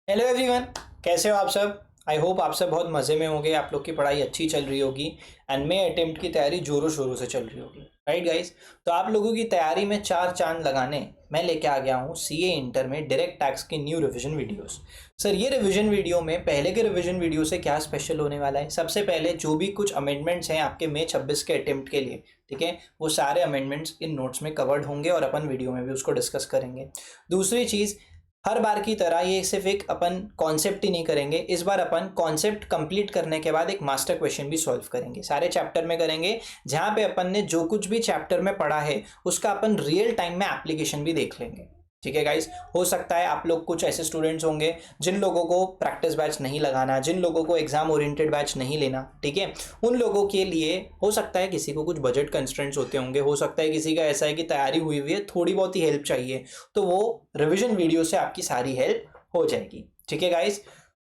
Hello everyone, कैसे हो आप सब। आई होप आप सब बहुत मज़े में होंगे, आप लोग की पढ़ाई अच्छी चल रही होगी एंड मे अटेम्प्ट की तैयारी ज़ोरों शोरों से चल रही होगी। राइट गाइस, तो आप लोगों की तैयारी में चार चांद लगाने मैं लेके आ गया हूँ सीए इंटर में डायरेक्ट टैक्स की न्यू रिवीजन वीडियोस। सर ये रिवीजन वीडियो में पहले के रिवीजन वीडियो से क्या स्पेशल होने वाला है, सबसे पहले जो भी कुछ अमेंडमेंट्स हैं आपके मई 26 के अटेम्प्ट के लिए, ठीक है, वो सारे अमेंडमेंट्स इन नोट्स में कवर्ड होंगे और अपन वीडियो में भी उसको डिस्कस करेंगे। दूसरी चीज़, हर बार की तरह ये सिर्फ एक अपन कॉन्सेप्ट ही नहीं करेंगे, इस बार अपन कॉन्सेप्ट कंप्लीट करने के बाद एक मास्टर क्वेश्चन भी सॉल्व करेंगे, सारे चैप्टर में करेंगे, जहाँ पे अपन ने जो कुछ भी चैप्टर में पढ़ा है उसका अपन रियल टाइम में एप्लीकेशन भी देख लेंगे। ठीक है गाइस, हो सकता है आप लोग कुछ ऐसे स्टूडेंट्स होंगे जिन लोगों को प्रैक्टिस बैच नहीं लगाना, जिन लोगों को एग्जाम ओरिएंटेड बैच नहीं लेना, ठीक है, उन लोगों के लिए हो सकता है किसी को कुछ बजट कंस्ट्रेंट्स होते होंगे, हो सकता है किसी का ऐसा है कि तैयारी हुई हुई है, थोड़ी बहुत ही हेल्प चाहिए, तो वो रिविजन वीडियो से आपकी सारी हेल्प हो जाएगी। ठीक है गाइस,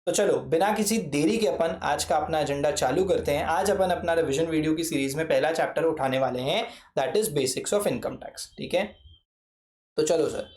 तो चलो बिना किसी देरी के अपन आज का अपना एजेंडा चालू करते हैं। आज अपन अपना रिविजन वीडियो की सीरीज में पहला चैप्टर उठाने वाले हैं, that is basics of income tax. ठीक है, तो चलो सर,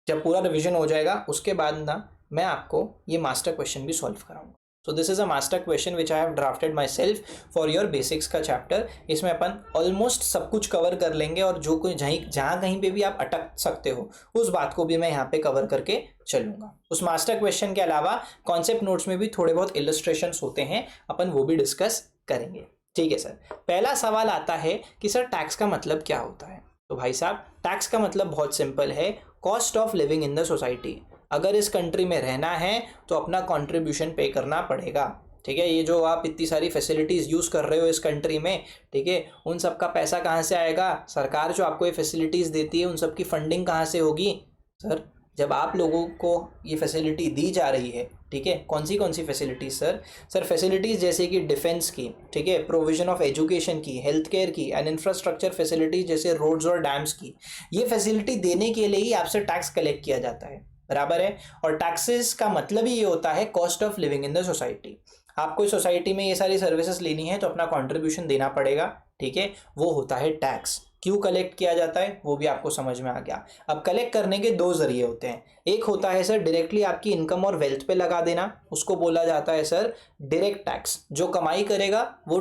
जब पूरा रिवीजन हो जाएगा उसके बाद ना मैं आपको ये मास्टर क्वेश्चन भी सॉल्व कराऊंगा। So this is a master question which I have drafted my self for your basics का चैप्टर। इसमें अपन ऑलमोस्ट सब कुछ कवर कर लेंगे और जो कोई जहाँ कहीं पे भी आप अटक सकते हो उस बात को भी मैं यहाँ पे कवर करके चलूंगा। उस मास्टर क्वेश्चन के अलावा कॉन्सेप्ट नोट्स में भी थोड़े बहुत इलस्ट्रेशंस होते हैं, अपन वो भी डिस्कस करेंगे। ठीक है सर, पहला सवाल आता है कि सर टैक्स का मतलब क्या होता है। तो भाई साहब, टैक्स का मतलब बहुत सिंपल है, cost of living in the society. अगर इस कंट्री में रहना है तो अपना कंट्रीब्यूशन पे करना पड़ेगा। ठीक है, ये जो आप इतनी सारी फैसिलिटीज़ यूज़ कर रहे हो इस कंट्री में, ठीक है, उन सब का पैसा कहाँ से आएगा। सरकार जो आपको ये फैसिलिटीज़ देती है उन सब की फंडिंग कहाँ से होगी। सर जब आप लोगों को ये फैसिलिटी दी जा रही है, ठीक है, कौन सी फैसिलिटीज़ सर। सर फैसिलिटीज़ जैसे कि डिफेंस की, ठीक है, प्रोविजन ऑफ एजुकेशन की, हेल्थ केयर की एंड इंफ्रास्ट्रक्चर फैसिलिटीज़ जैसे रोड्स और डैम्स की, ये फैसिलिटी देने के लिए ही आपसे टैक्स कलेक्ट किया जाता है, बराबर है। और टैक्सेस का मतलब ही ये होता है cost of living in the society. आपको इस सोसाइटी में ये सारी सर्विसेज लेनी है तो अपना कॉन्ट्रीब्यूशन देना पड़ेगा, ठीक है, वो होता है टैक्स। क्यों कलेक्ट किया जाता है वो भी आपको समझ में आ गया। अब कलेक्ट करने के दो जरिए होते हैं, एक होता है सर डायरेक्टली आपकी इनकम और वेल्थ पे लगा देना, उसको बोला जाता है सर डायरेक्ट टैक्स। जो कमाई करेगा वो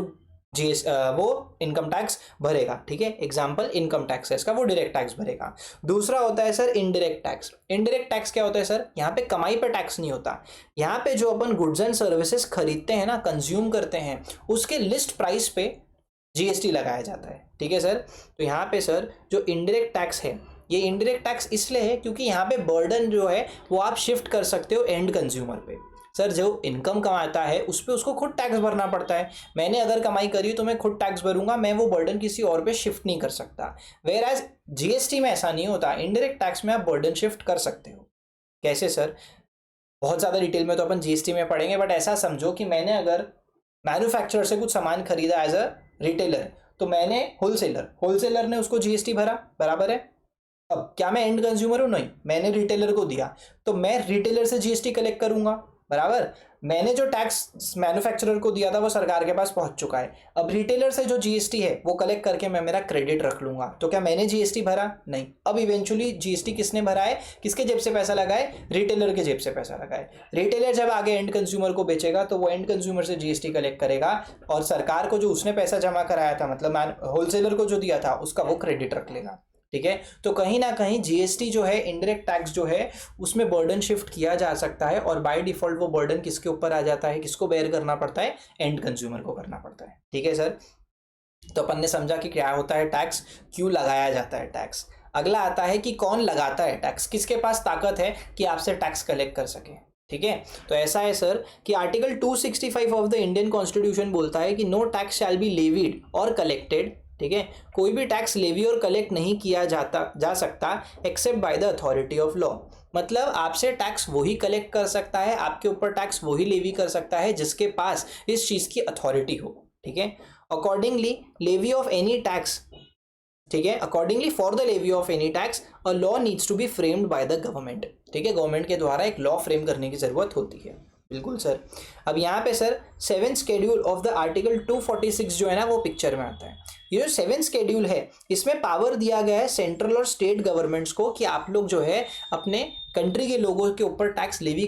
वो इनकम टैक्स भरेगा, ठीक है, एग्जाम्पल इनकम टैक्स है इसका, वो डायरेक्ट टैक्स भरेगा। दूसरा होता है sir indirect tax. Indirect tax क्या होता है सर, यहाँ पे कमाई पे टैक्स नहीं होता, यहाँ पे जो अपन गुड्स एंड सर्विसेज खरीदते हैं ना, कंज्यूम करते हैं, उसके लिस्ट प्राइस पे जीएसटी लगाया जाता है। ठीक है सर, तो यहाँ पे सर जो इनडायरेक्ट टैक्स है, ये इनडायरेक्ट टैक्स इसलिए है क्योंकि यहाँ पे बर्डन जो है वो आप शिफ्ट कर सकते हो एंड कंज्यूमर पे। सर जो इनकम कमाता है उस पर उसको खुद टैक्स भरना पड़ता है, मैंने अगर कमाई करी तो मैं खुद टैक्स भरूंगा, मैं वो बर्डन किसी और पे शिफ्ट नहीं कर सकता। वेयर एज जीएसटी में ऐसा नहीं होता, इनडायरेक्ट टैक्स में आप बर्डन शिफ्ट कर सकते हो। कैसे सर, बहुत ज़्यादा डिटेल में तो अपन जीएसटी में पढ़ेंगे, बट ऐसा समझो कि मैंने अगर मैन्युफैक्चरर से कुछ सामान खरीदा एज अ रिटेलर, तो मैंने होलसेलर ने उसको जीएसटी भरा, बराबर है। अब क्या मैं एंड कंज्यूमर हूं, नहीं, मैंने रिटेलर को दिया तो मैं रिटेलर से जीएसटी कलेक्ट करूंगा, बराबर। मैंने जो टैक्स मैन्युफैक्चरर को दिया था वो सरकार के पास पहुंच चुका है, अब रिटेलर से जो जीएसटी है वो कलेक्ट करके मैं मेरा क्रेडिट रख लूंगा, तो क्या मैंने जीएसटी भरा, नहीं। अब इवेंचुअली जीएसटी किसने भरा है, किसके जेब से पैसा लगा है, रिटेलर के जेब से पैसा लगा है। रिटेलर जब आगे एंड कंज्यूमर को बेचेगा तो वो एंड कंज्यूमर से जीएसटी कलेक्ट करेगा और सरकार को जो उसने पैसा जमा कराया था, मतलब होलसेलर को जो दिया था, उसका वो क्रेडिट रख लेगा। ठीक है, तो कहीं ना कहीं जीएसटी जो है, इनडायरेक्ट टैक्स जो है, उसमें बर्डन शिफ्ट किया जा सकता है और बाय डिफॉल्ट वो बर्डन किसके ऊपर आ जाता है, किसको बेयर करना पड़ता है, एंड कंज्यूमर को करना पड़ता है। ठीक है सर, तो अपन ने समझा कि क्या होता है टैक्स, क्यों लगाया जाता है टैक्स। अगला आता है कि कौन लगाता है टैक्स, किसके पास ताकत है कि आपसे टैक्स कलेक्ट कर सके। ठीक है, तो ऐसा है सर कि article 265 of the Indian constitution बोलता है कि no tax shall be levied और कलेक्टेड, ठीक है, कोई भी टैक्स लेवी और कलेक्ट नहीं किया जा सकता except by the authority of law. मतलब आपसे टैक्स वही कलेक्ट कर सकता है, आपके ऊपर टैक्स वही लेवी कर सकता है जिसके पास इस चीज की अथॉरिटी हो। ठीक है, accordingly levy of any tax, ठीक है, accordingly for the levy of any tax a law needs to be framed by the government. ठीक है, गवर्नमेंट के द्वारा एक लॉ फ्रेम करने की जरूरत होती है। बिल्कुल सर। अब यहाँ पे sir 7th schedule of the article 246 जो है ना वो पिक्चर में आता है। ये जो 7th शेड्यूल है इसमें पावर दिया गया है सेंट्रल और स्टेट गवर्नमेंट्स को कि आप लोग जो है अपने कंट्री के लोगों के ऊपर टैक्स लेवी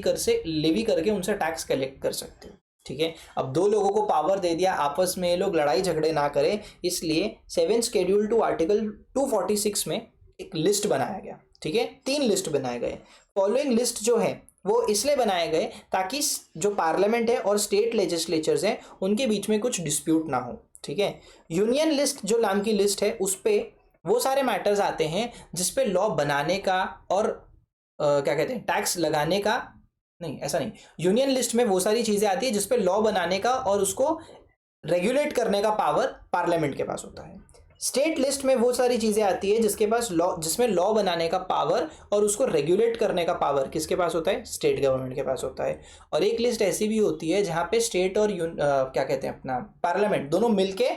करके उनसे टैक्स कलेक्ट कर सकते हो। ठीक है, अब दो लोगों को पावर दे दिया, आपस में ये लोग लड़ाई झगड़े ना करें, इसलिए 7th शेड्यूल टू आर्टिकल 246 में एक लिस्ट बनाया गया। ठीक है, 3 लिस्ट बनाए गए। फॉलोइंग लिस्ट जो है वो इसलिए बनाए गए ताकि जो पार्लियामेंट है और स्टेट लेजिस्लेचर्स हैं उनके बीच में कुछ डिस्प्यूट ना हो। ठीक है, यूनियन लिस्ट जो नाम की लिस्ट है उस पे वो सारे मैटर्स आते हैं जिस पे लॉ बनाने का और क्या कहते हैं टैक्स लगाने का, नहीं ऐसा नहीं, यूनियन लिस्ट में वो सारी चीजें आती है जिस पे लॉ बनाने का और उसको रेगुलेट करने का पावर पार्लियामेंट के पास होता है। स्टेट लिस्ट में वो सारी चीजें आती है जिसके पास लॉ, जिसमें लॉ बनाने का पावर और उसको रेगुलेट करने का पावर किसके पास होता है, स्टेट गवर्नमेंट के पास होता है। और एक लिस्ट ऐसी भी होती है जहां पे स्टेट और क्या कहते हैं अपना पार्लियामेंट दोनों मिलके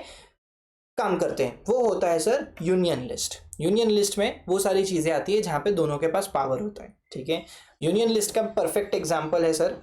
काम करते हैं, वो होता है sir union list. Union list में वो सारी चीजें आती है जहां पे दोनों के पास पावर होता है। ठीक है, यूनियन लिस्ट का परफेक्ट एग्जांपल है सर,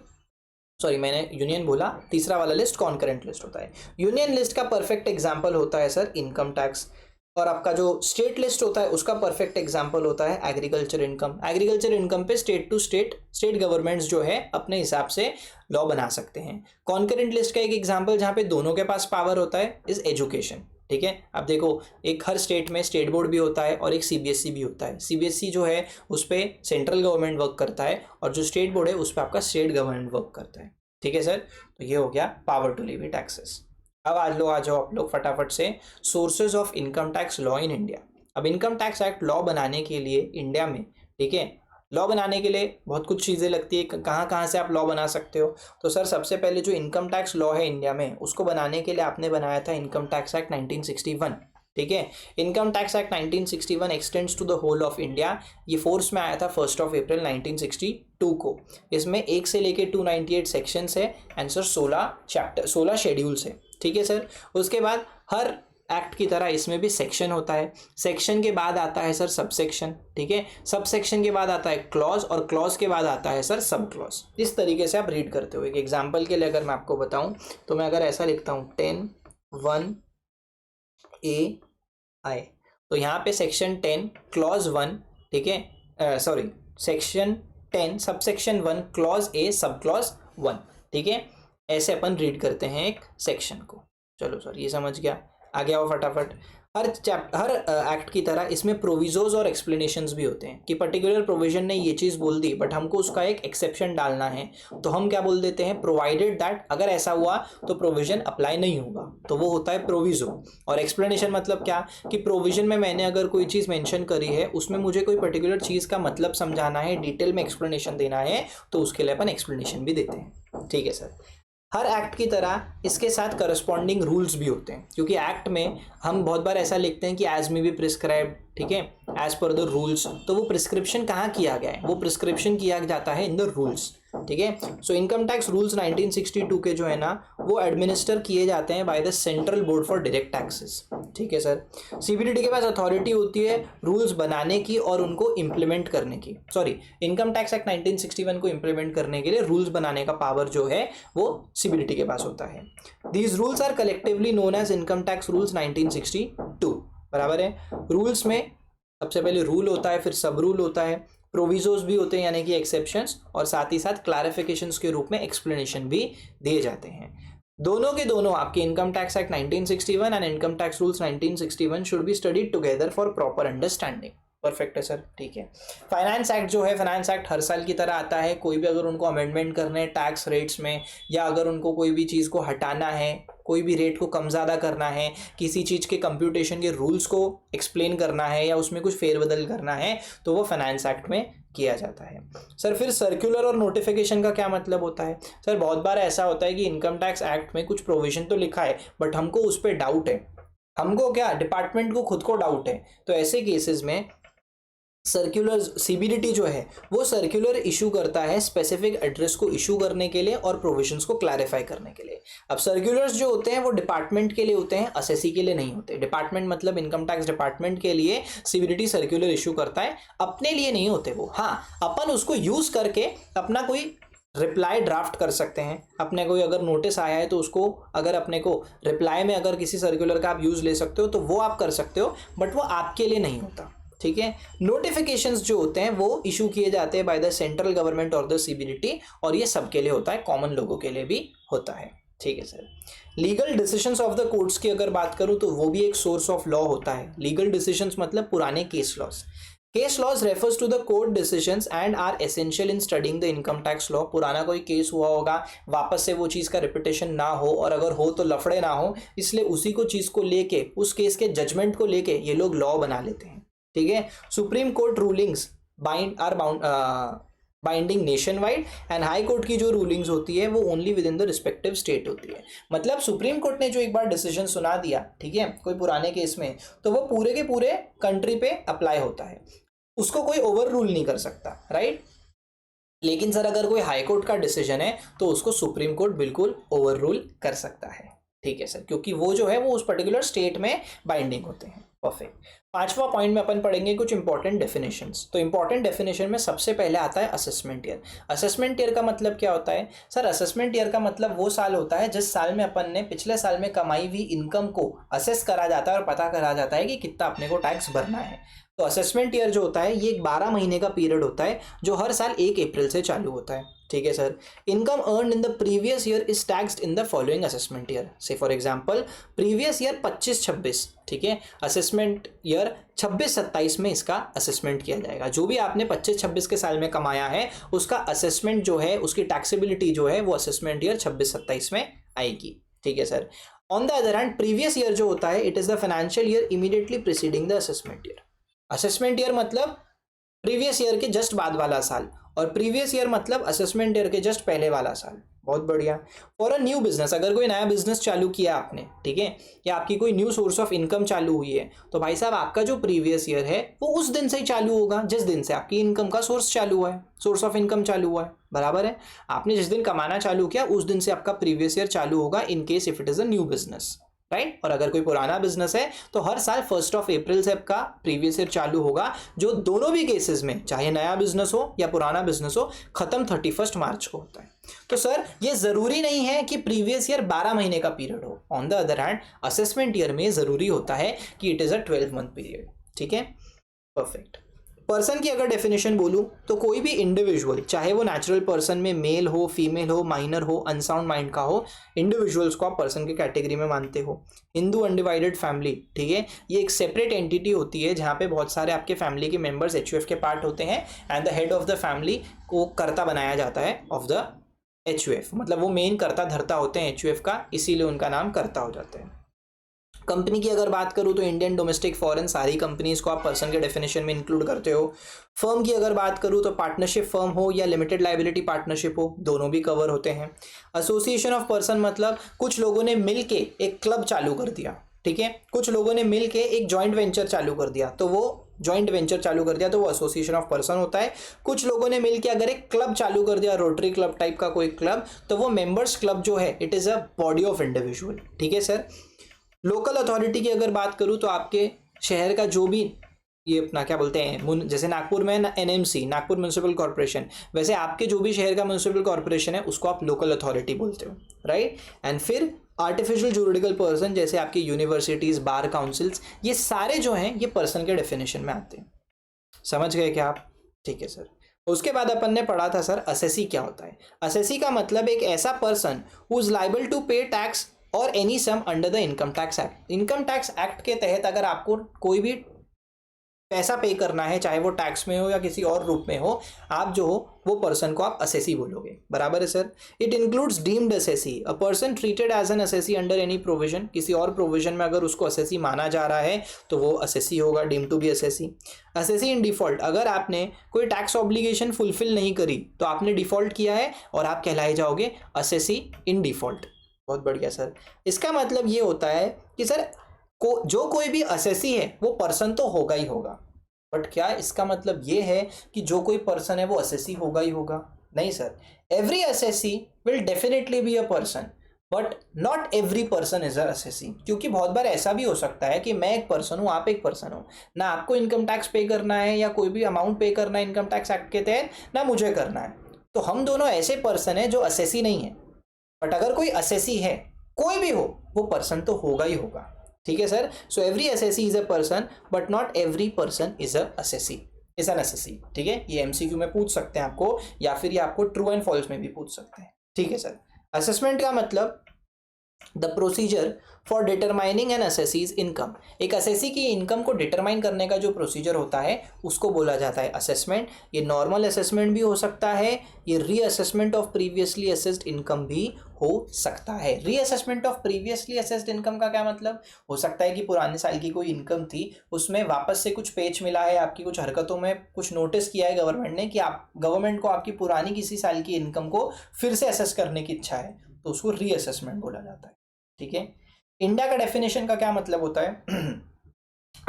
सॉरी मैंने यूनियन बोला, तीसरा वाला लिस्ट कॉन्करेंट लिस्ट होता है। यूनियन लिस्ट का परफेक्ट एग्जांपल होता है सर इनकम टैक्स, और आपका जो स्टेट लिस्ट होता है उसका परफेक्ट एग्जांपल होता है एग्रीकल्चर इनकम। एग्रीकल्चर इनकम पे स्टेट टू स्टेट गवर्नमेंट्स जो है अपने हिसाब से लॉ बना सकते हैं। कॉन्करेंट लिस्ट का एक एग्जांपल जहां पे दोनों के पास पावर होता है इज एजुकेशन। ठीक है, अब देखो एक हर स्टेट में स्टेट बोर्ड भी होता है और एक सीबीएसई भी होता है। सीबीएसई जो है उस पर सेंट्रल गवर्नमेंट वर्क करता है और जो स्टेट बोर्ड है उस पर आपका स्टेट गवर्नमेंट वर्क करता है। ठीक है सर, तो ये हो गया पावर टू लेवी टैक्सेस। अब आ जाओ आप लोग फटाफट से sources of income tax law in India. अब इनकम टैक्स एक्ट लॉ बनाने के लिए इंडिया में, ठीक है, लॉ बनाने के लिए बहुत कुछ चीज़ें लगती है, कहाँ कहाँ से आप लॉ बना सकते हो। तो सर सबसे पहले जो इनकम टैक्स लॉ है इंडिया में उसको बनाने के लिए आपने बनाया था इनकम टैक्स एक्ट 1961। ठीक है, income tax act 1961 extends to the whole of India. ये फोर्स में आया था 1 अप्रैल 1962 को। इसमें 1 से लेके 298 सेक्शंस है एंड सर 16 शेड्यूल्स है। ठीक है सर, उसके बाद हर एक्ट की तरह इसमें भी सेक्शन होता है। सेक्शन के बाद आता है सर सब सेक्शन। ठीक है, सब सेक्शन के बाद आता है क्लॉज और क्लॉज के बाद आता है सर सब क्लॉज। इस तरीके से आप रीड करते हो। एक एग्जाम्पल के लिए अगर मैं आपको बताऊं तो मैं अगर ऐसा लिखता हूं 10(1)(a)(i), तो यहाँ पे सेक्शन 10 क्लॉज 1, ठीक है, sorry section 10 sub section 1 clause A sub clause 1। ठीक है, ऐसे अपन रीड करते हैं एक सेक्शन को। चलो सर ये समझ गया, आगे आओ फटाफट। हर एक्ट की तरह इसमें प्रोविजोज और एक्सप्लेनेशंस भी होते हैं कि पर्टिकुलर प्रोविजन ने ये चीज़ बोल दी बट हमको उसका एक एक्सेप्शन डालना है, तो हम क्या बोल देते हैं, प्रोवाइडेड दैट, अगर ऐसा हुआ तो प्रोविजन अप्लाई नहीं होगा, तो वो होता है प्रोविजो। और एक्सप्लेनेशन मतलब क्या कि प्रोविजन में मैंने अगर कोई चीज़ मेंशन करी है उसमें मुझे कोई पर्टिकुलर चीज़ का मतलब समझाना है, डिटेल में एक्सप्लेनेशन देना है, तो उसके लिए अपन एक्सप्लेनेशन भी देते हैं। ठीक है सर, हर एक्ट की तरह इसके साथ करस्पॉन्डिंग रूल्स भी होते हैं, क्योंकि एक्ट में हम बहुत बार ऐसा लिखते हैं कि एज में बी प्रिस्क्राइब्ड, ठीक है, एज पर द रूल्स, तो वो प्रिस्क्रिप्शन कहाँ किया गया है, वो प्रिस्क्रिप्शन किया जाता है इन द रूल्स। ठीक है, सो इनकम टैक्स रूल्स 1962 के जो है ना वो एडमिनिस्टर किए जाते हैं by the central board for direct taxes. ठीक है सर, सीबीडीटी के पास अथॉरिटी होती है रूल्स बनाने की और उनको इम्प्लीमेंट करने की। सॉरी, इनकम टैक्स एक्ट 1961 को इम्प्लीमेंट करने के लिए रूल्स बनाने का पावर जो है वो सीबीडीटी के पास होता है। These rules are collectively known as income tax rules 1962। बराबर है, रूल्स में सबसे पहले रूल होता है, फिर सब रूल होता है, प्रोविजोज भी होते हैं यानी कि एक्सेप्शंस, और साथ ही साथ क्लैरिफिकेशंस के रूप में एक्सप्लेनेशन भी दिए जाते हैं। दोनों के दोनों आपके income tax act 1961 and income tax rules 1961 should be studied together for proper understanding. Perfect है सर, ठीक है। फाइनेंस एक्ट जो है, फाइनेंस एक्ट हर साल की तरह आता है। कोई भी अगर उनको अमेंडमेंट करने हैं टैक्स रेट्स में, या अगर उनको कोई भी चीज़ को हटाना है, कोई भी रेट को कम ज़्यादा करना है, किसी चीज़ के कंप्यूटेशन के रूल्स को एक्सप्लेन करना है या उसमें कुछ फेरबदल करना है, तो वो फाइनेंस एक्ट में किया जाता है। सर फिर सर्कुलर और नोटिफिकेशन का क्या मतलब होता है? सर बहुत बार ऐसा होता है कि इनकम टैक्स एक्ट में कुछ प्रोविजन तो लिखा है बट हमको उस पर डाउट है, हमको क्या डिपार्टमेंट को खुद को डाउट है, तो ऐसे केसेस में सर्कुलर सीबीडीटी जो है वो सर्कुलर इशू करता है स्पेसिफिक एड्रेस को इशू करने के लिए और प्रोविजंस को क्लैरिफाई करने के लिए। अब सर्कुलर्स जो होते हैं वो डिपार्टमेंट के लिए होते हैं, असेसी के लिए नहीं होते। डिपार्टमेंट मतलब इनकम टैक्स डिपार्टमेंट के लिए सीबीडीटी सर्कुलर इशू करता है, अपने लिए नहीं होते वो। हाँ, अपन उसको यूज करके अपना कोई रिप्लाई ड्राफ्ट कर सकते हैं। अपने को अगर नोटिस आया है तो उसको अगर अपने को रिप्लाई में अगर किसी सर्कुलर का आप यूज़ ले सकते हो तो वो आप कर सकते हो, बट वो आपके लिए नहीं होता, ठीक है। नोटिफिकेशंस जो होते हैं वो इशू किए जाते हैं बाय द सेंट्रल गवर्नमेंट और द सीबीडीटी, और ये सबके लिए होता है, कॉमन लोगों के लिए भी होता है, ठीक है sir. Legal decisions of the courts की अगर बात करूं तो वो भी एक सोर्स ऑफ लॉ होता है। लीगल डिसीजंस मतलब पुराने case laws. Case laws refers to the court decisions and are essential in studying the income tax law. पुराना कोई केस हुआ होगा, वापस से वो चीज़ का रिपीटेशन ना हो, और अगर हो तो लफड़े ना हो, इसलिए उसी को चीज़ को लेके, उस केस के जजमेंट को लेके ये लोग लॉ बना लेते हैं, ठीक है। Supreme court rulings binding nation wide, and high court की जो रूलिंग्स होती है वो only with in the respective state होती है। मतलब सुप्रीम कोर्ट ने जो एक बार डिसीजन सुना दिया, ठीक है, कोई पुराने केस में, तो वो पूरे के पूरे कंट्री पे अप्लाई होता है, उसको कोई ओवर रूल नहीं कर सकता, राइट। लेकिन सर अगर कोई हाई कोर्ट का डिसीजन है तो उसको सुप्रीम कोर्ट बिल्कुल ओवर रूल कर सकता है, ठीक है सर, क्योंकि वो जो है वो उस पर्टिकुलर स्टेट में बाइंडिंग होते हैं। परफेक्ट। पांचवा पॉइंट में अपन पढ़ेंगे कुछ इंपॉर्टेंट डेफिनेशंस। तो इंपॉर्टेंट डेफिनेशन में सबसे पहले आता है असेसमेंट ईयर। असेसमेंट ईयर का मतलब क्या होता है सर? असेसमेंट ईयर का मतलब वो साल होता है जिस साल में अपन ने पिछले साल में कमाई हुई इनकम को असेस करा जाता है और पता करा जाता है कि कितना अपने को टैक्स भरना है। तो असेसमेंट ईयर जो होता है ये एक 12 महीने का पीरियड होता है जो हर साल 1 अप्रैल से चालू होता है, ठीक है sir. Income earn in the previous year is taxed in the following assessment year. से फॉर एग्जांपल प्रीवियस ईयर 25-26, ठीक है, असेसमेंट ईयर 26-27 में इसका असेसमेंट किया जाएगा। जो भी आपने 25-26 के साल में कमाया है उसका असेसमेंट जो है, उसकी टैक्सेबिलिटी जो है वो असेसमेंट ईयर 26-27 में आएगी, ठीक है sir. On the other hand previous year जो होता है it is the financial year immediately preceding the assessment year. Assessment year मतलब प्रीवियस ईयर के जस्ट बाद वाला साल, और प्रीवियस ईयर मतलब असेसमेंट ईयर के जस्ट पहले वाला साल। बहुत बढ़िया। फॉर अ न्यू बिजनेस, अगर कोई नया बिजनेस चालू किया आपने, ठीक है, या आपकी कोई न्यू सोर्स ऑफ इनकम चालू हुई है, तो भाई साहब आपका जो प्रीवियस ईयर है वो उस दिन से ही चालू होगा जिस दिन से आपकी इनकम का सोर्स चालू हुआ है, सोर्स ऑफ इनकम चालू हुआ है, बराबर है। आपने जिस दिन कमाना चालू किया उस दिन से आपका प्रीवियस ईयर चालू होगा, in case if it is a new business, right. और अगर कोई पुराना बिजनेस है तो हर साल 1 अप्रैल से आपका प्रीवियस ईयर चालू होगा, जो दोनों भी केसेस में, चाहे नया बिजनेस हो या पुराना बिजनेस हो, खत्म 31 मार्च को होता है। तो सर ये जरूरी नहीं है कि प्रीवियस ईयर 12 महीने का पीरियड हो। On the other hand assessment year में जरूरी होता है कि it is a 12 month period, ठीक है। परफेक्ट। पर्सन की अगर डेफिनेशन बोलूं तो कोई भी इंडिविजुअल, चाहे वो नेचुरल पर्सन में मेल हो, फीमेल हो, माइनर हो, अनसाउंड माइंड का हो, इंडिविजुअल्स को आप पर्सन की कैटेगरी में मानते हो। हिंदू अनडिवाइडेड फैमिली, ठीक है, ये एक सेपरेट एंटिटी होती है जहाँ पे बहुत सारे आपके फैमिली के मेंबर्स एचयूएफ के पार्ट होते हैं, and the head of the family को कर्ता बनाया जाता है ऑफ द एचयूएफ, मतलब वो मेन कर्ता धर्ता होते हैं एचयूएफ का, इसीलिए उनका नाम कर्ता हो जाता है। कंपनी की अगर बात करूं तो इंडियन, डोमेस्टिक, फॉरेन, सारी कंपनीज को आप पर्सन के डेफिनेशन में इंक्लूड करते हो। फर्म की अगर बात करूं तो पार्टनरशिप फर्म हो या लिमिटेड लाइबिलिटी पार्टनरशिप हो, दोनों भी कवर होते हैं। एसोसिएशन ऑफ पर्सन मतलब कुछ लोगों ने मिल के एक क्लब चालू कर दिया, ठीक है, कुछ लोगों ने मिल के एक जॉइंट वेंचर चालू कर दिया, तो वो जॉइंट वेंचर चालू कर दिया तो वो एसोसिएशन ऑफ पर्सन होता है। कुछ लोगों ने मिलकर अगर एक क्लब चालू कर दिया, रोटरी क्लब टाइप का कोई क्लब, तो वो मेंबर्स क्लब जो है it is a body of individual, ठीक है सर। लोकल अथॉरिटी की अगर बात करूं तो आपके शहर का जो भी, ये अपना क्या बोलते हैं, जैसे नागपुर में एनएमसी, नागपुर म्यूनिसिपल कॉर्पोरेशन, वैसे आपके जो भी शहर का म्यूनिसिपल कॉर्पोरेशन है उसको आप लोकल अथॉरिटी बोलते हो, राइट। एंड फिर आर्टिफिशियल जुरिडिकल पर्सन जैसे आपकी यूनिवर्सिटीज़, बार काउंसिल्स, ये सारे जो हैं ये पर्सन के डेफिनेशन में आते हैं। समझ गए क्या आप? ठीक है सर। उसके बाद अपन ने पढ़ा था सर असेसी क्या होता है। असेसी का मतलब एक ऐसा person who is liable to pay tax और any sum under the income tax act. Income tax act के तहत अगर आपको कोई भी पैसा पे करना है, चाहे वो टैक्स में हो या किसी और रूप में हो, आप जो हो वो पर्सन को आप असेसी बोलोगे, बराबर है sir. It includes deemed assessee, a person treated as an assessee under any provision. किसी और प्रोविजन में अगर उसको असेसी माना जा रहा है तो वो असेसी होगा, deemed to be assessee. Assessee in default, अगर आपने कोई टैक्स ऑब्लिगेशन फुलफिल नहीं करी तो आपने डिफॉल्ट किया है और आप कहलाए जाओगे असेसी इन डिफॉल्ट। बहुत बढ़िया सर। इसका मतलब ये होता है कि सर जो कोई भी असेसी है वो पर्सन तो होगा ही होगा, बट क्या इसका मतलब ये है कि जो कोई पर्सन है वो असेसी होगा ही होगा? नहीं sir. Every assessee will definitely be a person, but not every person is a assessee. क्योंकि बहुत बार ऐसा भी हो सकता है कि मैं एक पर्सन हूँ, आप एक पर्सन हो, ना आपको इनकम टैक्स पे करना है या कोई भी अमाउंट पे करना है इनकम टैक्स एक्ट के तहत, ना मुझे करना है, तो हम दोनों ऐसे पर्सन है जो असेसी नहीं है, बट अगर कोई असेसी है, कोई भी हो, वो पर्सन तो होगा ही होगा। ठीक है sir. So every assessee is a person but not every person is a assessee, is an assessee. ठीक है, ये एमसीक्यू में पूछ सकते हैं आपको, या फिर ये आपको ट्रू एंड फॉल्स में भी पूछ सकते हैं। ठीक है सर। असेसमेंट का मतलब the procedure for determining an assessee's income. एक असेसी की इनकम को डिटरमाइन करने का जो प्रोसीजर होता है उसको बोला जाता है असेसमेंट। ये नॉर्मल असेसमेंट भी हो सकता है, ये reassessment of previously assessed income भी हो सकता है। Reassessment of previously assessed income का क्या मतलब? हो सकता है कि पुराने साल की कोई इनकम थी, उसमें वापस से कुछ पेच मिला है, आपकी कुछ हरकतों में कुछ नोटिस किया है गवर्नमेंट ने कि आप गवर्नमेंट को आपकी पुरानी किसी साल की इनकम को फिर से असेस करने की इच्छा है, तो उसको रीअसेसमेंट बोला जाता है। ठीक है। इंडिया का डेफिनेशन का क्या मतलब होता है?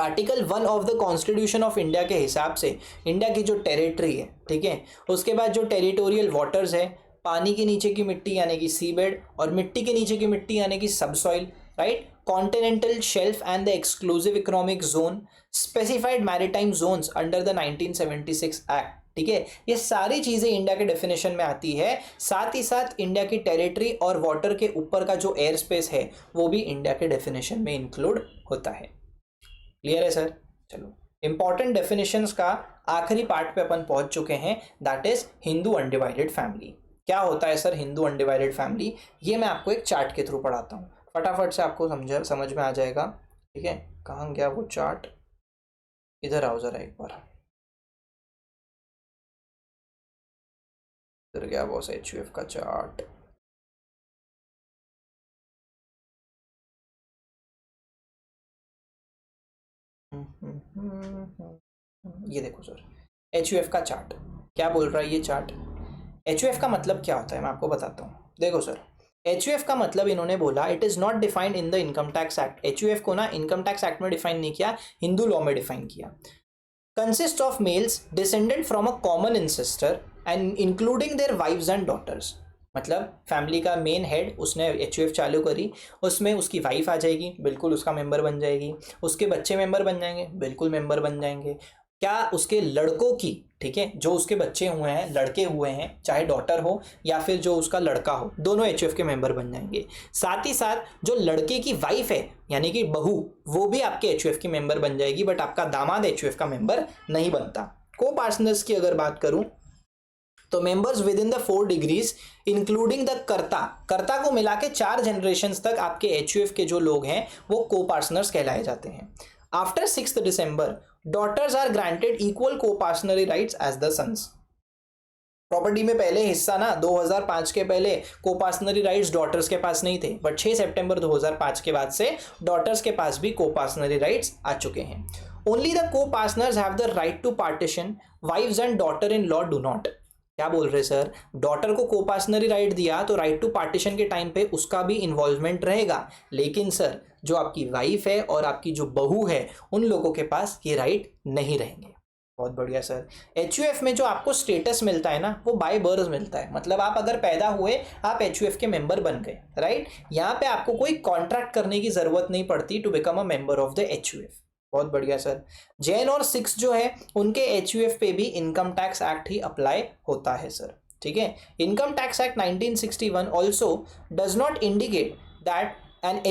Article 1 of the constitution of India के हिसाब से इंडिया की जो टेरिटरी है, ठीक है, उसके बाद जो टेरिटोरियल वाटर्स है, पानी के नीचे की मिट्टी यानी कि सी बेड, और मिट्टी के नीचे की मिट्टी यानी कि subsoil, right, continental shelf and the exclusive economic zone, specified maritime zones under the 1976 act. ठीक है, ये सारी चीजें इंडिया के डेफिनेशन में आती है। साथ ही साथ इंडिया की टेरिटरी और वाटर के ऊपर का जो एयर स्पेस है वो भी इंडिया के डेफिनेशन में इंक्लूड होता है। क्लियर है सर? चलो, इंपॉर्टेंट डेफिनेशंस का आखिरी पार्ट पे अपन पहुंच चुके हैं, that is Hindu undivided family. क्या होता है सर हिंदू अनडिवाइडेड फैमिली? ये मैं आपको एक चार्ट के थ्रू पढ़ाता हूँ, फटाफट से आपको समझ में आ जाएगा। ठीक है, कहाँ गया वो चार्ट? इधर आओ जरा एक बार। इधर गया बॉस HUF का चार्ट। ये देखो सर, HUF का चार्ट क्या बोल रहा है ये चार्ट? HUF का मतलब क्या होता है मैं आपको बताता हूँ। देखो सर, HUF का मतलब इन्होंने बोला it is not defined in the income tax act. HUF को ना इनकम टैक्स एक्ट में डिफाइन नहीं किया, हिंदू लॉ में डिफाइन किया। Consist of males descendant from a common ancestor and including their wives and daughters. मतलब फैमिली का main head उसने HUF चालू करी, उसमें उसकी वाइफ आ जाएगी, बिल्कुल उसका मेंबर बन जाएगी, उसके बच्चे मेंबर बन जाएंगे, बिल्कुल मेंबर बन जाएंगे, क्या उसके लड़कों की, ठीक है, जो उसके बच्चे हुए हैं, लड़के हुए हैं, चाहे डॉटर हो या फिर जो उसका लड़का हो, दोनों HUF के मेंबर बन जाएंगे। साथ ही साथ जो लड़के की वाइफ है यानी कि बहू, वो भी आपके HUF की मेंबर बन जाएगी, बट आपका दामाद HUF का मेंबर नहीं बनता। को पार्टनर्स की अगर बात करूं तो members with in the 4 degrees including the कर्ता, कर्ता को मिला के 4 जनरेशंस तक आपके HUF के जो लोग हैं वो को पार्टनर्स कहलाए जाते हैं। After 6 December daughters are granted equal coparcenary rights as the sons. Property में पहले हिस्सा ना 2005 के पहले को पार्टनरी राइट्स डॉटर्स के पास नहीं थे, बट 6 सितंबर 2005 के बाद से डॉटर्स के पास भी को पार्टनरी राइट्स आ चुके हैं। Only the copartners have the right to partition, wives and daughter in law do not. क्या बोल रहे सर? डॉटर को को पार्टनरी राइट दिया तो राइट टू पार्टीशन के टाइम पे उसका भी इन्वॉल्वमेंट रहेगा, लेकिन सर जो आपकी वाइफ है और आपकी जो बहू है उन लोगों के पास ये राइट नहीं रहेंगे। बहुत बढ़िया सर। HUF में जो आपको स्टेटस मिलता है ना वो बाय बर्थ मिलता है, मतलब आप अगर पैदा हुए आप HUF के मेंबर बन गए, राइट। यहाँ पे आपको कोई कॉन्ट्रैक्ट करने की जरूरत नहीं पड़ती to become a member of the HUF। बहुत बढ़िया सर। जैन और सिक्स जो है उनके HUF पे भी इनकम टैक्स एक्ट ही अप्लाई होता है सर। ठीक है, income tax act 1961 also does not indicate that an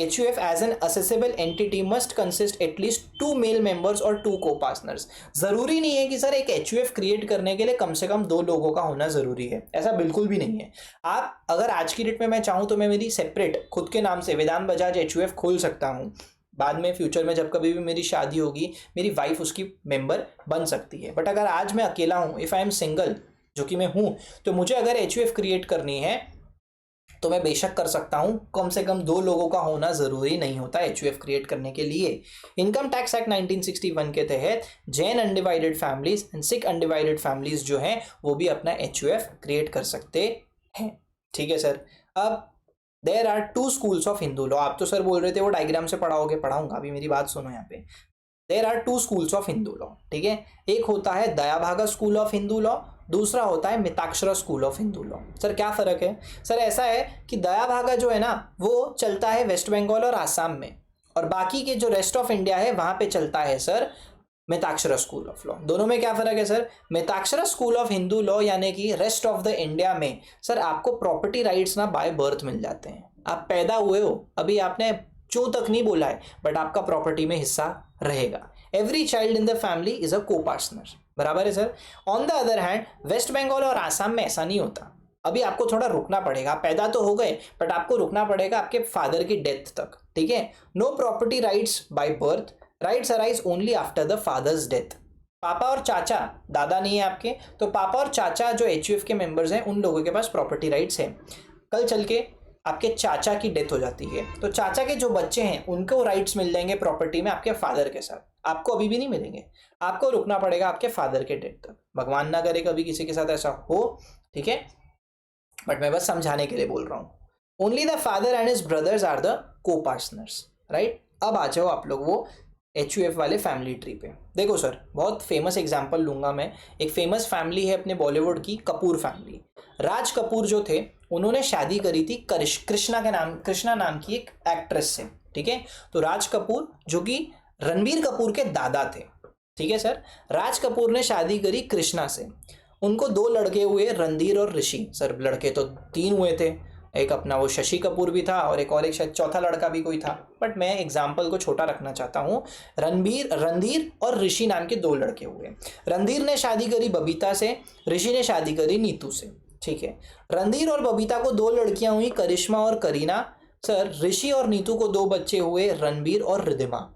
HUF as an assessable entity must consist at least 2 male members और 2 co-partners। जरूरी नहीं है कि सर एक HUF क्रिएट करने के लिए कम से कम 2 लोगों का होना जरूरी है, ऐसा बिल्कुल भी नहीं है। आप अगर आज की डेट में मैं चाहूँ तो मैं मेरी सेपरेट खुद के नाम से वेदांत बजाज HUF खोल सकता हूँ। बाद में फ्यूचर में जब कभी भी मेरी शादी होगी मेरी वाइफ उसकी मेंबर बन सकती है, बट अगर आज मैं अकेला हूँ, इफ आई एम सिंगल, जो कि मैं हूँ, तो मुझे अगर HUF क्रिएट करनी है तो मैं बेशक कर सकता हूं। कम से कम 2 लोगों का होना जरूरी नहीं होता HUF क्रिएट करने के लिए। इनकम टैक्स एक्ट 1961 के तहत Jain undivided families and Sikh undivided families जो हैं वो भी अपना HUF क्रिएट कर सकते हैं। ठीक है सर। अब there are 2 schools of Hindu law. आप तो सर बोल रहे थे वो डायग्राम से पढ़ाओगे, पढ़ाऊंगा, अभी मेरी बात सुनो यहाँ पे। There are 2 schools of Hindu law. ठीक है, एक होता है Dayabhaga school of Hindu law, दूसरा होता है Mitakshara school of Hindu law. Sir क्या फर्क है? सर ऐसा है कि दयाभागा जो है ना वो चलता है वेस्ट बंगाल और आसाम में, और बाकी के जो रेस्ट ऑफ इंडिया है वहां पे चलता है sir Mitakshara school of law. दोनों में क्या फर्क है sir? Mitakshara school of Hindu law यानी कि रेस्ट ऑफ द इंडिया में सर आपको प्रॉपर्टी राइट्स ना बाय बर्थ मिल जाते हैं। आप पैदा हुए हो, अभी आपने चू तक नहीं बोला है, बट आपका प्रॉपर्टी में हिस्सा रहेगा। Every child in the family is a copartner, बराबर है sir. On the other hand West Bengal और आसाम में ऐसा नहीं होता। अभी आपको थोड़ा रुकना पड़ेगा, आप पैदा तो हो गए बट आपको रुकना पड़ेगा आपके फादर की डेथ तक, ठीक है। No property rights by birth, rights arise only after the father's death. पापा और चाचा, दादा नहीं है आपके, तो पापा और चाचा जो एचयूएफ के मेंबर्स हैं उन लोगों के पास प्रॉपर्टी राइट्स है। कल चल के आपके चाचा की डेथ हो जाती है तो चाचा के जो बच्चे हैं उनको राइट्स मिल जाएंगे प्रॉपर्टी में आपके फादर के साथ। आपको अभी भी नहीं मिलेंगे, आपको रुकना पड़ेगा आपके फादर के डेथ तक। भगवान ना करे कभी किसी के साथ ऐसा हो, ठीक है, बट मैं बस समझाने के लिए बोल रहा हूं। Only the father and his brothers are the copartners, right. अब आ जाओ आप लोग वो एचयूएफ वाले फैमिली ट्री पे। देखो सर, बहुत फेमस एग्जांपल लूंगा मैं। एक फेमस फैमिली है अपने बॉलीवुड की, कपूर फैमिली। राज कपूर जो थे उन्होंने शादी करी थी कृष्णा नाम की एक एक्ट्रेस से, ठीक है। तो राज कपूर जो कि रणबीर कपूर के दादा थे, ठीक है सर। राज कपूर ने शादी करी कृष्णा से। उनको 2 लड़के हुए, रणधीर और ऋषि। सर लड़के तो 3 हुए थे, एक अपना वो शशि कपूर भी था और एक शायद चौथा लड़का भी कोई था, बट मैं एग्जाम्पल को छोटा रखना चाहता हूँ। रणधीर और ऋषि नाम के 2 लड़के हुए। रणधीर ने शादी करी बबीता से, ऋषि ने शादी करी नीतू से, ठीक है। रणधीर और बबीता को 2 लड़कियां हुई, करिश्मा और करीना। सर ऋषि और नीतू को 2 बच्चे हुए, रणबीर और रिद्धिमा।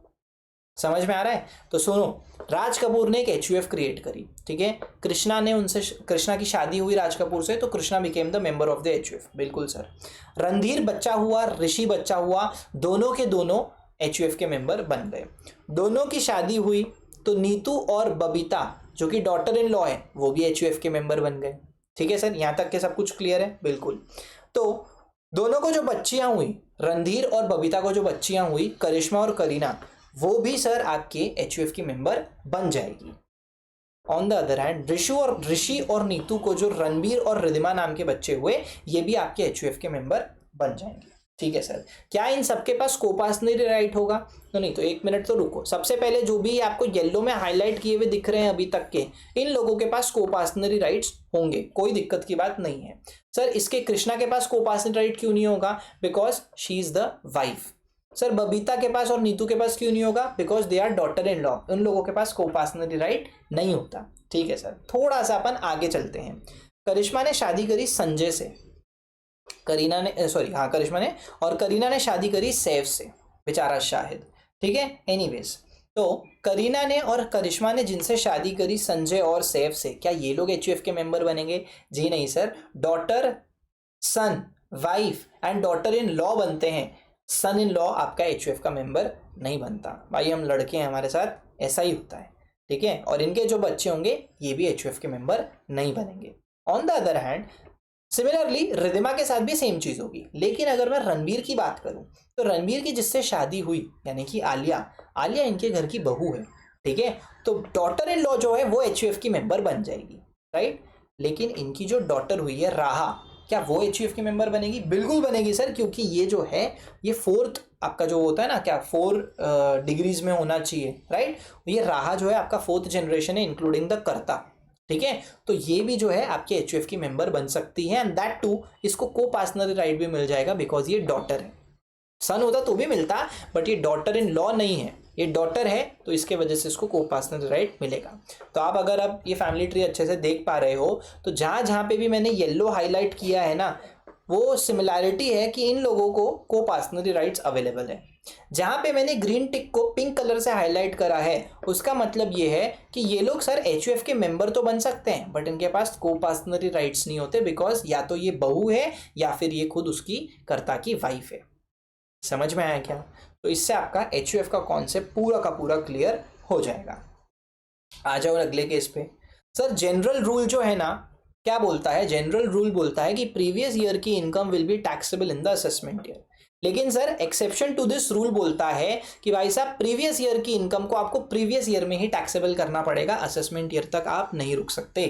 समझ में आ रहा है? तो सुनो, राज कपूर ने एक एचयूएफ क्रिएट करी, ठीक है। कृष्णा की शादी हुई राज कपूर से, तो Krishna became the member of the HUF. बिल्कुल सर। रणधीर बच्चा हुआ, ऋषि बच्चा हुआ, दोनों के दोनों एचयूएफ के मेंबर बन गए। दोनों की शादी हुई तो नीतू और बबीता जो कि डॉटर इन लॉ है वो भी एचयूएफ के मेंबर बन गए, ठीक है सर। यहां तक के सब कुछ क्लियर है? बिल्कुल। तो दोनों को जो बच्चियां हुई, रणधीर और बबीता को जो बच्चियां हुई, करिश्मा और करीना, वो भी सर आपके एचयूएफ की मेंबर बन जाएगी। ऑन द अदर हैंड ऋषि और नीतू को जो रणबीर और रिद्धिमा नाम के बच्चे हुए, ये भी आपके एचयूएफ के मेंबर बन जाएंगे, ठीक है सर। क्या इन सबके पास कोपार्सनरी राइट होगा? तो नहीं, तो 1 मिनट तो रुको। सबसे पहले जो भी आपको येलो में हाईलाइट किए हुए दिख रहे हैं अभी तक के, इन लोगों के पास कोपार्सनरी राइट्स होंगे, कोई दिक्कत की बात नहीं है सर। इसके कृष्णा के पास कोपार्सनरी राइट क्यों नहीं होगा? Because she is the wife. Sir Babita के पास और नीतू के पास क्यों नहीं होगा? Because they are daughter in law. उन लोगों के पास कोपार्सनरी राइट नहीं होता, ठीक है सर। थोड़ा सा अपन आगे चलते हैं। करिश्मा ने शादी करी संजय से, करीना ने शादी करी सैफ से, बेचारा शाहिद, ठीक है। एनीवेज, तो करीना ने और करिश्मा ने जिनसे शादी करी संजय और सैफ से, क्या ये लोग एचयूएफ के मेंबर बनेंगे? जी नहीं sir. Daughter, son, wife and daughter in law बनते हैं। सन इन लॉ आपका एचयूएफ का मेंबर नहीं बनता। भाई हम लड़के हैं, हमारे साथ ऐसा ही होता है, ठीक है। और इनके जो बच्चे होंगे ये भी एचयूएफ के मेंबर नहीं बनेंगे। On the other hand similarly Riddhima के साथ भी सेम चीज होगी। लेकिन अगर मैं रणबीर की बात करूं तो रणबीर की जिससे शादी हुई यानी कि आलिया इनके घर की बहू है, ठीक है। तो डॉटर इन लॉ जो है वो एचयूएफ की मेंबर बन जाएगी, राइट। लेकिन इनकी जो डॉटर हुई है राहा, क्या वो एचयूएफ की मेंबर बनेगी? बिल्कुल बनेगी सर, क्योंकि ये जो है ये 4th आपका जो होता है ना, क्या 4 डिग्रीज में होना चाहिए, राइट। ये राहा जो है आपका 4th जनरेशन है इंक्लूडिंग द कर्ता, ठीक है। तो ये भी जो है आपके एचयूएफ की मेंबर बन सकती है एंड दैट टू इसको को पार्सनरी राइट भी मिल जाएगा बिकॉज ये डॉटर है। सन होता तो भी मिलता, बट ये डॉटर इन लॉ नहीं है, ये डॉटर है, तो इसके वजह से इसको को पार्सनरी राइट मिलेगा। तो आप अगर अब ये फैमिली ट्री अच्छे से देख पा रहे हो तो जहां जहां पे भी मैंने येलो हाईलाइट किया है ना, वो सिमिलैरिटी है कि इन लोगों को को पार्सनरी राइट्स अवेलेबल है। जहां पे मैंने ग्रीन टिक को पिंक कलर से हाईलाइट करा है उसका मतलब ये है कि ये लोग सर एचयूएफ के मेंबर तो बन सकते हैं बट इनके पास को पार्सनरी राइट्स नहीं होते, बिकॉज या तो ये बहू है या फिर ये खुद उसकी कर्ता की वाइफ है। समझ में आया क्या? तो इससे आपका एचयूएफ का कॉन्सेप्ट पूरा का पूरा क्लियर हो जाएगा। आ जाओ अगले केस पे। सर जनरल रूल जो है ना क्या बोलता है? जनरल रूल बोलता है कि प्रीवियस ईयर की income will be taxable in the assessment year. लेकिन sir exception to this rule बोलता है कि भाई साहब प्रीवियस ईयर की इनकम को आपको प्रीवियस ईयर में ही टैक्सेबल करना पड़ेगा, असेसमेंट ईयर तक आप नहीं रुक सकते।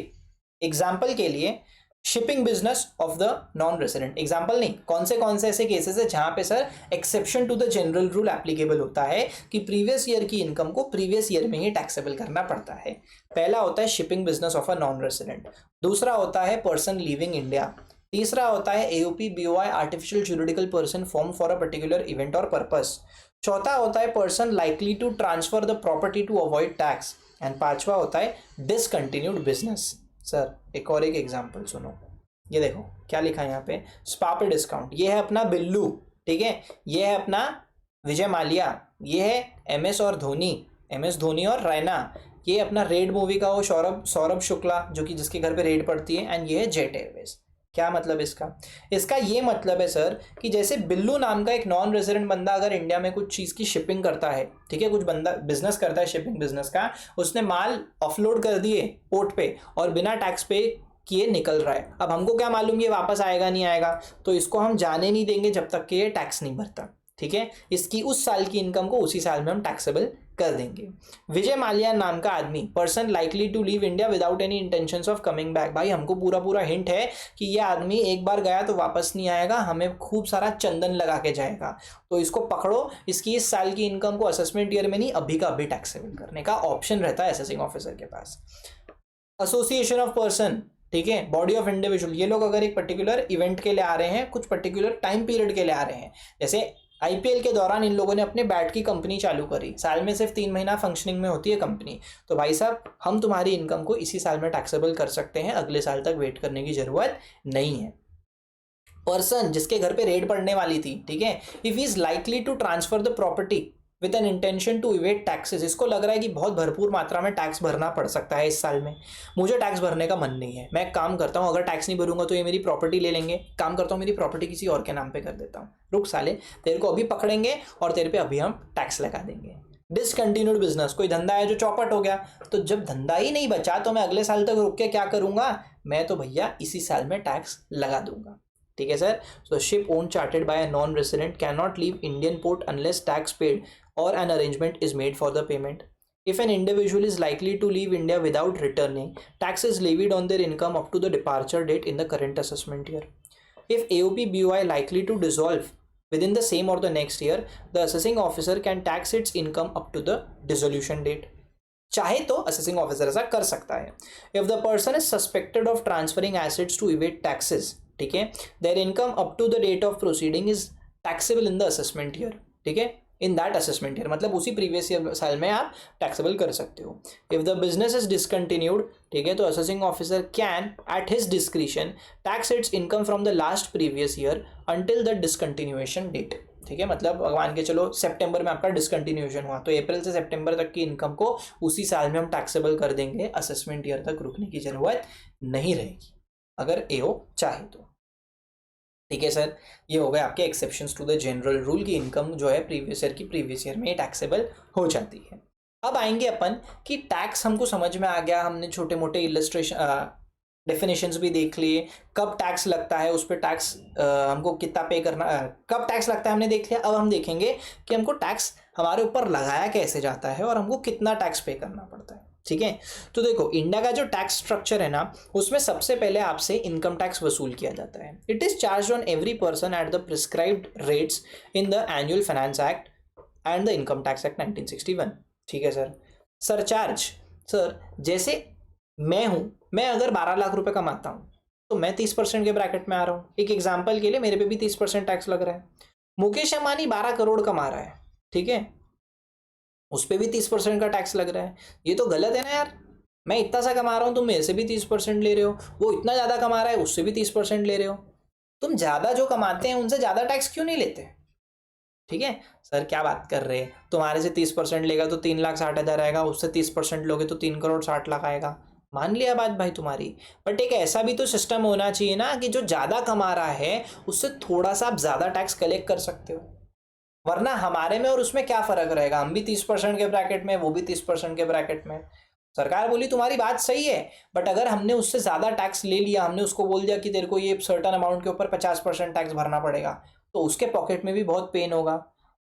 एग्जाम्पल के लिए shipping business of the non resident, example नहीं, कौन से ऐसे केसेस है जहां पे sir exception to the general rule applicable होता है कि प्रीवियस ईयर की इनकम को प्रीवियस ईयर में ही टैक्सेबल करना पड़ता है। पहला होता है shipping business of a non resident, दूसरा होता है पर्सन लिविंग इंडिया, तीसरा होता है AOP BOI artificial juridical person form for a particular event और पर्पस, चौथा होता है person likely to transfer the property to avoid tax, and पांचवा होता है डिसकंटिन्यूड बिजनेस। सर एक और एक एग्जांपल सुनो, ये देखो क्या लिखा है यहाँ पे, स्पा पे डिस्काउंट, ये है अपना बिल्लू, ठीक है, ये है अपना विजय माल्या, ये है एमएस और धोनी, एमएस धोनी और रैना, ये अपना रेड मूवी का वो सौरभ शुक्ला जो कि जिसके घर पे रेड पड़ती है, एंड ये है जेट एयरवेज। क्या मतलब इसका ये मतलब है सर कि जैसे बिल्लू नाम का एक नॉन रेजिडेंट बंदा अगर इंडिया में कुछ चीज़ की शिपिंग करता है, ठीक है, कुछ बंदा बिजनेस करता है शिपिंग बिजनेस का, उसने माल ऑफलोड कर दिए पोर्ट पे और बिना टैक्स पे किए निकल रहा है, अब हमको क्या मालूम ये वापस आएगा नहीं आएगा, तो इसको हम जाने नहीं देंगे जब तक कि ये टैक्स नहीं भरता, ठीक है, इसकी उस साल की इनकम को उसी साल में हम टैक्सेबल कर देंगे। विजय माल्या नाम का आदमी, person likely to leave India without any intentions of coming back, भाई हमको पूरा हिंट है कि ये आदमी एक बार गया तो वापस नहीं आएगा, हमें खूब सारा चंदन लगा के जाएगा, तो इसको पकड़ो, इसकी इस साल की इनकम को असेसमेंट ईयर में नहीं अभी का अभी टैक्सेबल करने का ऑप्शन रहता है असेसिंग ऑफिसर के पास। एसोसिएशन ऑफ पर्सन, ठीक है, बॉडी ऑफ इंडिविजुअल, ये लोग अगर एक पर्टिकुलर इवेंट के लिए आ रहे हैं, कुछ पर्टिकुलर टाइम पीरियड के लिए आ रहे हैं, जैसे आईपीएल के दौरान इन लोगों ने अपने बैट की कंपनी चालू करी, साल में सिर्फ 3 महीना फंक्शनिंग में होती है कंपनी, तो भाई साहब हम तुम्हारी इनकम को इसी साल में टैक्सेबल कर सकते हैं, अगले साल तक वेट करने की जरूरत नहीं है। पर्सन जिसके घर पे रेड पड़ने वाली थी, ठीक है, if he is likely to transfer the property with an intention to evade taxes, इसको लग रहा है कि बहुत भरपूर मात्रा में टैक्स भरना पड़ सकता है इस साल में, मुझे टैक्स भरने का मन नहीं है, मैं एक काम करता हूँ, अगर टैक्स नहीं भरूंगा तो ये मेरी प्रॉपर्टी ले लेंगे, काम करता हूँ मेरी प्रॉपर्टी किसी और के नाम पे कर देता हूँ, रुक साले तेरे को अभी पकड़ेंगे और तेरे पे अभी हम टैक्स लगा देंगे। डिसकंटिन्यूड बिजनेस, कोई धंधा है जो चौपट हो गया, तो जब धंधा ही नहीं बचा तो मैं अगले साल तक रुक के क्या करूंगा, मैं तो भैया इसी साल में टैक्स लगा दूंगा, ठीक है sir. So ship owned chartered by a non resident can not leave Indian port unless tax paid or an arrangement is made for the payment. If an individual is likely to leave India without returning, tax is levied on their income up to the departure date in the current assessment year. If AOP BOI likely to dissolve within the same or the next year, the assessing officer can tax its income up to the dissolution date. चाहे तो assessing officer ऐसा कर सकता है। If the person is suspected of transferring assets to evade taxes, ठीक है, their income up to the date of proceeding is taxable in the assessment year, ठीक है, इन दैट असेसमेंट ईयर, मतलब उसी प्रीवियस ईयर साल में आप taxable कर सकते हो। If the business is discontinued, ठीक है, तो assessing officer can at his discretion tax its income from the last previous year until the discontinuation date, ठीक है, मतलब भगवान के चलो सितंबर में आपका डिसकंटिन्यूएशन हुआ तो अप्रैल से सितंबर तक की इनकम को उसी साल में हम टैक्सेबल कर देंगे, असेसमेंट ईयर तक रुकने की जरूरत नहीं रहेगी अगर एओ चाहे तो, ठीक है सर। ये हो गए आपके exceptions to the general rule की इनकम जो है प्रीवियस ईयर की प्रीवियस ईयर में टैक्सेबल हो जाती है। अब आएंगे अपन कि टैक्स हमको समझ में आ गया, हमने छोटे मोटे इलस्ट्रेशन डेफिनेशंस भी देख लिए, कब टैक्स लगता है उस पर टैक्स हमको कितना पे करना, कब टैक्स लगता है हमने देख लिया। अब हम देखेंगे कि हमको टैक्स हमारे ऊपर लगाया कैसे जाता है और हमको कितना टैक्स पे करना पड़ता है, ठीक है। तो देखो इंडिया का जो टैक्स स्ट्रक्चर है ना, उसमें सबसे पहले आपसे इनकम टैक्स वसूल किया जाता है। It is charge on every person at the prescribed rates in the annual finance act and the income tax act 1961, ठीक है सर। सरचार्ज, सर जैसे मैं अगर 12 लाख रुपए कमाता हूँ तो मैं 30% के ब्रैकेट में आ रहा हूँ। एक एग्जाम्पल के लिए मेरे पे भी 30% टैक्स लग रहा है। मुकेश अंबानी 12 करोड़ कमा रहा है, ठीक है, उस पर भी 30% का टैक्स लग रहा है। ये तो गलत है ना यार, मैं इतना सा कमा रहा हूँ तुम मेरे से भी 30% ले रहे हो, वो इतना ज़्यादा कमा रहा है उससे भी 30% ले रहे हो, तुम ज़्यादा जो कमाते हैं उनसे ज़्यादा टैक्स क्यों नहीं लेते, ठीक है। सर क्या बात कर रहे हैं, तुम्हारे से 30% लेगा तो 3,60,000 आएगा, उससे 30% लोगे तो 3,60,00,000 आएगा। मान लिया बात भाई तुम्हारी, बट एक ऐसा भी तो सिस्टम होना चाहिए ना कि जो ज़्यादा कमा रहा है उससे थोड़ा सा आप ज़्यादा टैक्स कलेक्ट कर सकते हो, वरना हमारे में और उसमें क्या फ़र्क रहेगा, हम भी 30% के ब्रैकेट में, वो भी 30% के ब्रैकेट में। सरकार बोली तुम्हारी बात सही है, बट अगर हमने उससे ज़्यादा टैक्स ले लिया, हमने उसको बोल दिया कि तेरे को ये सर्टन अमाउंट के ऊपर 50% टैक्स भरना पड़ेगा, तो उसके पॉकेट में भी बहुत पेन होगा।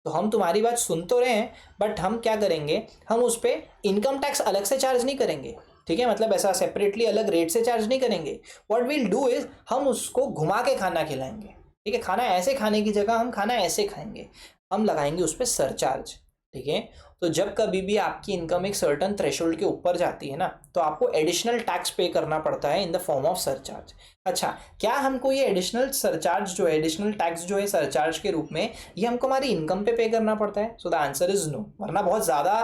तो हम तुम्हारी बात सुन तो रहे हैं, बट हम क्या करेंगे, हम उस पर इनकम टैक्स अलग से चार्ज नहीं करेंगे, ठीक है, मतलब ऐसा सेपरेटली अलग रेट से चार्ज नहीं करेंगे। व्हाट विल डू इज हम उसको घुमा के खाना खिलाएंगे। ठीक है, खाना ऐसे खाने की जगह हम खाना ऐसे खाएंगे, हम लगाएंगे उस पर सरचार्ज। ठीक है, तो जब कभी भी आपकी इनकम एक सर्टन थ्रेशोल्ड के ऊपर जाती है ना, तो आपको एडिशनल टैक्स पे करना पड़ता है in the form of surcharge. अच्छा, क्या हमको ये एडिशनल सरचार्ज जो है, एडिशनल टैक्स जो है सरचार्ज के रूप में, ये हमको हमारी इनकम पे करना पड़ता है? So the answer is no, वरना बहुत ज़्यादा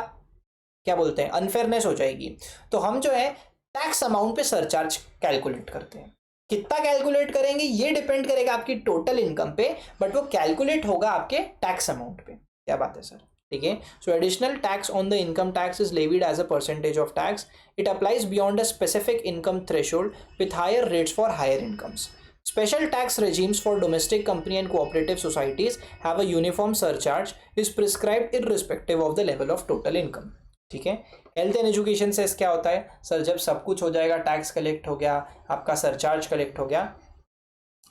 क्या बोलते हैं अनफेयरनेस हो जाएगी। तो हम जो है टैक्स अमाउंट पे सरचार्ज कैलकुलेट करते हैं। कितना कैलकुलेट करेंगे ये डिपेंड करेगा आपकी टोटल इनकम पे, बट वो कैलकुलेट होगा आपके टैक्स अमाउंट पे। क्या बात है सर? ठीक है, so additional tax on the income tax is levied as a percentage of tax. It applies beyond a specific income threshold with higher rates for higher incomes. Special tax regimes for domestic company and cooperative societies have a uniform surcharge is prescribed irrespective of the level of total income. ठीक है, health and education cess क्या होता है sir? जब सब कुछ हो जाएगा, टैक्स कलेक्ट हो गया, आपका सरचार्ज कलेक्ट हो गया,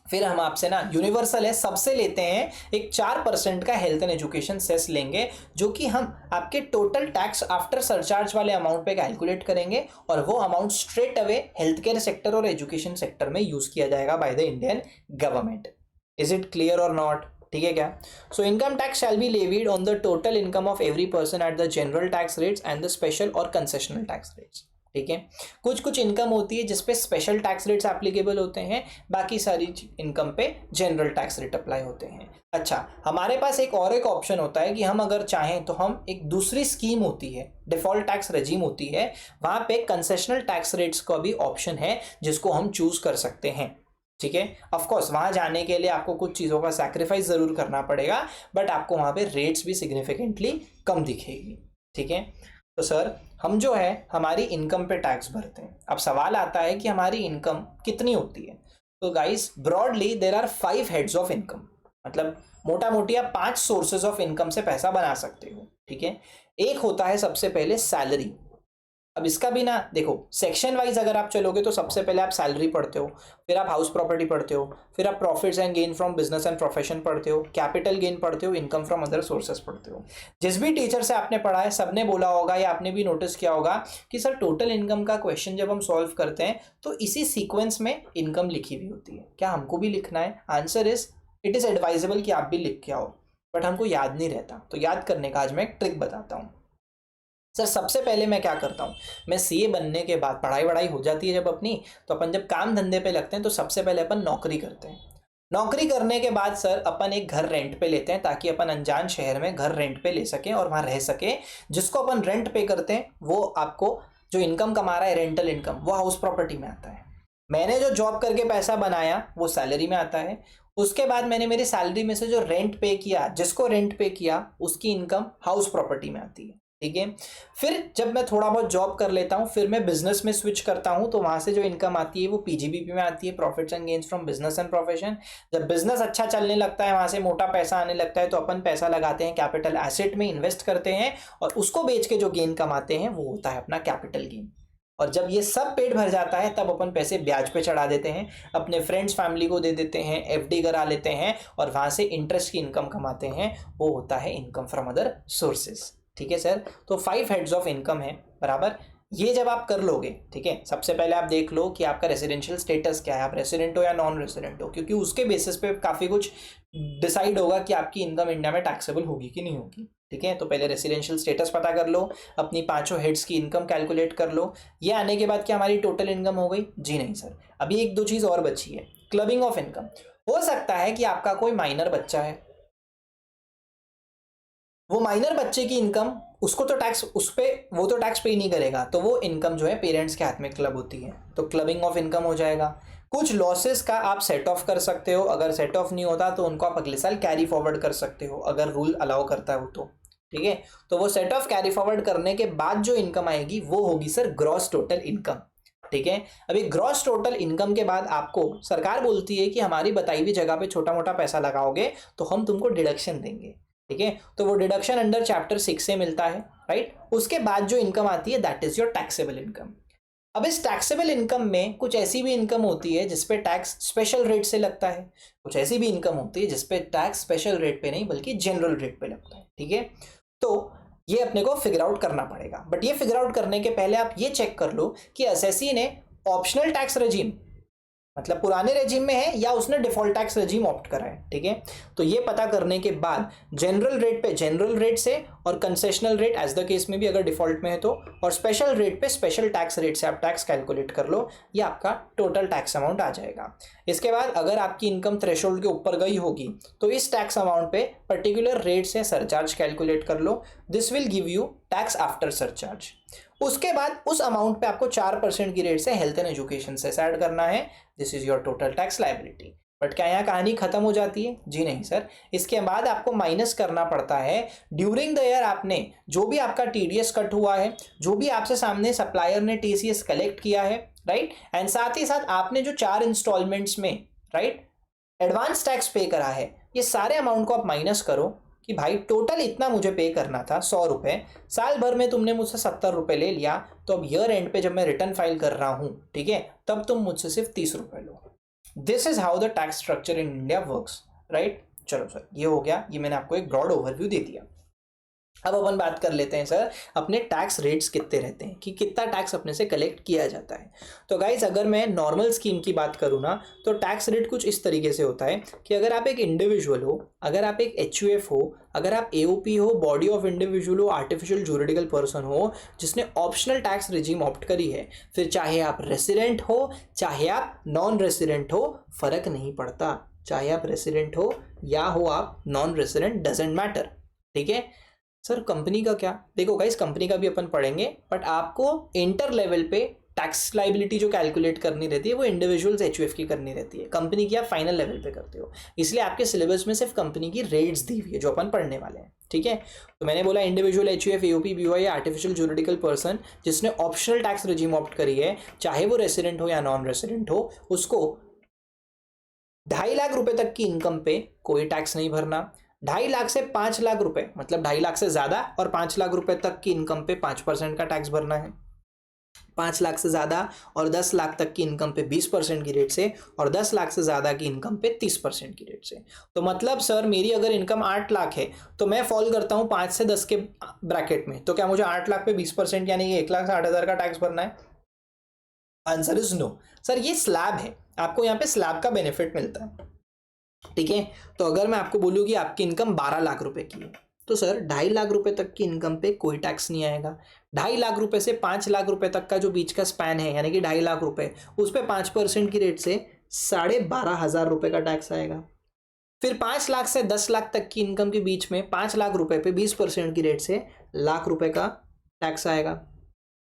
फिर हम आपसे ना यूनिवर्सल है सबसे लेते हैं एक 4% का हेल्थ एंड एजुकेशन सेस लेंगे, जो कि हम आपके टोटल टैक्स आफ्टर सरचार्ज वाले अमाउंट पे कैलकुलेट करेंगे, और वो amount straight away health care sector और एजुकेशन सेक्टर में यूज किया जाएगा by the Indian government. Is it clear और नॉट? ठीक है क्या? So income tax shall be levied on the total income of every person at the general tax rates and the special और concessional tax rates. ठीक है, कुछ कुछ income होती है जिसपे स्पेशल टैक्स रेट्स एप्लीकेबल होते हैं, बाकी सारी इनकम पे जनरल टैक्स रेट अप्लाई होते हैं। अच्छा, हमारे पास एक ऑप्शन होता है कि हम अगर चाहें तो हम एक दूसरी स्कीम होती है, डिफॉल्ट टैक्स रेजिम होती है, वहां पे कंसेशनल टैक्स रेट्स का भी ऑप्शन है जिसको हम चूज कर सकते हैं। ठीक है, ऑफ कोर्स वहां जाने के लिए आपको कुछ चीज़ों का सैक्रिफाइस जरूर करना पड़ेगा, बट आपको वहां पे रेट्स भी सिग्निफिकेंटली कम दिखेगी। ठीक है, तो सर हम जो है हमारी इनकम पे टैक्स भरते हैं। अब सवाल आता है कि हमारी इनकम कितनी होती है? तो guys broadly there are 5 heads of income, मतलब मोटा मोटी आप 5 सोर्सेज ऑफ इनकम से पैसा बना सकते हो। ठीक है, एक होता है सबसे पहले सैलरी। अब इसका भी ना देखो, सेक्शन वाइज अगर आप चलोगे तो सबसे पहले आप सैलरी पढ़ते हो, फिर आप हाउस प्रॉपर्टी पढ़ते हो, फिर आप profits and gain from business and profession पढ़ते हो, कैपिटल गेन पढ़ते हो, इनकम फ्रॉम अदर सोर्सेस पढ़ते हो। जिस भी टीचर से आपने पढ़ा है सबने बोला होगा या आपने भी नोटिस किया होगा कि सर टोटल इनकम का क्वेश्चन जब हम सॉल्व करते हैं तो इसी सीक्वेंस में इनकम लिखी हुई होती है। क्या हमको भी लिखना है? Answer is it is advisable कि आप भी लिख के आओ, बट हमको याद नहीं रहता। तो याद करने का आज मैं एक ट्रिक बताता हूँ। सर सबसे पहले मैं क्या करता हूँ, मैं सीए बनने के बाद पढ़ाई वढ़ाई हो जाती है जब अपनी, तो अपन जब काम धंधे पे लगते हैं तो सबसे पहले अपन नौकरी करते हैं। नौकरी करने के बाद सर अपन एक घर रेंट पे लेते हैं, ताकि अपन अनजान शहर में घर रेंट पे ले सकें और वहाँ रह सकें। जिसको अपन रेंट पे करते हैं वो आपको जो इनकम कमा रहा है, रेंटल इनकम, वो हाउस प्रॉपर्टी में आता है। मैंने जो जॉब करके पैसा बनाया वो सैलरी में आता है। उसके बाद मैंने मेरी सैलरी में से जो रेंट पे किया, जिसको रेंट पे किया, उसकी इनकम हाउस प्रॉपर्टी में आती है। ठीक है, फिर जब मैं थोड़ा बहुत जॉब कर लेता हूँ, फिर मैं बिजनेस में स्विच करता हूँ, तो वहां से जो इनकम आती है वो पीजीबीपी में आती है, profits and gains from business and profession. जब बिजनेस अच्छा चलने लगता है, वहां से मोटा पैसा आने लगता है, तो अपन पैसा लगाते हैं कैपिटल एसेट में, इन्वेस्ट करते हैं, और उसको बेच के जो गेन कमाते हैं वो होता है अपना कैपिटल गेन। और जब ये सब पेट भर जाता है तब अपन पैसे ब्याज पे चढ़ा देते हैं, अपने फ्रेंड्स फैमिली को दे देते हैं, एफडी करा लेते हैं, और वहां से इंटरेस्ट की इनकम कमाते हैं। वो होता है इनकम फ्रॉम अदर सोर्सेज। ठीक है सर, तो 5 हेड्स ऑफ इनकम है बराबर। ये जब आप कर लोगे, ठीक है, सबसे पहले आप देख लो कि आपका रेसिडेंशियल स्टेटस क्या है, आप रेसिडेंट हो या नॉन रेसिडेंट हो, क्योंकि उसके बेसिस पे काफ़ी कुछ डिसाइड होगा कि आपकी इनकम इंडिया में टैक्सेबल होगी कि नहीं होगी। ठीक है, तो पहले रेसिडेंशियल स्टेटस पता कर लो, अपनी 5 हेड्स की इनकम कैलकुलेट कर लो। ये आने के बाद क्या हमारी टोटल इनकम हो गई? जी नहीं सर, अभी एक दो चीज़ और बची है, क्लबिंग ऑफ इनकम। हो सकता है कि आपका कोई माइनर बच्चा है, वो माइनर बच्चे की इनकम, उसको तो टैक्स, उस पे वो तो टैक्स पे ही नहीं करेगा, तो वो इनकम जो है पेरेंट्स के हाथ में क्लब होती है, तो क्लबिंग ऑफ इनकम हो जाएगा। कुछ लॉसेस का आप सेट ऑफ कर सकते हो, अगर सेट ऑफ नहीं होता तो उनको आप अगले साल कैरी फॉरवर्ड कर सकते हो, अगर रूल अलाउ करता है तो। ठीक है, तो वो सेट ऑफ कैरी फॉरवर्ड करने के बाद जो इनकम आएगी वो होगी सर ग्रॉस टोटल इनकम। ठीक है, अभी ग्रॉस टोटल इनकम के बाद आपको सरकार बोलती है कि हमारी बताई हुई जगह पे छोटा मोटा पैसा लगाओगे तो हम तुमको डिडक्शन देंगे। ठीक है, तो वो डिडक्शन अंडर चैप्टर 6 से मिलता है, राइट। उसके बाद जो इनकम आती है that is your taxable income. अब इस टैक्सेबल इनकम में कुछ ऐसी भी इनकम होती है जिसपे टैक्स स्पेशल रेट से लगता है, कुछ ऐसी भी इनकम होती है जिसपे टैक्स स्पेशल रेट पे नहीं बल्कि जनरल रेट पे लगता है। ठीक है, तो ये अपने को फिगर आउट करना पड़ेगा। बट ये फिगर आउट करने के पहले आप ये चेक कर लो कि एसएससी ने ऑप्शनल टैक्स रेजिम मतलब पुराने रेजिम में है या उसने डिफॉल्ट टैक्स रेजिम ऑप्ट करा है। ठीक है, तो ये पता करने के बाद जनरल रेट पे जनरल रेट से और concessional rate as the case में भी अगर डिफॉल्ट में है तो, और स्पेशल रेट पे स्पेशल टैक्स रेट से आप टैक्स कैलकुलेट कर लो, ये आपका टोटल टैक्स अमाउंट आ जाएगा। इसके बाद अगर आपकी इनकम थ्रेशोल्ड के ऊपर गई होगी तो इस टैक्स अमाउंट पे पर्टिकुलर रेट से सरचार्ज कैलकुलेट कर लो। This will give you tax after surcharge. उसके बाद उस अमाउंट पे आपको 4% की रेट से हेल्थ एंड एजुकेशन से ऐड करना है। This is your total tax liability. But क्या यहाँ कहानी खत्म हो जाती है? जी नहीं सर, इसके बाद आपको माइनस करना पड़ता है ड्यूरिंग द ईयर आपने जो भी आपका टीडीएस कट हुआ है, जो भी आपसे सामने सप्लायर ने टीसीएस कलेक्ट किया है, राइट, एंड साथ ही साथ आपने जो 4 इंस्टॉलमेंट्स में, राइट, एडवांस टैक्स पे करा है, ये सारे अमाउंट को आप माइनस करो कि भाई टोटल इतना मुझे पे करना था 100 रुपए, साल भर में तुमने मुझसे 70 रुपए ले लिया, तो अब ईयर एंड पे जब मैं रिटर्न फाइल कर रहा हूं, ठीक है, तब तुम मुझसे सिर्फ 30 रुपए लो। This is how the tax structure in India works, right. चलो सर, ये हो गया, ये मैंने आपको एक ब्रॉड ओवरव्यू दे दिया। अब अपन बात कर लेते हैं सर अपने टैक्स रेट्स कितने रहते हैं, कि कितना टैक्स अपने से कलेक्ट किया जाता है। तो गाइज अगर मैं नॉर्मल स्कीम की बात करूँ ना, तो टैक्स रेट कुछ इस तरीके से होता है कि अगर आप एक इंडिविजुअल हो, अगर आप एक एचयूएफ हो, अगर आप एओपी हो, बॉडी ऑफ इंडिविजुअल हो, आर्टिफिशियल ज्यूरिडिकल पर्सन हो जिसने ऑप्शनल टैक्स रिजीम ऑप्ट करी है, फिर चाहे आप रेसिडेंट हो चाहे आप नॉन रेसिडेंट हो, फर्क नहीं पड़ता। चाहे आप रेसिडेंट हो या हो आप नॉन रेसिडेंट, डजेंट मैटर। ठीक है सर, कंपनी का क्या? देखो गाइस, कंपनी का भी अपन पढ़ेंगे, बट आपको इंटर लेवल पे टैक्स लाइबिलिटी जो कैलकुलेट करनी रहती है वो इंडिविजुअल्स एचयूएफ की करनी रहती है, कंपनी की आप फाइनल लेवल पे करते हो। इसलिए आपके सिलेबस में सिर्फ कंपनी की रेट्स दी हुई है जो अपन पढ़ने वाले हैं। ठीक है, तो मैंने बोला individual HUF, AOP, BY, artificial juridical person जिसने ऑप्शनल टैक्स रिजीम ऑप्ट करी है, चाहे वो रेसिडेंट हो या नॉन रेसिडेंट हो, उसको 2.5 लाख रुपए तक की इनकम पे कोई टैक्स नहीं भरना। 2.5 लाख से 5 लाख रुपए, मतलब 2.5 लाख से ज्यादा और 5 लाख रुपए तक की इनकम पे 5% का टैक्स भरना है। 5 लाख से ज्यादा और 10 लाख तक की इनकम पे 20% की रेट से, और 10 लाख से ज्यादा की इनकम पे 30% की रेट से। तो मतलब सर मेरी अगर इनकम 8 लाख है तो मैं फॉल करता हूं 5 से 10 के ब्रैकेट में, तो क्या मुझे 8 लाख पे 20% यानी कि 1,60,000 का टैक्स भरना है? Answer is no. सर ये स्लैब है, आपको यहाँ पे स्लैब का बेनिफिट मिलता है। ठीक है, तो अगर मैं आपको बोलूँ कि आपकी इनकम 12 लाख रुपए की है, तो सर 2.5 लाख रुपए तक की इनकम पे कोई टैक्स नहीं आएगा। 2.5 लाख रुपए से 5 लाख रुपए तक का जो बीच का स्पैन है, यानी कि 2.5 लाख रुपए, उस पर 5% की रेट से 12,500 रुपए का टैक्स आएगा। फिर 5 लाख से 10 लाख तक की इनकम के बीच में 5 लाख रुपए पे 20% की रेट से 1 लाख रुपए का टैक्स आएगा।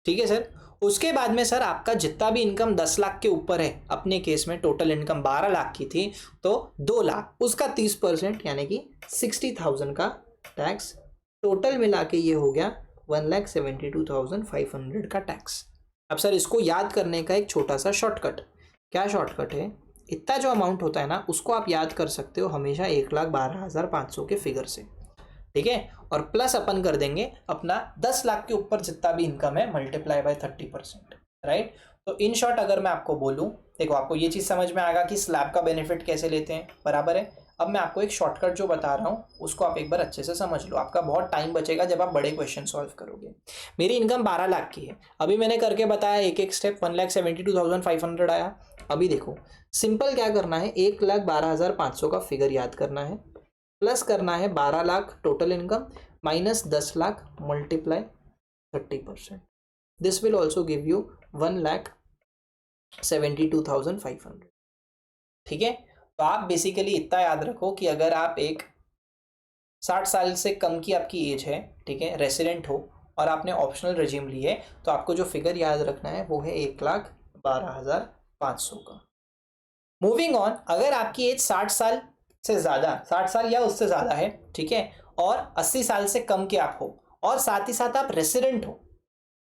ठीक है सर, उसके बाद में सर आपका जितना भी इनकम 10 लाख के ऊपर है, अपने केस में टोटल इनकम 12 लाख की थी, तो 2 लाख, उसका 30% यानी कि 60,000 का टैक्स, टोटल मिला के ये हो गया 1,72,500 का टैक्स। अब सर इसको याद करने का एक छोटा सा शॉर्टकट, क्या शॉर्टकट है? इतना जो अमाउंट होता है ना, उसको आप याद कर सकते हो हमेशा 1,12,500 के फिगर से। ठीक है, और प्लस अपन कर देंगे अपना 10 लाख के ऊपर जितना भी इनकम है मल्टीप्लाई बाय 30%, राइट। तो इन शॉर्ट अगर मैं आपको बोलूं, देखो आपको ये चीज समझ में आएगा कि स्लैब का बेनिफिट कैसे लेते हैं, बराबर है। अब मैं आपको एक शॉर्टकट जो बता रहा हूँ उसको आप एक बार अच्छे से समझ लो, आपका बहुत टाइम बचेगा जब आप बड़े क्वेश्चन सॉल्व करोगे। मेरी इनकम 12 लाख की है, अभी मैंने करके बताया एक एक स्टेप, 1,72,500 आया। अभी देखो सिंपल क्या करना है, 1,12,500 का फिगर याद करना है, प्लस करना है 12 lakh total income minus 10 lakh multiply 30%। This will also give you 1,72,500। ठीक है, तो आप बेसिकली इतना याद रखो कि अगर आप एक 60 साल से कम की आपकी एज है, ठीक है, रेसिडेंट हो और आपने ऑप्शनल रेजिम ली है, तो आपको जो फिगर याद रखना है वो है 1,12,500 का। मूविंग ऑन, अगर आपकी एज 60 साल से ज़्यादा, 60 साल या उससे ज़्यादा है, ठीक है, और 80 साल से कम के आप हो, और साथ ही साथ आप रेसिडेंट हो,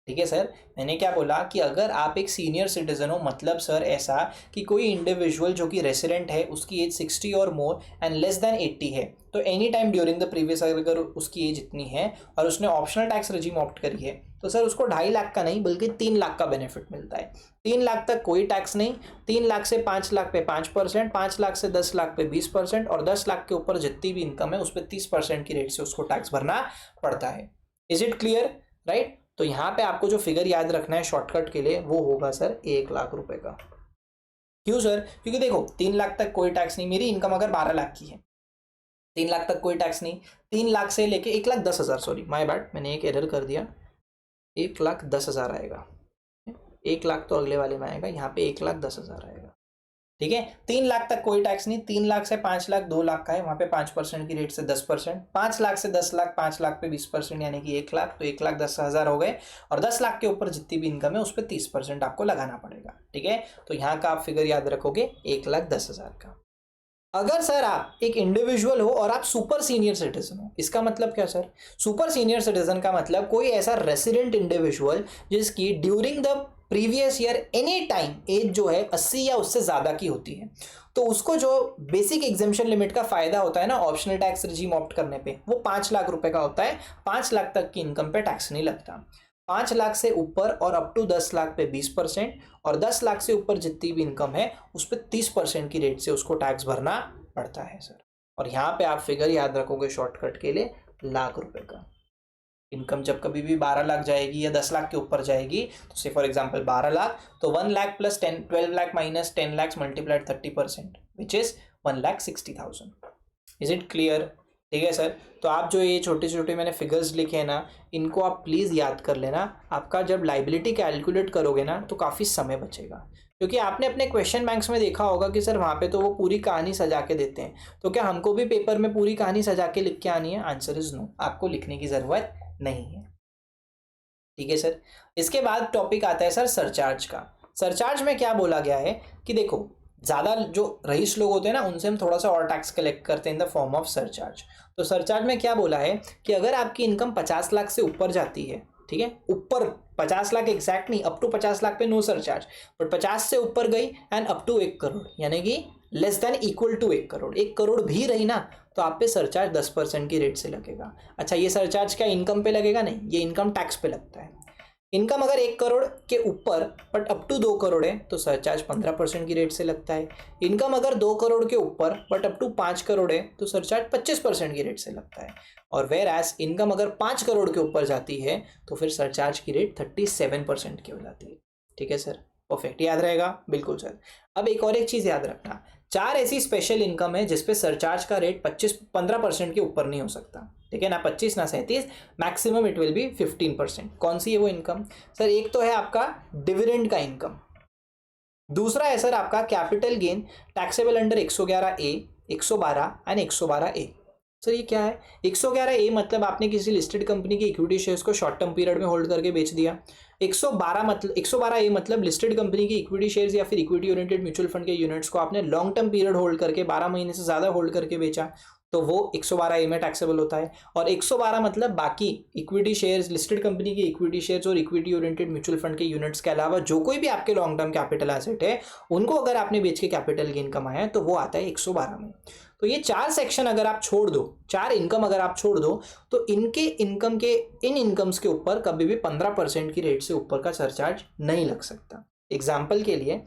ठीक है सर, मैंने क्या बोला कि अगर आप एक सीनियर सिटीजन हो, मतलब सर ऐसा कि कोई इंडिविजुअल जो कि रेसिडेंट है उसकी एज 60 और मोर एंड लेस देन 80 है, तो any time during the previous अगर उसकी एज इतनी है और उसने ऑप्शनल टैक्स रेजिम ऑप्ट करी है, तो सर उसको 2.5 लाख का नहीं बल्कि 3 लाख का बेनिफिट मिलता है। 3 लाख तक कोई टैक्स नहीं, 3 लाख से 5 लाख पे 5%, 5 लाख से 10 लाख पे 20%, और 10 लाख के ऊपर जितनी भी इनकम है उस पर 30% की रेट से उसको टैक्स भरना पड़ता है। Is it clear, right. तो यहाँ पे आपको जो फिगर याद रखना है शॉर्टकट के लिए वो होगा सर 1 लाख रुपए का। क्यों सर? क्योंकि देखो 3 लाख तक कोई टैक्स नहीं, मेरी इनकम अगर 12 लाख की है, 3 लाख तक कोई टैक्स नहीं, 3 लाख से लेके 1,10,000, सॉरी माय बैड, मैंने एक एरर कर दिया, 1,10,000 आएगा। 1 लाख तो अगले वाले में आएगा, यहाँ पे 1,10,000 आएगा, ठीक है। 3 लाख तक कोई टैक्स नहीं, 3 लाख से 5 लाख 2 लाख का है, वहां पे 5% की रेट से 10%, 5 लाख से 10 लाख 5 लाख पे 20% यानी कि 1 लाख, तो 1,10,000 हो गए। और 10 लाख के ऊपर जितनी भी इनकम है उस पर 30% आपको लगाना पड़ेगा, ठीक है। तो यहाँ का आप फिगर याद रखोगे 1,10,000 का। अगर सर आप एक इंडिविजुअल हो और आप सुपर सीनियर सिटीजन हो, इसका मतलब क्या सर? सुपर सीनियर सिटीजन का मतलब कोई ऐसा रेसिडेंट इंडिविजुअल जिसकी during the previous year any time age जो है 80 या उससे ज्यादा की होती है, तो उसको जो बेसिक एग्जेम्पशन लिमिट का फायदा होता है ना ऑप्शनल टैक्स रिजीम ऑप्ट करने पे, वो 5 लाख रुपए का होता है। 5 लाख तक की इनकम पे टैक्स नहीं लगता। 5 लाख से ऊपर और अप टू 10 लाख पे 20%, और 10 लाख से ऊपर जितनी भी इनकम है उस पर 30% की रेट से उसको टैक्स भरना पड़ता है सर। और यहाँ पे आप फिगर याद रखोगे शॉर्टकट के लिए लाख रुपए का। इनकम जब कभी भी 12 लाख जाएगी या 10 लाख के ऊपर जाएगी, तो से फॉर एग्जांपल 12 लाख, तो 1 lakh plus 12 lakh minus 10 lakh multiplied 30%, which is 1,60,000। Is it clear? ठीक है सर। तो आप जो ये छोटे छोटे मैंने फिगर्स लिखे हैं ना, इनको आप प्लीज़ याद कर लेना। आपका जब लाइबिलिटी कैलकुलेट करोगे ना तो काफ़ी समय बचेगा, क्योंकि आपने अपने क्वेश्चन बैंक्स में देखा होगा कि सर वहाँ पे तो वो पूरी कहानी सजा के देते हैं, तो क्या हमको भी पेपर में पूरी कहानी सजा के लिख के आनी है? आंसर इज नो, आपको लिखने की ज़रूरत नहीं है, ठीक है सर। इसके बाद टॉपिक आता है सर सरचार्ज का। सरचार्ज में क्या बोला गया है कि देखो, ज़्यादा जो रईस लोग होते हैं ना उनसे हम थोड़ा सा और टैक्स कलेक्ट करते हैं in the form of surcharge. तो सरचार्ज में क्या बोला है कि अगर आपकी इनकम 50 लाख से ऊपर जाती है, ठीक है, ऊपर 50 लाख एग्जैक्ट नहीं, अप टू 50 लाख पे नो सरचार्ज, बट 50 से ऊपर गई एंड अप टू 1 करोड़ यानी कि less than equal to 1 crore, 1 crore भी रही ना, तो आप पे सरचार्ज 10% की रेट से लगेगा। अच्छा, ये सरचार्ज क्या इनकम पे लगेगा? नहीं, ये इनकम टैक्स पे लगता है। इनकम अगर 1 करोड़ के ऊपर बट अप टू 2 करोड़ है तो सरचार्ज 15% की रेट से लगता है। इनकम अगर 2 करोड़ के ऊपर बट अप टू 5 करोड़ है तो सरचार्ज 25% की रेट से लगता है। और वेर एज इनकम अगर 5 करोड़ के ऊपर जाती है तो फिर सरचार्ज की रेट 37% की हो जाती है, ठीक है सर। परफेक्ट, याद रहेगा? बिल्कुल सर। अब एक और एक चीज़ याद रखना, 4 ऐसी स्पेशल इनकम है जिसपे सरचार्ज का रेट 15% के ऊपर नहीं हो सकता, ठीक है ना, 25 ना 37, मैक्सिमम इट विल बी 15%। कौन सी है वो इनकम सर? एक तो है आपका डिविडेंड का इनकम, दूसरा है सर आपका capital gain taxable under 111A, 112 and 112A। Sir ये क्या है? 111A मतलब आपने किसी लिस्टेड कंपनी की इक्विटी शेयर्स को शॉर्ट टर्म पीरियड में होल्ड करके बेच दिया। 112A मतलब लिस्टेड कंपनी की इक्विटी शेयर्स या फिर इक्विटी ओरिएंटेड म्यूचुअल फंड के यूनिट्स को आपने लॉन्ग टर्म पीरियड होल्ड करके 12 महीने से ज्यादा होल्ड करके बेचा, तो वो 112A में टैक्सेबल होता है। और 112 मतलब बाकी इक्विटी शेयर्स, लिस्टेड कंपनी की इक्विटी शेयर्स और इक्विटी ओरिएंटेड म्यूचुअल फंड के यूनिट्स के अलावा जो कोई भी आपके लॉन्ग टर्म कैपिटल एसेट है उनको अगर आपने बेच के कैपिटल गेन कमाया है तो वो आता है 112 में। तो ये 4 सेक्शन अगर आप छोड़ दो, 4 इनकम अगर आप छोड़ दो, तो इनके इनकम के इन इनकम्स के ऊपर कभी भी 15% की रेट से ऊपर का सरचार्ज नहीं लग सकता। एग्जाम्पल के लिए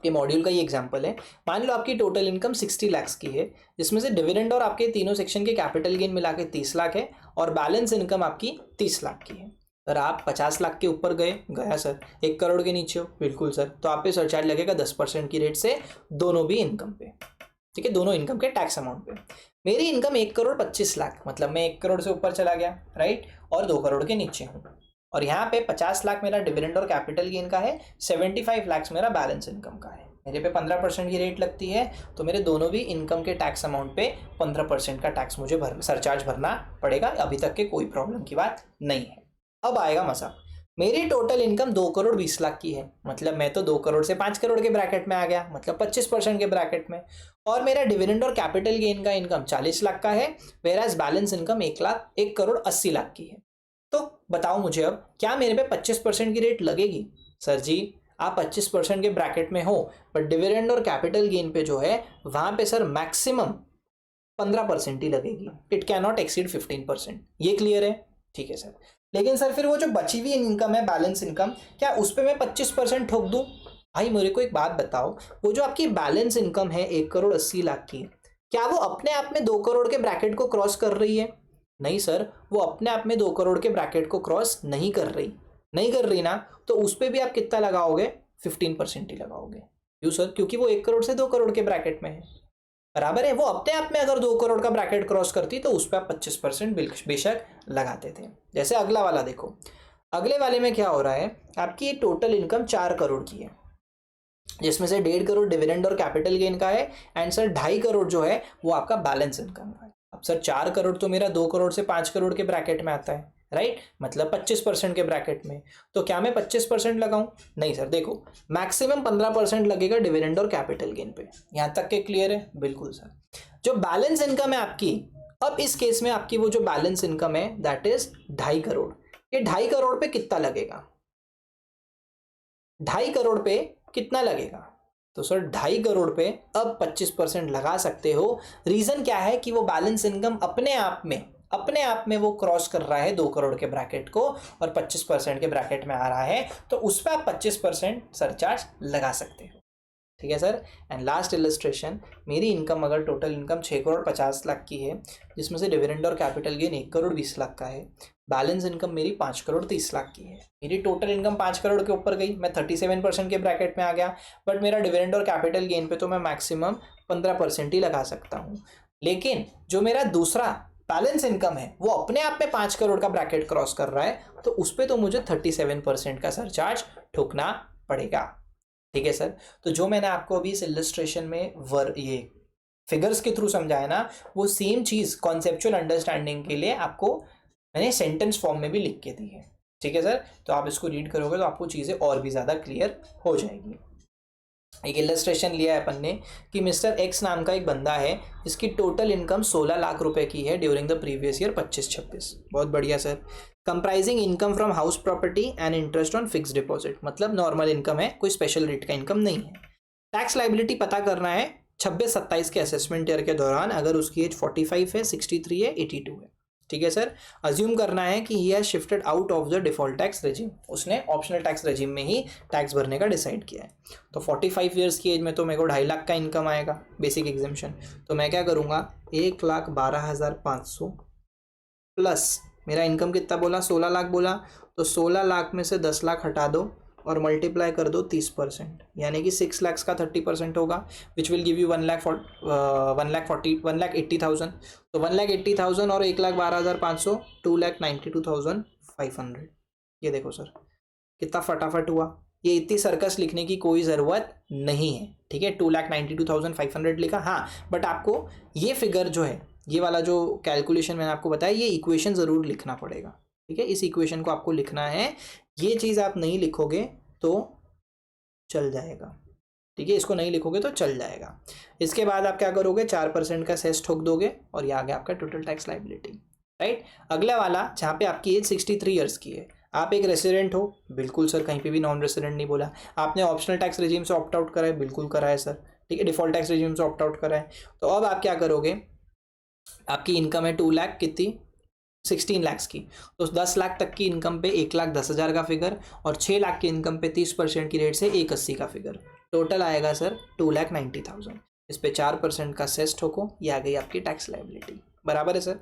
ये मॉड्यूल का ही एग्जांपल है, मान लो आपकी टोटल इनकम 60 लाख की है, जिसमें से डिविडेंड और आपके तीनों सेक्शन के कैपिटल गेन मिला के 30 लाख है और बैलेंस इनकम आपकी 30 लाख की है। सर आप 50 लाख के ऊपर गया सर, 1 करोड़ के नीचे हो, बिल्कुल सर, तो आप पे सरचार्ज लगेगा 10% की रेट से दोनों भी इनकम पे, ठीक है, दोनों इनकम के टैक्स अमाउंट पे। मेरी इनकम 1 करोड़ 25 लाख, मतलब मैं 1 करोड़ से ऊपर चला गया, राइट, और 2 करोड़ के नीचे हूँ, और यहाँ पे 50 लाख मेरा डिविडेंड और कैपिटल गेन का है, 75 लाख मेरा बैलेंस इनकम का है। मेरे पे 15% की रेट लगती है, तो मेरे दोनों भी इनकम के टैक्स अमाउंट पे 15% का टैक्स मुझे सरचार्ज भरना पड़ेगा। अभी तक के कोई प्रॉब्लम की बात नहीं है। अब आएगा मजा। मेरी टोटल इनकम 2 करोड़ 20 लाख की है, मतलब मैं तो 2 करोड़ से 5 करोड़ के ब्रैकेट में आ गया, मतलब 25% के ब्रैकेट में। और मेरा डिविडेंड और कैपिटल गेन का इनकम 40 लाख का है, वेराज बैलेंस इनकम 1 करोड़ 80 लाख की है। तो बताओ मुझे अब, क्या मेरे पे 25% की रेट लगेगी? सर जी आप 25% के ब्रैकेट में हो, पर डिविडेंड और कैपिटल गेन पे जो है वहां पे सर मैक्सिमम 15% ही लगेगी, इट कैन नॉट एक्सीड 15%। ये क्लियर है? ठीक है सर। लेकिन सर फिर वो जो बची हुई इनकम है, बैलेंस इनकम, क्या उस पर मैं 25% ठोक दूं? भाई मेरे को एक बात बताओ, वो जो आपकी बैलेंस इनकम है 1 करोड़ 80 लाख की, क्या वो अपने आप में 2 करोड़ के ब्रैकेट को क्रॉस कर रही है? नहीं सर, वो अपने आप में 2 करोड़ के ब्रैकेट को क्रॉस नहीं कर रही ना, तो उस पर भी आप कितना लगाओगे? 15% ही लगाओगे। क्यों सर? क्योंकि वो 1 करोड़ से 2 करोड़ के ब्रैकेट में है, बराबर है। वो अपने आप में अगर 2 करोड़ का ब्रैकेट क्रॉस करती तो उस पर आप 25% बेशक लगाते थे। जैसे अगला वाला देखो, अगले वाले में क्या हो रहा है, आपकी टोटल इनकम 4 करोड़ की है, जिसमें से 1.5 करोड़ डिविडेंड और कैपिटल गेन का है, एंड सर 2.5 करोड़ जो है वो आपका बैलेंस इनकम का है। अब सर 4 करोड़ तो मेरा 2 करोड़ से 5 करोड़ के ब्रैकेट में आता है, राइट, मतलब 25% के ब्रैकेट में। तो क्या मैं 25% लगाऊं? नहीं सर, देखो मैक्सिमम 15% लगेगा डिविडेंड और कैपिटल गेन पे। यहां तक के क्लियर है? बिल्कुल सर। जो बैलेंस इनकम है आपकी, अब इस केस में आपकी वो जो बैलेंस इनकम है दैट इज 2.5 करोड़। ये 2.5 करोड़ पे कितना लगेगा? 2.5 करोड़ पे कितना लगेगा? तो सर 2.5 करोड़ पे अब 25% लगा सकते हो। रीजन क्या है कि वो बैलेंस इनकम अपने आप में वो क्रॉस कर रहा है 2 करोड़ के ब्रैकेट को और 25% के ब्रैकेट में आ रहा है, तो उस पर आप 25% सरचार्ज लगा सकते हो। ठीक है सर। एंड लास्ट इलस्ट्रेशन, मेरी इनकम अगर टोटल इनकम 6 करोड़ 50 लाख की है, जिसमें से डिविडेंड और कैपिटल गेन 1 करोड़ 20 लाख का है, बैलेंस इनकम मेरी 5 करोड़ 30 लाख की है। मेरी टोटल इनकम 5 करोड़ के ऊपर गई, मैं 37% के ब्रैकेट में आ गया, बट मेरा डिविडेंड और कैपिटल गेन पे तो मैं मैक्सिमम 15% ही लगा सकता हूँ। लेकिन जो मेरा दूसरा बैलेंस इनकम है वो अपने आप में 5 करोड़ का ब्रैकेट क्रॉस कर रहा है, तो उस पर तो मुझे 37% का सरचार्ज ठोकना पड़ेगा। ठीक है सर। तो जो मैंने आपको अभी इस इलस्ट्रेशन में ये फिगर्स के थ्रू समझाया ना, वो सेम चीज कॉन्सेप्चुअल अंडरस्टैंडिंग के लिए आपको मैंने सेंटेंस फॉर्म में भी लिख के दी है। ठीक है सर। तो आप इसको रीड करोगे तो आपको चीजें और भी ज्यादा क्लियर हो जाएगी। एक इलस्ट्रेशन लिया है अपन ने कि मिस्टर एक्स नाम का एक बंदा है जिसकी टोटल इनकम 16 लाख रुपए की है ड्यूरिंग द प्रीवियस ईयर 25-26। बहुत बढ़िया sir. Comprising income from house property and interest on fix deposit, मतलब नॉर्मल इनकम है, कोई स्पेशल रेट का इनकम नहीं है। टैक्स लाइबिलिटी पता करना है 26-27 के असेसमेंट ईयर के दौरान, अगर उसकी एज 45 है, 63 है, 82 है। ठीक है सर। अज्यूम करना है कि he has shifted out of the default tax regime, उसने ऑप्शनल टैक्स रेजिम में ही टैक्स भरने का डिसाइड किया है। तो 45 ईयर्स की एज में तो मेरे को 2.5 लाख का इनकम आएगा बेसिक एग्जेम्पशन। तो मैं क्या करूँगा, 1,12,500 प्लस मेरा इनकम कितना बोला, 16 लाख बोला, तो 16 लाख में से 10 लाख हटा दो और मल्टीप्लाई कर दो 30%, यानी कि 6 लाख का 30% होगा, विच विल गिव यू 1,80,000। तो 1,80,000 और 1,12,500, 2,92,500। ये देखो सर कितना फटाफट हुआ। ये इतनी सर्कस लिखने की कोई ज़रूरत नहीं है। ठीक है, 2,92,500 लिखा, हाँ, बट आपको ये फिगर जो है, ये वाला जो कैलकुलेशन मैंने आपको बताया, ये इक्वेशन ज़रूर लिखना पड़ेगा। ठीक है, इस इक्वेशन को आपको लिखना है। ये चीज़ आप नहीं लिखोगे तो चल जाएगा। ठीक है, इसको नहीं लिखोगे तो चल जाएगा। इसके बाद आप क्या करोगे, 4% का सेस ठोक दोगे और ये आ गया आपका टोटल टैक्स लाइबिलिटी। राइट। अगला वाला जहाँ पे आपकी एज 63 ईयर्स की है, आप एक रेसिडेंट हो, बिल्कुल सर, कहीं पे भी नॉन रेसिडेंट नहीं बोला। आपने ऑप्शनल टैक्स रेजिम से ऑप्ट आउट करा है, बिल्कुल करा है सर। ठीक है, डिफॉल्ट टैक्स रेजिम से ऑप्ट आउट करा है। तो अब आप क्या करोगे, आपकी इनकम है 2 लाख कितनी, 16 लाख की, तो 10 लाख तक की इनकम पे 1,10,000 का फिगर और 6 लाख की इनकम पे 30% की रेट से 1,80 का फिगर, टोटल आएगा सर 2,90,000। इस पे 4% का सेस ठोको, ये आ गई आपकी टैक्स लाइबिलिटी। बराबर है सर।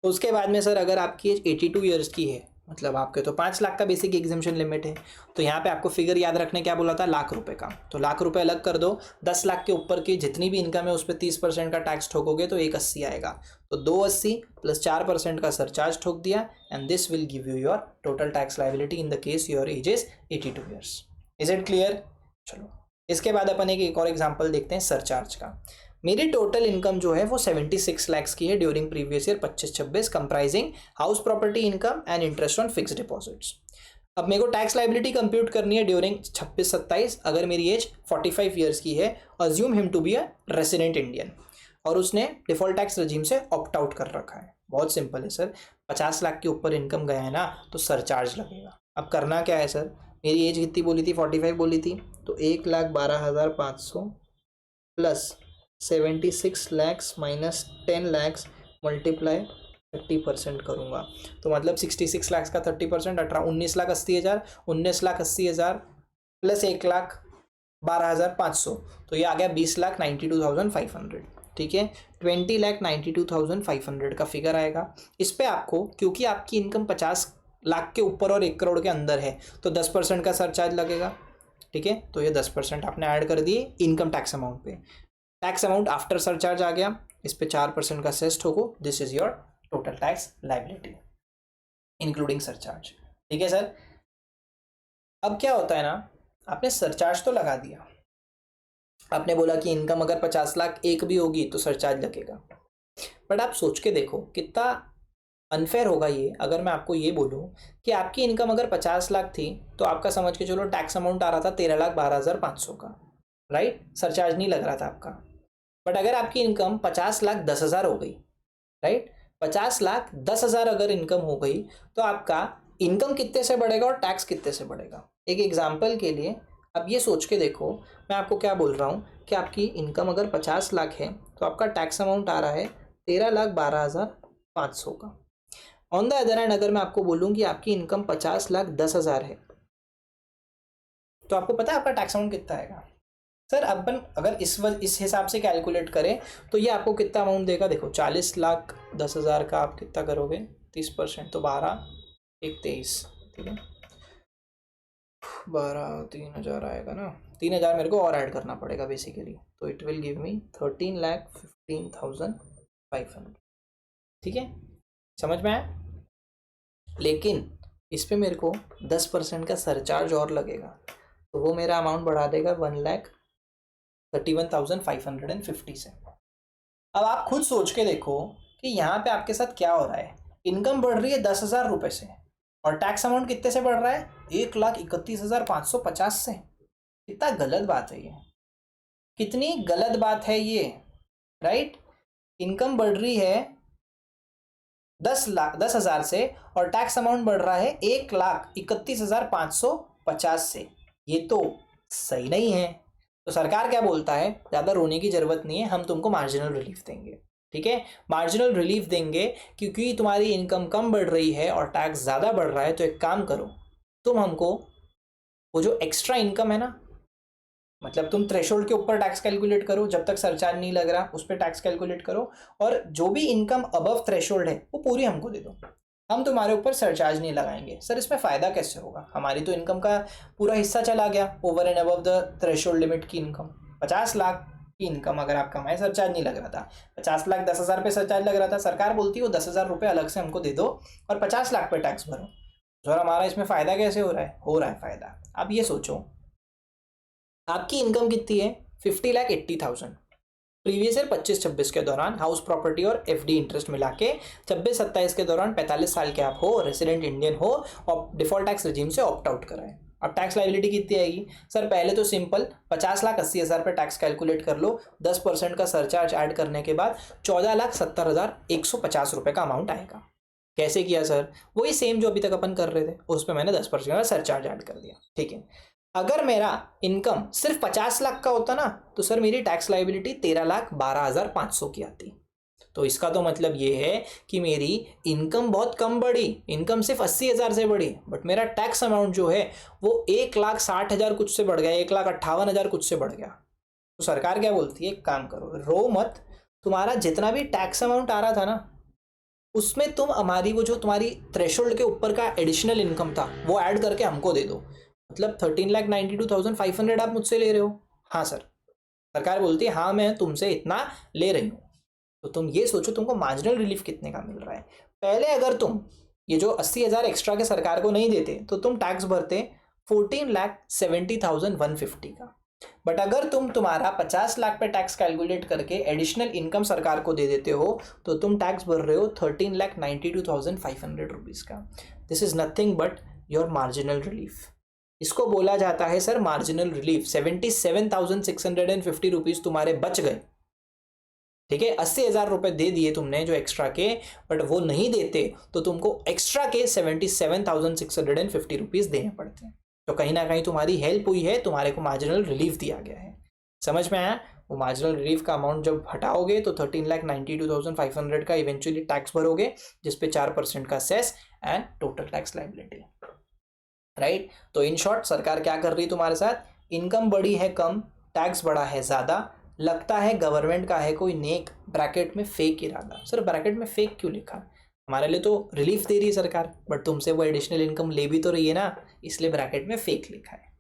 उसके बाद में सर अगर आपकी एज 82 ईयर्स की है, मतलब आपके तो 5 लाख का बेसिक एग्जेम्पशन लिमिट है, तो यहाँ पे आपको फिगर याद रखने क्या बोला था, लाख रुपए का। तो लाख रुपए अलग कर दो, 10 लाख के ऊपर की जितनी भी इनकम है उस पर 30% का टैक्स ठोकोगे तो 1,80 आएगा। तो 2,80 प्लस 4% का सरचार्ज ठोक दिया, and this will give you your total tax liability in the case your age is 82 years. Is it clear? चलो इसके बाद अपन एक और एग्जाम्पल देखते हैं सरचार्ज का। मेरी टोटल इनकम जो है वो 76 लाख की है during previous year 25-26, comprising house property income and interest on fixed deposits. अब मेरे को टैक्स लाइबिलिटी कंप्यूट करनी है ड्यूरिंग 26-27, अगर मेरी एज 45 ईयर्स की है, assume him to be a resident Indian, और उसने डिफॉल्ट टैक्स रजीम से ऑप्ट आउट कर रखा है। बहुत सिंपल है सर, 50 लाख के ऊपर इनकम गया है ना, तो सरचार्ज लगेगा। अब करना क्या है सर, मेरी एज कितनी बोली थी, 45 बोली थी, तो 1,12,500 plus 76 lakh minus 10 lakh multiply 30% करूँगा, तो मतलब 66 लाख का 30%, 19,80,000, 19,80,000 प्लस 1,12,500, तो ये आ गया 20,92,500। ठीक है, 20,92,500 का फिगर आएगा। इस पे आपको, क्योंकि आपकी इनकम 50 लाख के ऊपर और 1 करोड़ के अंदर है, तो 10% का सरचार्ज लगेगा। ठीक है, तो ये 10% आपने ऐड कर दिए इनकम टैक्स अमाउंट पे। टैक्स अमाउंट आफ्टर सरचार्ज आ गया, इस पे 4% का सेस ठोको। This is your total tax liability including surcharge. ठीक है सर। अब क्या होता है ना, आपने सरचार्ज तो लगा दिया, आपने बोला कि इनकम अगर 50 लाख एक भी होगी तो सरचार्ज लगेगा, बट आप सोच के देखो कितना अनफेयर होगा ये अगर मैं आपको ये बोलूँ कि आपकी इनकम अगर 50 लाख थी तो आपका समझ के चलो टैक्स अमाउंट आ रहा था 13,12,500 का, राइट, सरचार्ज नहीं लग रहा था आपका। बट अगर आपकी इनकम 50,10,000 हो गई, राइट, 50,10,000 अगर इनकम हो गई तो आपका इनकम कितने से बढ़ेगा और टैक्स कितने से बढ़ेगा। एक एग्जाम्पल के लिए अब ये सोच के देखो, मैं आपको क्या बोल रहा हूँ कि आपकी इनकम अगर 50 लाख है तो आपका टैक्स अमाउंट आ रहा है 13,12,500 का। ऑन द अदर हैंड अगर मैं आपको बोलूँ कि आपकी इनकम 50,10,000 है तो आपको पता है आपका टैक्स अमाउंट कितना आएगा। सर अपन अगर इस हिसाब से कैलकुलेट करें तो ये आपको कितना अमाउंट देगा, देखो 40,10,000 का आप कितना करोगे, 30% तो 12, 1, 23, ठीक है, 12, 3,000 आएगा ना, 3,000 मेरे को और ऐड करना पड़ेगा बेसिकली, तो इट विल गिव मी 13,15,500। ठीक है, समझ में आया। लेकिन इस पे मेरे को 10% का सरचार्ज और लगेगा, तो वो मेरा अमाउंट बढ़ा देगा 1,31,550 से। अब आप खुद सोच के देखो कि यहाँ पे आपके साथ क्या हो रहा है, इनकम बढ़ रही है 10,000 रुपये से और टैक्स अमाउंट कितने से बढ़ रहा है, 1,31,550 से। कितना गलत बात है ये, कितनी गलत बात है ये, राइट। इनकम बढ़ रही है 10,000 से और टैक्स अमाउंट बढ़ रहा है 1,31,550 से, ये तो सही नहीं है। तो सरकार क्या बोलता है, ज़्यादा रोने की जरूरत नहीं है, हम तुमको मार्जिनल रिलीफ देंगे। ठीक है, मार्जिनल रिलीफ देंगे क्योंकि तुम्हारी इनकम कम बढ़ रही है और टैक्स ज़्यादा बढ़ रहा है। तो एक काम करो, तुम हमको वो जो एक्स्ट्रा इनकम है ना, मतलब तुम थ्रेशोल्ड के ऊपर टैक्स कैलकुलेट करो, जब तक सरचार्ज नहीं लग रहा उस पर टैक्स कैलकुलेट करो, और जो भी इनकम अबव थ्रेशोल्ड है वो पूरी हमको दे दो, हम तुम्हारे ऊपर सरचार्ज नहीं लगाएंगे। सर इसमें फ़ायदा कैसे होगा, हमारी तो इनकम का पूरा हिस्सा चला गया over and above the threshold limit की इनकम। 50 लाख की इनकम अगर आप कमाए, सरचार्ज नहीं लग रहा था, 50,10,000 पे सरचार्ज लग रहा था, सरकार बोलती है वो 10,000 रुपये अलग से हमको दे दो और 50 लाख पे टैक्स भरो। सर हमारा इसमें फ़ायदा कैसे हो रहा है, हो रहा है फ़ायदा। आप ये सोचो, आपकी इनकम कितनी है, 50,80,000, प्रीवियस ईयर 25-26 के दौरान हाउस प्रॉपर्टी और एफडी इंटरेस्ट मिला के 26-27 के दौरान 45 साल के आप हो, रेसिडेंट इंडियन हो और डिफॉल्ट टैक्स रिजीम से ऑप्ट आउट कराए। अब टैक्स लाइबिलिटी कितनी आएगी, सर पहले तो सिंपल 50,80,000 पे टैक्स कैलकुलेट कर लो, 10% का सरचार्ज ऐड करने के बाद 14,70,150 रुपये का अमाउंट आएगा। कैसे किया सर, वही सेम जो अभी तक अपन कर रहे थे, उस पर मैंने 10% का सरचार्ज ऐड कर दिया। ठीक है, अगर मेरा इनकम सिर्फ 50 लाख का होता ना तो सर मेरी टैक्स लाइबिलिटी 13,12,500 की आती। तो इसका तो मतलब ये है कि मेरी इनकम बहुत कम बढ़ी, इनकम सिर्फ 80,000 से बढ़ी, बट मेरा टैक्स अमाउंट जो है वो 1,60,000 कुछ से बढ़ गया, 1,58,000 कुछ से बढ़ गया। तो सरकार क्या बोलती है, एक काम करो, रो मत, तुम्हारा जितना भी टैक्स अमाउंट आ रहा था ना उसमें तुम हमारी वो जो तुम्हारी थ्रेशोल्ड के ऊपर का एडिशनल इनकम था वो ऐड करके हमको दे दो। मतलब 13,92,500 आप मुझसे ले रहे हो, हाँ सर। सरकार बोलती है हाँ मैं तुमसे इतना ले रही हूँ। तो तुम ये सोचो तुमको मार्जिनल रिलीफ कितने का मिल रहा है। पहले अगर तुम ये जो 80,000 एक्स्ट्रा के सरकार को नहीं देते तो तुम टैक्स भरते 14,70,150 का, बट अगर तुम तुम्हारा 50 लाख पे टैक्स कैलकुलेट करके एडिशनल इनकम सरकार को दे देते हो तो तुम टैक्स भर रहे हो 13,92,500 रुपीज़ का। This is nothing but your marginal relief. इसको बोला जाता है सर मार्जिनल रिलीफ। 77,650 रुपीज़ तुम्हारे बच गए, ठीक है, 80,000 रुपये दे दिए तुमने जो एक्स्ट्रा के, बट वो नहीं देते तो तुमको एक्स्ट्रा के 77,650 रुपीज़ देने पड़ते हैं। तो कहीं ना कहीं तुम्हारी हेल्प हुई है, तुम्हारे को मार्जिनल रिलीफ दिया गया है। समझ में आया। वो मार्जिनल रिलीफ का अमाउंट जब हटाओगे तो 13,92,500 का इवेंचुअली टैक्स भरोगे, जिसपे 4% का cess and total tax liability, right. तो इन शॉर्ट सरकार क्या कर रही है तुम्हारे साथ, इनकम बढ़ी है कम, टैक्स बढ़ा है ज़्यादा, लगता है गवर्नमेंट का है कोई नेक ब्रैकेट में फेक इरादा। सर ब्रैकेट में फेक क्यों लिखा? हमारे लिए तो रिलीफ दे रही है सरकार, बट तुमसे वो एडिशनल इनकम ले भी तो रही है ना, इसलिए ब्रैकेट में फेक लिखा है।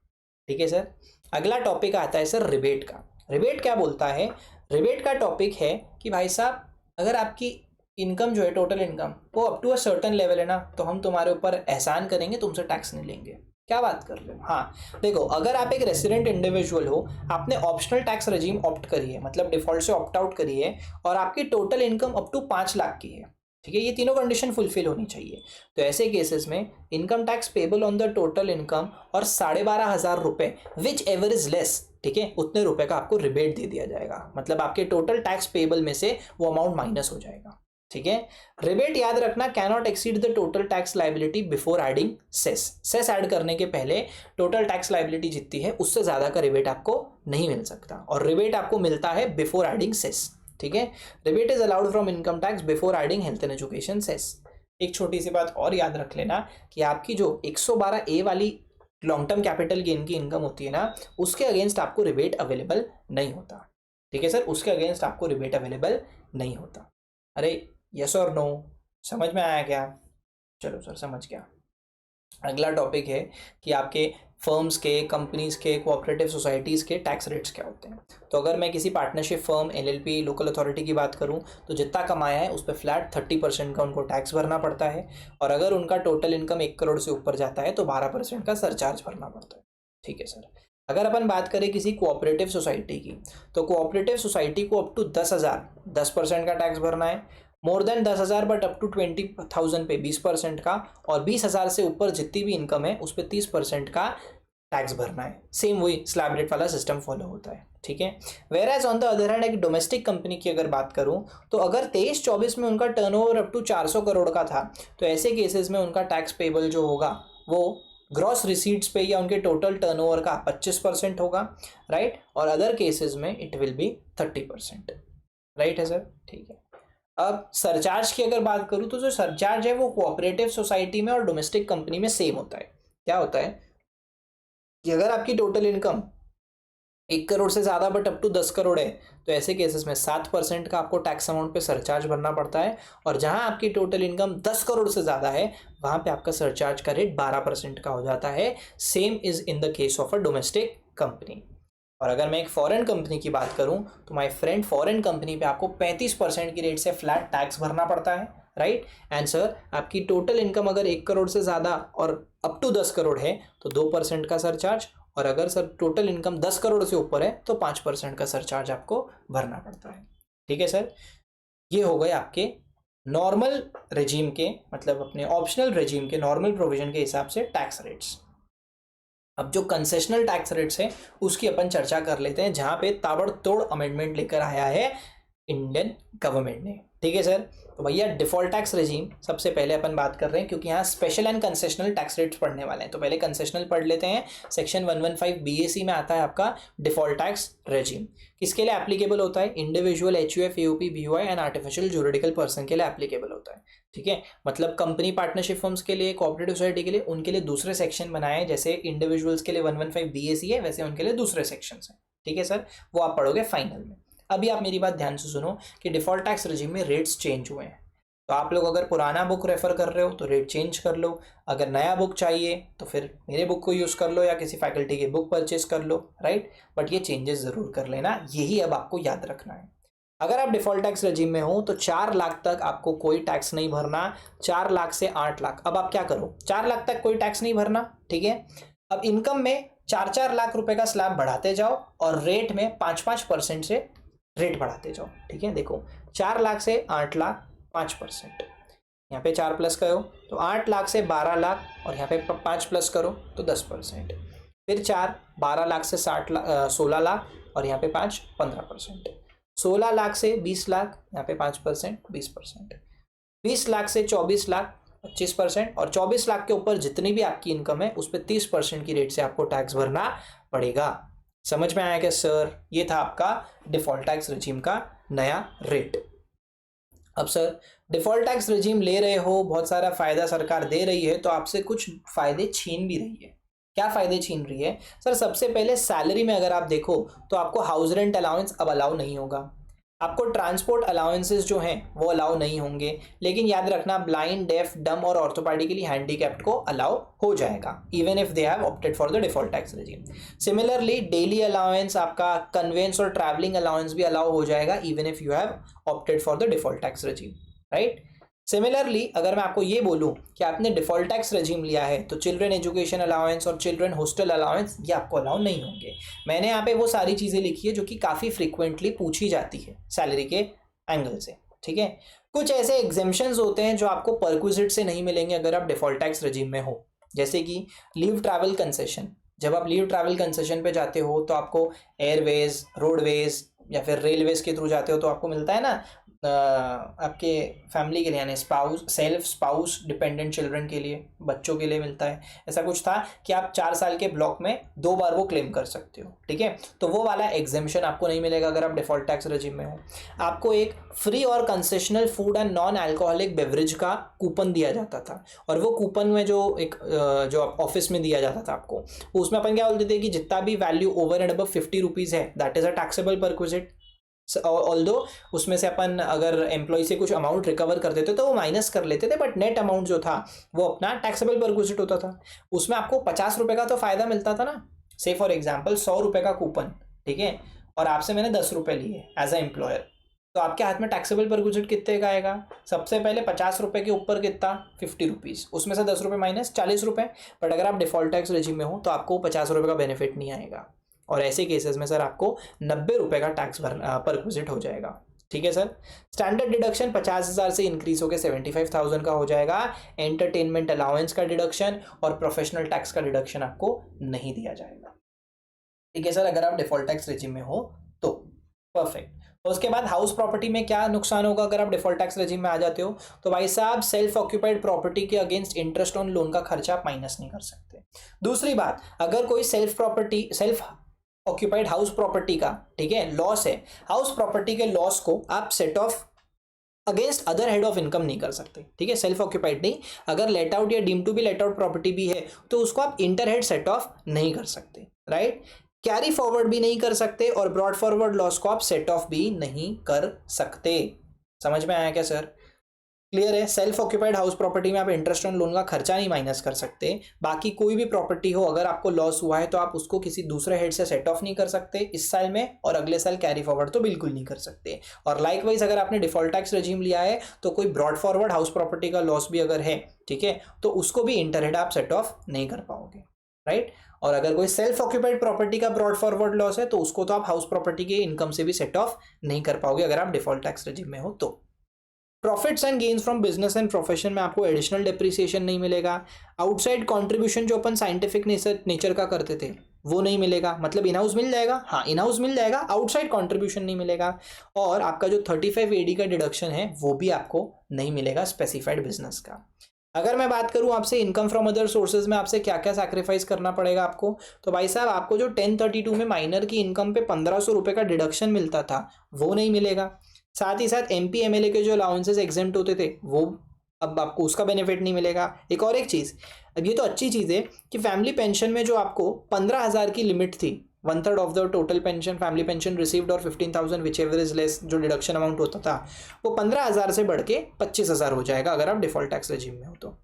ठीक है सर। अगला टॉपिक आता है सर रिबेट का। रिबेट क्या बोलता है? रिबेट का टॉपिक है कि भाई साहब अगर आपकी इनकम जो है टोटल इनकम वो up to a certain level है ना, तो हम तुम्हारे ऊपर एहसान करेंगे, तुमसे टैक्स नहीं लेंगे। क्या बात कर रहे हो? हाँ देखो, अगर आप एक रेसिडेंट इंडिविजुअल हो, आपने ऑप्शनल टैक्स रजीम ऑप्ट करी है, मतलब डिफॉल्ट से ऑप्ट आउट करी है, और आपकी total income up to 5 lakh की है, ठीक है, ये तीनों कंडीशन फुलफिल होनी चाहिए, तो ऐसे केसेस में income tax payable on the total income और 12,500 रुपए विच एवर इज लेस, ठीक है, उतने रुपए का आपको रिबेट दे दिया जाएगा। मतलब आपके टोटल टैक्स पेबल में से वो अमाउंट माइनस हो जाएगा। ठीक है। रिबेट याद रखना, can not exceed the total tax liability before adding cess. Cess add करने के पहले टोटल टैक्स लाइबिलिटी जितनी है उससे ज्यादा का रिबेट आपको नहीं मिल सकता, और रिबेट आपको मिलता है बिफोर एडिंग सेस। ठीक है। Rebate is allowed from income tax before adding health and education cess. एक छोटी सी बात और याद रख लेना कि आपकी जो 112A वाली लॉन्ग टर्म कैपिटल गेन की इनकम होती है ना, उसके अगेंस्ट आपको रिबेट अवेलेबल नहीं होता। ठीक है सर, उसके अगेंस्ट आपको रिबेट अवेलेबल नहीं होता। अरे यस और नो, समझ में आया क्या? चलो सर समझ गया। अगला टॉपिक है कि आपके फर्म्स के, कंपनीज के, कोऑपरेटिव सोसाइटीज़ के टैक्स रेट्स क्या होते हैं। तो अगर मैं किसी partnership firm, LLP, local authority की बात करूं तो जितना कमाया है उस पर फ्लैट 30% का उनको टैक्स भरना पड़ता है, और अगर उनका टोटल इनकम 1 करोड़ से ऊपर जाता है तो 12% का सरचार्ज भरना पड़ता है। ठीक है सर। अगर अपन बात करें किसी कोऑपरेटिव सोसाइटी की, तो कोऑपरेटिव सोसाइटी को अप टू 10,000 10% का टैक्स भरना है, more than 10,000 but up to 20,000 पे 20% का, और 20,000 से ऊपर जितनी भी इनकम है उस पर 30% का टैक्स भरना है। सेम वही स्लैब रेट वाला सिस्टम फॉलो होता है। ठीक है। Whereas on the other hand एक डोमेस्टिक कंपनी की अगर बात करूं, तो अगर 23-24 में उनका टर्नओवर अप टू 400 करोड़ का था, तो ऐसे केसेस में उनका टैक्स पेबल जो होगा वो ग्रॉस रिसीट्स पे या उनके टोटल टर्नओवर का 25% होगा, राइट, और अदर केसेस में इट विल बी 30%। राइट है सर? ठीक है। अब सरचार्ज की अगर बात करूं तो जो सरचार्ज है वो कोऑपरेटिव सोसाइटी में और डोमेस्टिक कंपनी में सेम होता है। क्या होता है कि अगर आपकी टोटल इनकम 1 करोड़ से ज्यादा बट अप टू 10 करोड़ है, तो ऐसे केसेस में 7% का आपको टैक्स अमाउंट पे सरचार्ज भरना पड़ता है, और जहां आपकी टोटल इनकम 10 करोड़ से ज्यादा है वहां पे आपका सरचार्ज का रेट 12% का हो जाता है। Same is in the case of a domestic company. और अगर मैं एक फॉरेन कंपनी की बात करूं तो माय फ्रेंड, फॉरेन कंपनी पे आपको 35% की रेट से फ्लैट टैक्स भरना पड़ता है, राइट। एंड सर आपकी टोटल इनकम अगर 1 करोड़ से ज़्यादा और अप टू 10 करोड़ है तो 2% का सरचार्ज, और अगर सर टोटल इनकम 10 करोड़ से ऊपर है तो 5% का सरचार्ज आपको भरना पड़ता है। ठीक है सर। ये हो गए आपके नॉर्मल रेजीम के, मतलब अपने ऑप्शनल रेजीम के नॉर्मल प्रोविजन के हिसाब से टैक्स रेट्स। अब जो कंसेशनल टैक्स रेट्स हैं उसकी अपन चर्चा कर लेते हैं, जहां पे ताबड़तोड़ अमेंडमेंट लेकर आया है इंडियन गवर्नमेंट ने। ठीक है सर। तो भैया डिफॉल्ट टैक्स रेजीम सबसे पहले अपन बात कर रहे हैं, क्योंकि यहाँ special and concessional tax rates पढ़ने वाले हैं, तो पहले कंसेशनल पढ़ लेते हैं। सेक्शन 115 BAC में आता है आपका डिफॉल्ट टैक्स रेजीम। किसके लिए एप्लीकेबल होता है? Individual, HUF, AOP, BOI and artificial juridical person के लिए एप्लीकेबल होता है। ठीक है। मतलब कंपनी, पार्टनरशिप फर्म्स के लिए, कोऑपरेटिव सोसाइटी के लिए, उनके लिए दूसरे सेक्शन बनाए हैं, जैसे इंडिविजुअल्स के लिए 115 BAC है, वैसे उनके लिए दूसरे सेक्शन हैं। ठीक है सर, वो आप पढ़ोगे फाइनल में। अभी आप मेरी बात ध्यान से सुनो कि डिफॉल्ट टैक्स रेजिम में रेट्स चेंज हुए हैं। तो आप लोग अगर पुराना बुक रेफर कर रहे हो तो रेट चेंज कर लो, अगर नया बुक चाहिए तो फिर मेरे बुक को यूज़ कर लो या किसी फैकल्टी की बुक परचेज कर लो, राइट। बट ये चेंजेस ज़रूर कर लेना, यही अब आपको याद रखना है। अगर आप डिफॉल्ट टैक्स रेजिम में हो तो 4 लाख तक आपको कोई टैक्स नहीं भरना, 4 लाख से 8 लाख। अब आप क्या करो, 4 लाख तक कोई टैक्स नहीं भरना, ठीक है। अब इनकम में 4-4 लाख रुपए का स्लैब बढ़ाते जाओ और रेट में 5-5% से रेट बढ़ाते जाओ। ठीक है। देखो 4 लाख से 8 लाख 5%, यहाँ पे 4 प्लस करो तो 8 लाख से 12 लाख, और यहाँ पे 5 प्लस करो तो 10%, फिर 12 लाख से 16 लाख, और यहाँ पे 5 15%, 16 लाख से 20 लाख, यहाँ पे 5% 20%, 20 लाख से 24 लाख 25%, और 24 लाख के ऊपर जितनी भी आपकी इनकम है उस पर 30% की रेट से आपको टैक्स भरना पड़ेगा। समझ में आया क्या सर? ये था आपका डिफॉल्ट टैक्स रेजिम का नया रेट। अब सर डिफॉल्ट टैक्स रेजिम ले रहे हो, बहुत सारा फायदा सरकार दे रही है, तो आपसे कुछ फायदे छीन भी रही है। क्या फ़ायदे छीन रही है सर? सबसे पहले सैलरी में अगर आप देखो तो आपको हाउस रेंट अलाउंस अब अलाउ नहीं होगा, आपको ट्रांसपोर्ट अलाउंसेस जो हैं वो अलाउ नहीं होंगे, लेकिन याद रखना ब्लाइंड, डेफ, डम और ऑर्थोपेडिकली हैंडीकैप्ड को अलाउ हो जाएगा even if they have opted for the default tax regime. Similarly daily allowance, आपका कन्वेंस और ट्रैवलिंग अलाउंस भी अलाउ हो जाएगा even if you have opted for the default tax regime, right. Similarly अगर मैं आपको ये बोलूं कि आपने डिफॉल्ट टैक्स रेजिम लिया है तो चिल्ड्रन एजुकेशन अलाउंस और चिल्ड्रन हॉस्टल अलाउंस ये आपको अलाउ नहीं होंगे। मैंने यहाँ पे वो सारी चीज़ें लिखी है जो कि काफ़ी फ्रीक्वेंटली पूछी जाती है सैलरी के एंगल से, ठीक है। कुछ ऐसे एग्जेम्पशंस होते हैं जो आपको परक्विजिट से नहीं मिलेंगे अगर आप डिफॉल्ट टैक्स रेजिम में हो, जैसे कि लीव ट्रैवल कंसेशन। जब आप लीव ट्रैवल कंसेशन पे जाते हो तो आपको एयरवेज, रोडवेज या फिर रेलवेज के थ्रू जाते हो तो आपको मिलता है ना आपके फैमिली के लिए, यानी spouse, self, spouse, dependent children के लिए, बच्चों के लिए मिलता है। ऐसा कुछ था कि आप 4 साल के ब्लॉक में 2 बार वो क्लेम कर सकते हो, ठीक है। तो वो वाला एग्जेम्पशन आपको नहीं मिलेगा अगर आप डिफॉल्ट टैक्स रेजिम में हो। आपको एक फ्री और concessional food and non alcoholic beverage का कूपन दिया जाता था, और वो कूपन में जो एक जो ऑफिस में दिया जाता था आपको, उसमें अपन क्या बोलते थे कि जितना भी value over and above 50 rupees है that is a taxable perquisite. Although उसमें से अपन अगर एम्प्लॉय से कुछ अमाउंट रिकवर कर देते तो वो माइनस कर लेते थे, बट नेट अमाउंट जो था वो अपना टैक्सेबल परक्विजिट होता था। उसमें आपको 50 रुपये का तो फायदा मिलता था ना। से फॉर एग्जाम्पल 100 रुपये का कूपन, ठीक है, और आपसे मैंने 10 रुपये लिए एज अ एम्प्लॉयर, तो आपके हाथ में टैक्सेबल परक्विजिट कितने का आएगा? सबसे पहले 50 रुपये के ऊपर कितना? 50 रुपीज़, उसमें से 10 रुपये माइनस 40 रुपये। बट अगर आप डिफॉल्ट टैक्स रेजिम में हो तो आपको 50 रुपये का बेनिफिट नहीं आएगा, और ऐसे केसेस में सर आपको 90 रुपये का टैक्स परक्विजिट हो जाएगा, ठीक है सर। स्टैंडर्ड डिडक्शन 50,000 से इंक्रीज होकर 75,000 का हो जाएगा। एंटरटेनमेंट अलाउंस का डिडक्शन और प्रोफेशनल टैक्स का डिडक्शन आपको नहीं दिया जाएगा, ठीक है सर, अगर आप डिफॉल्ट टैक्स रेजिम में हो तो। परफेक्ट। तो उसके बाद हाउस प्रॉपर्टी में क्या नुकसान होगा अगर आप डिफॉल्ट टैक्स रेजिम में आ जाते हो? तो भाई साहब सेल्फ ऑक्यूपाइड प्रॉपर्टी के अगेंस्ट इंटरेस्ट ऑन लोन का खर्चा आप माइनस नहीं कर सकते। दूसरी बात, अगर कोई सेल्फ ऑक्यूपाइड हाउस प्रॉपर्टी का, ठीक है, लॉस है, हाउस प्रॉपर्टी के लॉस को आप set off against other head of income नहीं कर सकते, ठीक है। सेल्फ ऑक्यूपाइड नहीं, अगर लेट आउट या deem to be let out property भी है तो उसको आप इंटर हेड सेट ऑफ नहीं कर सकते, राइट। कैरी फॉरवर्ड भी नहीं कर सकते और ब्रॉड फॉरवर्ड लॉस को आप सेट ऑफ भी नहीं कर सकते। समझ में आया क्या सर? क्लियर है? सेल्फ ऑक्यूपाइड हाउस प्रॉपर्टी में आप इंटरेस्ट ऑन लोन का खर्चा नहीं माइनस कर सकते। बाकी कोई भी प्रॉपर्टी हो, अगर आपको लॉस हुआ है तो आप उसको किसी दूसरे हेड से सेट ऑफ नहीं कर सकते इस साल में, और अगले साल कैरी फॉरवर्ड तो बिल्कुल नहीं कर सकते। और लाइकवाइज अगर आपने डिफॉल्ट टैक्स रेजिम लिया है तो कोई ब्रॉड फॉरवर्ड हाउस प्रॉपर्टी का लॉस भी अगर है, ठीक है, तो उसको भी इंटर हेड आप सेट ऑफ नहीं कर पाओगे, राइट। और अगर कोई सेल्फ ऑक्यूपाइड प्रॉपर्टी का ब्रॉड फॉरवर्ड लॉस है तो उसको तो आप हाउस प्रॉपर्टी के इनकम से भी सेट ऑफ नहीं कर पाओगे अगर आप डिफॉल्ट टैक्स रेजिम में हो तो। Profits and gains from business and profession में आपको एडिशनल डिप्रिसिएशन नहीं मिलेगा। आउटसाइड कंट्रीब्यूशन जो अपन साइंटिफिक नेचर का करते थे वो नहीं मिलेगा, मतलब इन हाउस मिल जाएगा, हाँ इन हाउस मिल जाएगा, आउटसाइड कंट्रीब्यूशन नहीं मिलेगा। और आपका जो 35 AD का डिडक्शन है वो भी आपको नहीं मिलेगा स्पेसिफाइड बिजनेस का। अगर मैं बात करूं आपसे इनकम फ्रॉम अदर सोर्सेज में आपसे क्या क्या सैक्रिफाइस करना पड़ेगा आपको, तो भाई साहब आपको जो 1032 में माइनर की इनकम पे 1500 रुपये का डिडक्शन मिलता था वो नहीं मिलेगा। साथ ही साथ MP MLA के जो अलाउंसेस एग्जेम्प्ट होते थे वो अब आपको उसका बेनिफिट नहीं मिलेगा। एक और एक चीज़, अब ये तो अच्छी चीज़ है कि फैमिली पेंशन में जो आपको 15,000 की लिमिट थी, 1/3 of the total pension family pension received और 15,000 विच एवर इज लेस जो डिडक्शन अमाउंट होता था वो 15,000 से बढ़ के 25,000 हो जाएगा अगर आप डिफॉल्ट टैक्स रेजिम में हो तो।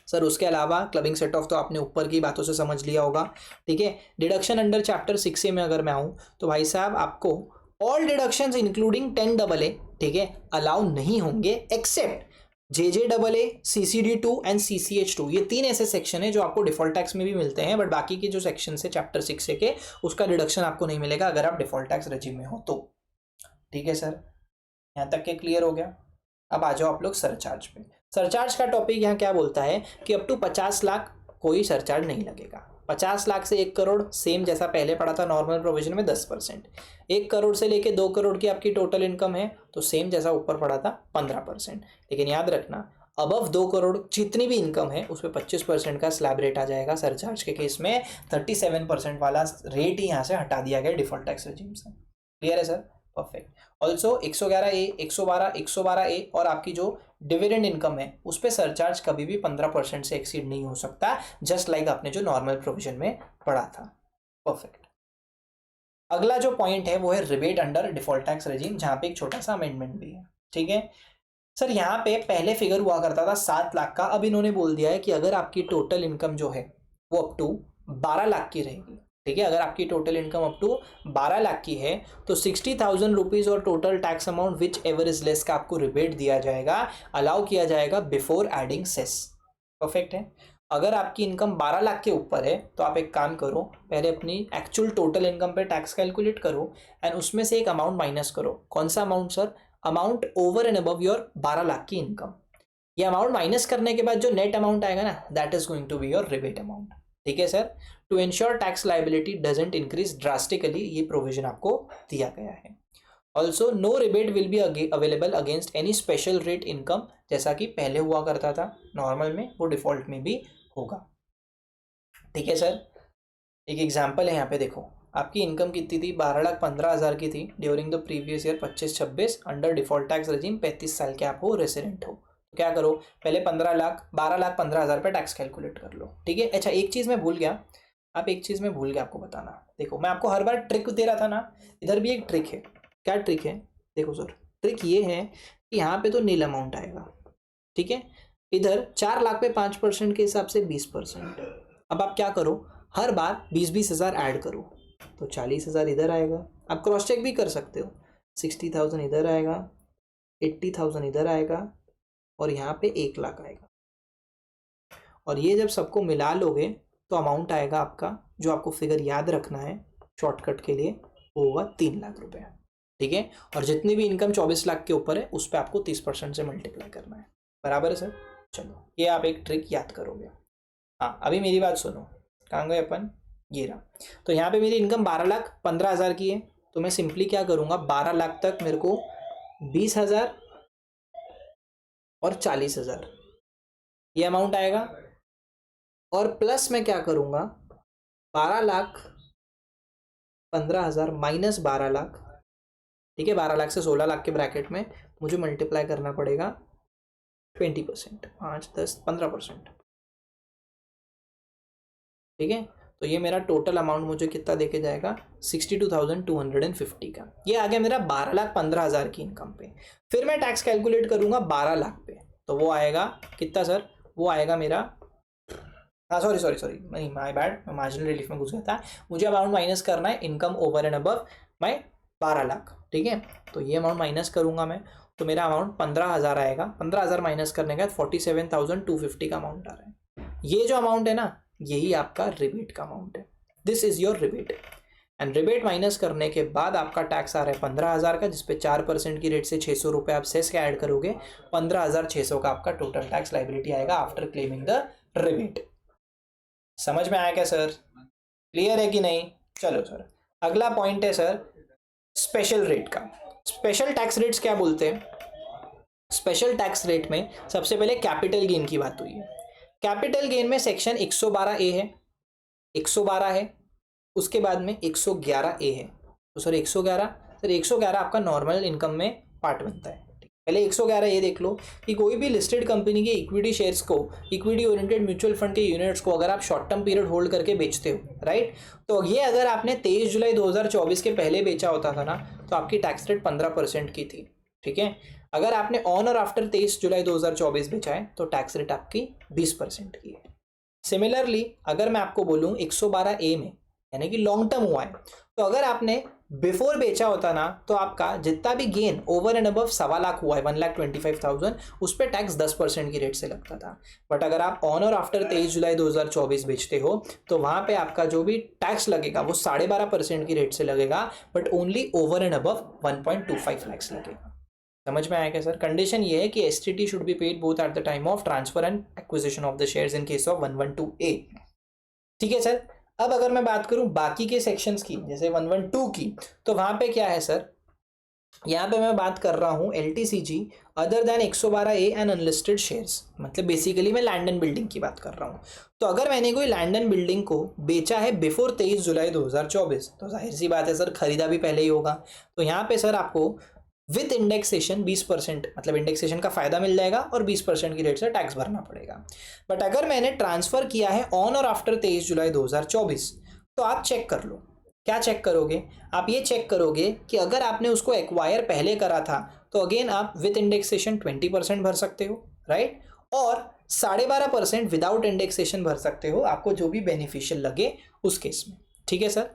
सर उसके अलावा क्लबिंग सेट ऑफ तो आपने ऊपर की बातों से समझ लिया होगा, ठीक है। डिडक्शन अंडर चैप्टर 6A में अगर मैं आऊँ तो भाई साहब आपको ऑल डिडक्शंस इंक्लूडिंग 10AA, ठीक है, अलाउ नहीं होंगे accept JJAA, CCD2 and CCH2। ये 3 ऐसे सेक्शन है जो आपको डिफॉल्ट टैक्स में भी मिलते हैं, बट बाकी के जो सेक्शन है चैप्टर 6A के उसका डिडक्शन आपको नहीं मिलेगा अगर आप डिफॉल्ट टैक्स रेजिम में हो तो, ठीक है सर। यहाँ तक के क्लियर हो गया? अब आ जाओ आप लोग सरचार्ज पे। सरचार्ज का टॉपिक यहाँ क्या बोलता है कि अप टू 50 लाख कोई सरचार्ज नहीं लगेगा। 50 लाख से 1 करोड़ सेम जैसा पहले पढ़ा था नॉर्मल प्रोविजन में 10%। 1 करोड़ से लेके 2 करोड़ की आपकी टोटल इनकम है तो सेम जैसा ऊपर पढ़ा था 15%। लेकिन याद रखना अबव 2 करोड़ जितनी भी इनकम है उस पर 25% का स्लैब रेट आ जाएगा। सरचार्ज के केस में 37% वाला रेट ही यहाँ से हटा दिया गया डिफॉल्ट टैक्स रेजिम से। क्लियर है सर? परफेक्ट। ऑल्सो 111 ए, 112 ए और आपकी जो डिविडेंड इनकम है उस पर सरचार्ज कभी भी 15% से एक्सीड नहीं हो सकता, जस्ट लाइक आपने जो नॉर्मल प्रोविजन में पढ़ा था। परफेक्ट। अगला जो पॉइंट है वो है rebate under default tax regime, जहां पे एक छोटा सा अमेंडमेंट भी है। ठीक है सर, यहाँ पे पहले फिगर हुआ करता था 7 लाख का, अब इन्होंने बोल दिया है कि अगर आपकी टोटल इनकम जो है वो अप टू 12 लाख की रहेगी। ठीक है, अगर आपकी total income up to 12 lakh की है तो 60,000 रुपीज और total tax amount whichever is less का आपको रिबेट दिया जाएगा, अलाउ किया जाएगा बिफोर एडिंग सेस। परफेक्ट है। अगर आपकी इनकम 12 लाख के ऊपर है तो आप एक काम करो, पहले अपनी एक्चुअल टोटल इनकम पे टैक्स कैलकुलेट करो एंड उसमें से एक अमाउंट माइनस करो। कौन सा amount sir? Amount over and above your 12 lakh की इनकम। ये अमाउंट माइनस करने के बाद जो नेट अमाउंट आएगा ना, that is going to be your rebate amount. ठीक है sir, to ensure tax liability doesn't increase drastically, ये प्रोविजन आपको दिया गया है। Also no rebate will be available against any special rate income, जैसा कि पहले हुआ करता था नॉर्मल में, वो डिफॉल्ट में भी होगा। ठीक है सर, एक एग्जाम्पल है यहाँ पे देखो, आपकी इनकम कितनी थी? 12,15,000 की थी during the previous year 25-26 under default tax regime. 35 साल के आप हो, रेसिडेंट हो, तो क्या करो, पहले 12,15,000 पे टैक्स कैलकुलेट कर लो। ठीक है। अच्छा, एक चीज़ मैं भूल गया, आपको बताना। देखो, मैं आपको हर बार ट्रिक दे रहा था ना, इधर भी एक ट्रिक है। क्या ट्रिक है? देखो सर, ट्रिक ये है कि यहाँ पे तो नील अमाउंट आएगा। ठीक है, इधर 4 लाख पे 5% के हिसाब से 20%। अब आप क्या करो, हर बार 20-20 हज़ार ऐड करो, तो 40,000 इधर आएगा। आप क्रॉस चेक भी कर सकते हो, 60,000 इधर आएगा, 80,000 इधर आएगा और यहाँ पे 1 लाख आएगा। और ये जब सबको मिला लोगे तो अमाउंट आएगा आपका, जो आपको फिगर याद रखना है शॉर्टकट के लिए, वो होगा 3 लाख रुपए। ठीक है, और जितनी भी इनकम 24 लाख के ऊपर है उस पर आपको 30% से मल्टीप्लाई करना है। बराबर है सर? चलो, ये आप एक ट्रिक याद करोगे। हाँ, अभी मेरी बात सुनो, कहाँ गए अपन? ये रहा। तो यहाँ पे मेरी इनकम 12,15,000 की है, तो मैं सिंपली क्या करूँगा, 12 लाख तक मेरे को 20,000 और 40,000 ये अमाउंट आएगा। और प्लस मैं क्या करूँगा, 12,15,000 माइनस 12 लाख। ठीक है, 12 लाख से 16 लाख के ब्रैकेट में मुझे मल्टीप्लाई करना पड़ेगा 20%, 5, 10, 15%। ठीक है, तो ये मेरा टोटल अमाउंट मुझे कितना देके जाएगा, 62,250 का। ये आ गया मेरा 12,15,000 की इनकम पे। फिर मैं टैक्स कैलकुलेट करूंगा 12 लाख पे, तो वो आएगा कितना सर? वो आएगा मेरा, हाँ सॉरी नहीं, माय बैड, मैं मार्जिनल रिलीफ में घुस गया था। मुझे अमाउंट माइनस करना है income over and above my 12 lakh. ठीक है, तो ये अमाउंट माइनस करूंगा मैं, तो मेरा अमाउंट 15,000 आएगा। 15,000 माइनस करने का 47,250 का अमाउंट आ रहा है। ये जो अमाउंट है ना, यही आपका रिबेट का अमाउंट है। This is your rebate. And rebate minus करने के बाद आपका टैक्स आ रहा है 15,000 का, जिसपे 4% की रेट से 600 रुपये आप सेस का ऐड करोगे। 15,600 का आपका टोटल टैक्स लाइबिलिटी आएगा आफ्टर क्लेमिंग द रिबेट। समझ में आया क्या सर? क्लियर है कि नहीं? चलो सर, अगला पॉइंट है सर स्पेशल रेट का। स्पेशल टैक्स रेट्स क्या बोलते हैं? स्पेशल टैक्स रेट में सबसे पहले कैपिटल गेन की बात हुई है। कैपिटल गेन में सेक्शन 112 ए है, 112 है, उसके बाद में 111 ए है। तो सर 111, सर 111 आपका नॉर्मल इनकम में पार्ट बनता है। पहले 111 ये देख लो कि कोई भी लिस्टेड कंपनी के इक्विटी शेयर्स को, इक्विटी ओरिएंटेड म्यूचुअल फंड के यूनिट्स को अगर आप शॉर्ट टर्म पीरियड होल्ड करके बेचते हो, राइट, तो ये अगर आपने 23 जुलाई 2024 के पहले बेचा होता था ना, तो आपकी टैक्स रेट 15% की थी। ठीक है, अगर आपने ऑन और आफ्टर 23 जुलाई 2024 बेचा है तो टैक्स रेट आपकी 20% की है। सिमिलरली अगर मैं आपको बोलूँ 112 ए में, यानी कि लॉन्ग टर्म हुआ है, तो अगर आपने बिफोर बेचा होता ना, तो आपका जितना भी gain over and above 1.25 lakh हुआ है, 1,25,000, उस पर टैक्स 10% की रेट से लगता था। बट अगर आप ऑन और आफ्टर 23 जुलाई 2024 बेचते हो तो वहां पे आपका जो भी टैक्स लगेगा वो 12.5% की रेट से लगेगा, but only over and above 1.25 lakh लगेगा। समझ में आया क्या सर? कंडीशन ये है कि STT should be paid both at the time of transfer and acquisition of the shares in case of 112A। ठीक है सर, अब अगर मैं बात करूं बाकी के सेक्शंस की, जैसे 112 की, तो वहां पे क्या है सर, यहाँ पे मैं बात कर रहा हूँ LTCG other than 112A and unlisted shares, मतलब बेसिकली मैं लैंड एंड बिल्डिंग की बात कर रहा हूँ। तो अगर मैंने कोई लैंड एंड बिल्डिंग को बेचा है बिफोर 23 जुलाई 2024, तो जाहिर सी बात है सर, खरीदा भी पहले ही होगा। तो यहाँ पे सर आपको विथ इंडेक्सेशन 20%, मतलब इंडेक्सेशन का फायदा मिल जाएगा और 20% की रेट से टैक्स भरना पड़ेगा। बट अगर मैंने ट्रांसफर किया है ऑन और आफ्टर 23 जुलाई 2024, तो आप चेक कर लो। क्या चेक करोगे? आप ये चेक करोगे कि अगर आपने उसको एक्वायर पहले करा था तो अगेन आप विथ इंडेक्सेशन 20% भर सकते हो, राइट, और 12.5% विदाउट इंडेक्सेशन भर सकते हो, आपको जो भी बेनिफिशियल लगे उस केस में। ठीक है सर,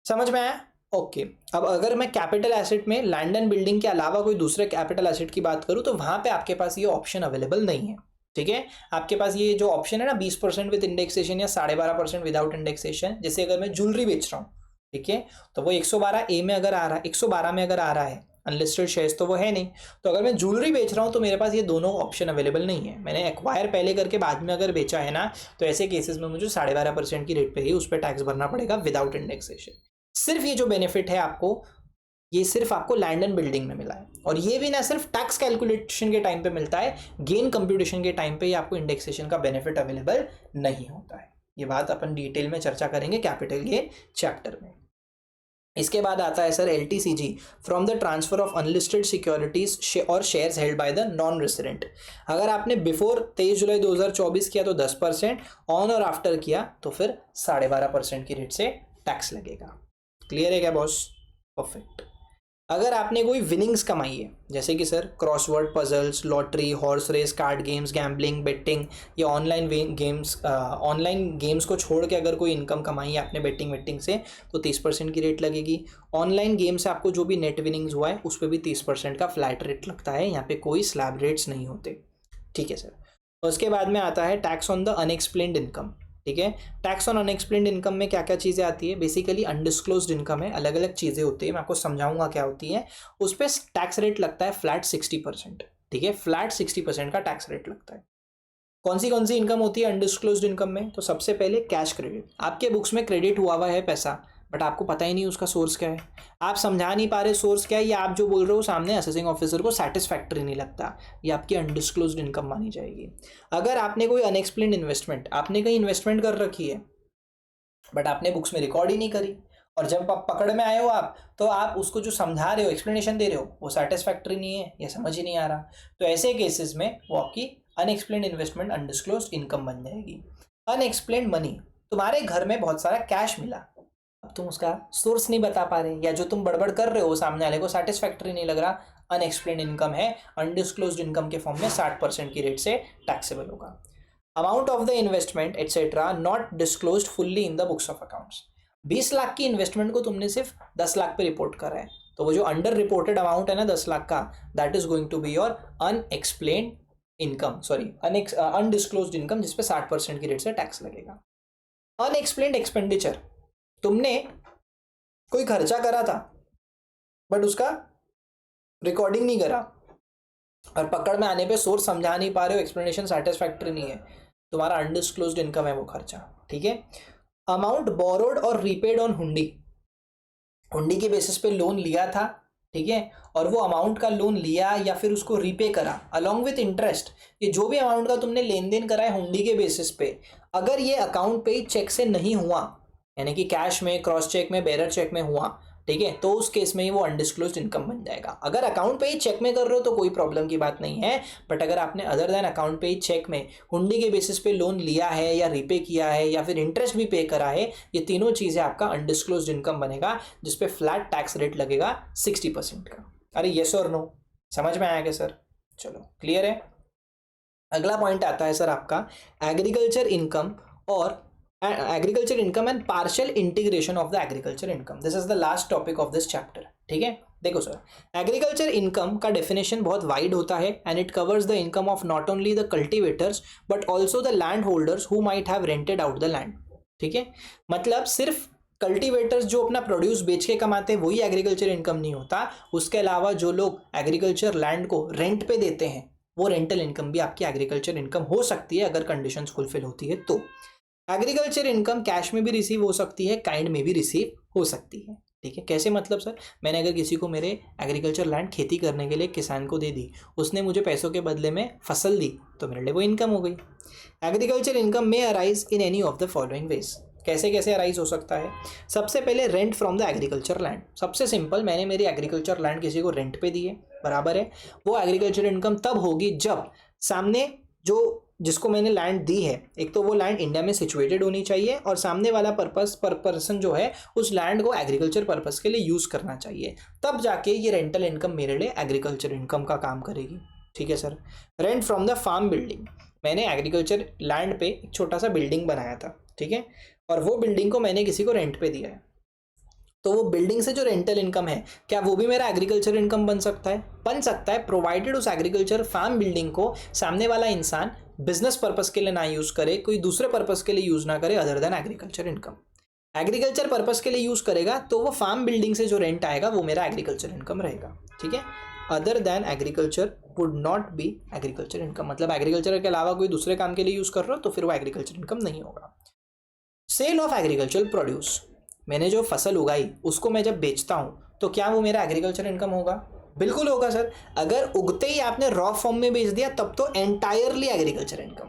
समझ में आया? ओके। अब अगर मैं कैपिटल एसेट में लैंड एंड बिल्डिंग के अलावा कोई दूसरे कैपिटल एसेट की बात करूं तो वहां पे आपके पास ये ऑप्शन अवेलेबल नहीं है। ठीक है, आपके पास ये जो ऑप्शन है ना 20% विद इंडेक्सेशन या 12.5% विदाउट इंडेक्सेशन, जैसे अगर मैं ज्वेलरी बेच रहा हूँ, ठीक है, तो वो 112A में अगर आ रहा है, 112 में अगर आ रहा है, अनलिस्टेड शेयर्स तो वो है नहीं। तो अगर मैं ज्वेलरी बेच रहा हूँ तो मेरे पास ये दोनों ऑप्शन अवेलेबल नहीं है। मैंने एक्वायर पहले करके बाद में अगर बेचा है ना, तो ऐसे केसेस में मुझे 12.5% की रेट पे ही उस पर टैक्स भरना पड़ेगा विदाउट इंडेक्सेशन। सिर्फ ये जो बेनिफिट है आपको, ये सिर्फ आपको लैंड एंड बिल्डिंग में मिला है, और ये भी ना सिर्फ टैक्स कैलकुलेशन के टाइम पे मिलता है, गेन कंप्यूटेशन के टाइम पे आपको इंडेक्सेशन का बेनिफिट अवेलेबल नहीं होता है। ये बात अपन डिटेल में चर्चा करेंगे कैपिटल गेन चैप्टर में। इसके बाद आता है sir LTCG from the transfer of unlisted securities और shares held by the non resident. अगर आपने बिफोर 23 जुलाई 2024 किया तो 10%, ऑन और आफ्टर किया तो फिर 12.5% की रेट से टैक्स लगेगा। क्लियर है क्या बॉस? परफेक्ट। अगर आपने कोई विनिंग्स कमाई है, जैसे कि sir crossword puzzles, lottery, horse race, card games, gambling, betting या ऑनलाइन गेम्स को छोड़ के अगर कोई इनकम कमाई है आपने बेटिंग वेटिंग से, तो 30% की रेट लगेगी। ऑनलाइन गेम से आपको जो भी नेट विनिंग्स हुआ है उस पर भी 30% का फ्लैट रेट लगता है, यहाँ पे कोई स्लैब रेट्स नहीं होते। ठीक है सर। उसके बाद में आता है tax on the unexplained income. ठीक है, टैक्स ऑन अनएक्सप्लेन्ड इनकम में क्या क्या चीज़ें आती है? बेसिकली अनडिस्क्लोज्ड इनकम है, अलग अलग चीज़ें होती है, मैं आपको समझाऊंगा क्या होती है। उस पर टैक्स रेट लगता है फ्लैट 60%। ठीक है, फ्लैट 60% का टैक्स रेट लगता है। कौन सी इनकम होती है अनडिस्क्लोज्ड इनकम में? तो सबसे पहले कैश क्रेडिट। आपके बुक्स में क्रेडिट हुआ है पैसा, बट आपको पता ही नहीं उसका सोर्स क्या है, आप समझा नहीं पा रहे सोर्स क्या है, या आप जो बोल रहे हो सामने असेसिंग ऑफिसर को सेटिस्फैक्टरी नहीं लगता, ये आपकी अनडिस्क्लोज्ड इनकम मानी जाएगी। अगर आपने कोई अनएक्सप्लेन्ड इन्वेस्टमेंट, आपने कहीं इन्वेस्टमेंट कर रखी है बट आपने बुक्स में रिकॉर्ड ही नहीं करी, और जब आप पकड़ में आए हो आप, तो आप उसको जो समझा रहे हो, एक्सप्लेनेशन दे रहे हो, वो सेटिस्फैक्टरी नहीं है या समझ ही नहीं आ रहा, तो ऐसे केसेस में वो आपकी अनएक्सप्लेन्ड इन्वेस्टमेंट अनडिस्क्लोज्ड इनकम बन जाएगी। अनएक्सप्लेन्ड मनी, तुम्हारे घर में बहुत सारा कैश मिला, अब तुम उसका सोर्स नहीं बता पा रहे, या जो तुम बड़बड़ कर रहे हो सामने वाले को सेटिस्फैक्टरी नहीं लग रहा, अनएक्सप्लेन्ड इनकम है, अनडिस्क्लोज्ड इनकम के फॉर्म में 60% की रेट से टैक्सेबल होगा। Amount of the investment etcetera not disclosed fully in the books of accounts. 20 lakh की इन्वेस्टमेंट को तुमने सिर्फ 10 लाख पे रिपोर्ट करा है, तो वो जो अंडर रिपोर्टेड अमाउंट है ना 10 लाख का, that is going to be your unexplained income, sorry undisclosed income, जिसपे 60% की रेट से टैक्स लगेगा। अनएक्सप्लेन्ड एक्सपेंडिचर, तुमने कोई खर्चा करा था बट उसका रिकॉर्डिंग नहीं करा, और पकड़ में आने पे सोर्स समझा नहीं पा रहे हो, एक्सप्लेनेशन सेटिस्फैक्टरी नहीं है, तुम्हारा अनडिस्क्लोज्ड इनकम है वो खर्चा। ठीक है। अमाउंट बोरोड और रीपेड ऑन हुंडी, हुंडी के बेसिस पे लोन लिया था, ठीक है, और वो अमाउंट का लोन लिया या फिर उसको रीपे करा अलॉन्ग विथ इंटरेस्ट, ये जो भी अमाउंट का तुमने लेन देन करा है हुंडी के बेसिस पे, अगर ये अकाउंट पे चेक से नहीं हुआ, यानी कि कैश में, क्रॉस चेक में, बेरर चेक में हुआ, ठीक है, तो उस केस में ही वो अनडिस्क्लोज्ड इनकम बन जाएगा। अगर अकाउंट पे ही चेक में कर रहे हो तो कोई प्रॉब्लम की बात नहीं है, बट अगर आपने अदर देन अकाउंट पे ही चेक में हुंडी के बेसिस पे लोन लिया है या रीपे किया है या फिर इंटरेस्ट भी पे करा है, ये तीनों चीज़ें आपका अनडिस्क्लोज्ड इनकम बनेगा, जिसपे फ्लैट टैक्स रेट लगेगा 60% का। अरे येस और नो, समझ में आया क्या सर? चलो क्लियर है। अगला पॉइंट आता है सर आपका एग्रीकल्चर इनकम और agriculture income and partial integration of the agriculture income. This is the last topic of this chapter. ठीक है, देखो सर, एग्रीकल्चर इनकम का डेफिनेशन बहुत वाइड होता है and it covers the income of not only the cultivators but also the land holders who might have rented out the land. ठीक है, मतलब सिर्फ कल्टीवेटर्स जो अपना प्रोड्यूस बेच के कमाते हैं वही एग्रीकल्चर इनकम नहीं होता, उसके अलावा जो लोग एग्रीकल्चर लैंड को रेंट पे देते हैं वो रेंटल इनकम भी आपकी एग्रीकल्चर इनकम हो सकती है अगर कंडीशंस फुलफिल होती है तो। एग्रीकल्चर इनकम कैश में भी रिसीव हो सकती है, काइंड में भी रिसीव हो सकती है। ठीक है, कैसे मतलब सर, मैंने अगर किसी को मेरे एग्रीकल्चर लैंड खेती करने के लिए किसान को दे दी, उसने मुझे पैसों के बदले में फसल दी, तो मेरे लिए वो इनकम हो गई। एग्रीकल्चर इनकम में arise in any of the following veg. कैसे कैसे अराइज हो सकता है? सबसे पहले rent from the agriculture land. सबसे सिंपल, मैंने मेरी एग्रीकल्चर लैंड किसी को रेंट पे दी है, बराबर है। वो एग्रीकल्चर इनकम तब होगी जब सामने जो जिसको मैंने लैंड दी है, एक तो वो लैंड इंडिया में सिचुएटेड होनी चाहिए और सामने वाला पर्सन जो है उस लैंड को एग्रीकल्चर पर्पस के लिए यूज़ करना चाहिए, तब जाके ये रेंटल इनकम मेरे लिए एग्रीकल्चर इनकम का काम करेगी। ठीक है sir. Rent from the farm building. मैंने एग्रीकल्चर लैंड पे एक छोटा सा बिल्डिंग बनाया था, ठीक है, और वो बिल्डिंग को मैंने किसी को रेंट पे दिया है, तो वो बिल्डिंग से जो रेंटल इनकम है, क्या वो भी मेरा एग्रीकल्चर इनकम बन सकता है? बन सकता है, प्रोवाइडेड उस एग्रीकल्चर फार्म बिल्डिंग को सामने वाला इंसान बिजनेस पर्पस के लिए ना यूज करे, कोई दूसरे पर्पस के लिए यूज ना करे other than agriculture income. Agriculture purpose के लिए यूज करेगा तो वो फार्म बिल्डिंग से जो रेंट आएगा वो मेरा एग्रीकल्चर इनकम रहेगा। ठीक है, other than agriculture would not be agriculture income. मतलब एग्रीकल्चर के अलावा कोई दूसरे काम के लिए यूज कर रहे हो तो फिर वो एग्रीकल्चर इनकम नहीं होगा। Sale of agriculture produce. मैंने जो फसल उगाई उसको मैं जब बेचता हूँ तो क्या वो मेरा एग्रीकल्चर इनकम होगा? बिल्कुल होगा सर। अगर उगते ही आपने रॉ फॉर्म में बेच दिया तब तो एंटायरली एग्रीकल्चर इनकम,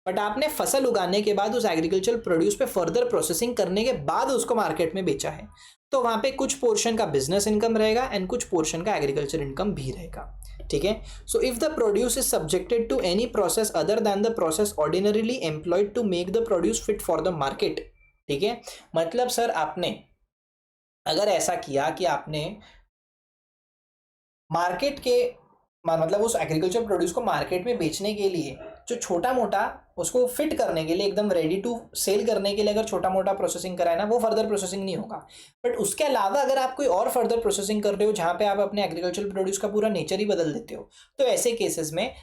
बट आपने फसल उगाने के बाद उस एग्रीकल्चर प्रोड्यूस पे फर्दर प्रोसेसिंग करने के बाद उसको मार्केट में बेचा है, तो वहां पे कुछ पोर्शन का बिजनेस इनकम रहेगा एंड कुछ पोर्शन का एग्रीकल्चर इनकम भी रहेगा। ठीक है, so if the produce is subjected to any process other than the process ordinarily employed to make the produce fit for the market. ठीक है, मतलब सर आपने अगर ऐसा किया कि आपने मार्केट के मतलब उस एग्रीकल्चर प्रोड्यूस को मार्केट में बेचने के लिए जो छोटा मोटा उसको फिट करने के लिए एकदम रेडी टू सेल करने के लिए अगर छोटा मोटा प्रोसेसिंग कराए ना, वो फर्दर प्रोसेसिंग नहीं होगा। बट उसके अलावा अगर आप कोई और फर्दर प्रोसेसिंग कर रहे हो जहां पे आप अपने एग्रीकल्चर प्रोड्यूस का पूरा नेचर ही बदल देते हो, तो ऐसे केसेस में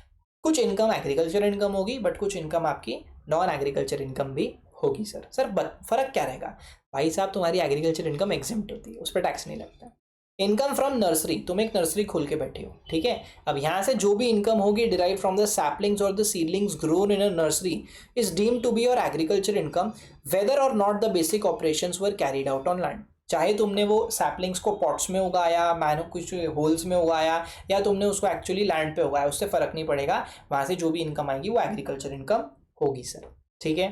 कुछ इनकम एग्रीकल्चर इनकम होगी बट कुछ इनकम आपकी नॉन एग्रीकल्चर इनकम भी होगी। सर फर्क क्या रहेगा? भाई साहब तुम्हारी एग्रीकल्चर इनकम एग्जेम्प्ट होती है, उस पर टैक्स नहीं लगता। इनकम फ्रॉम नर्सरी, तुम एक नर्सरी खोल के बैठे हो, ठीक है, अब यहाँ से जो भी इनकम होगी डिराइव फ्रॉम द सैपलिंग्स और the seedlings grown in a nursery is deemed to be your agriculture income whether और not the basic operations were carried out on land. चाहे तुमने वो सैपलिंग्स को पॉट्स में उगाया, कुछ होल्स में उगाया, या तुमने उसको एक्चुअली लैंड पे उगाया, उससे फर्क नहीं पड़ेगा, वहां से जो भी इनकम आएगी वो एग्रीकल्चर इनकम होगी सर। ठीक है,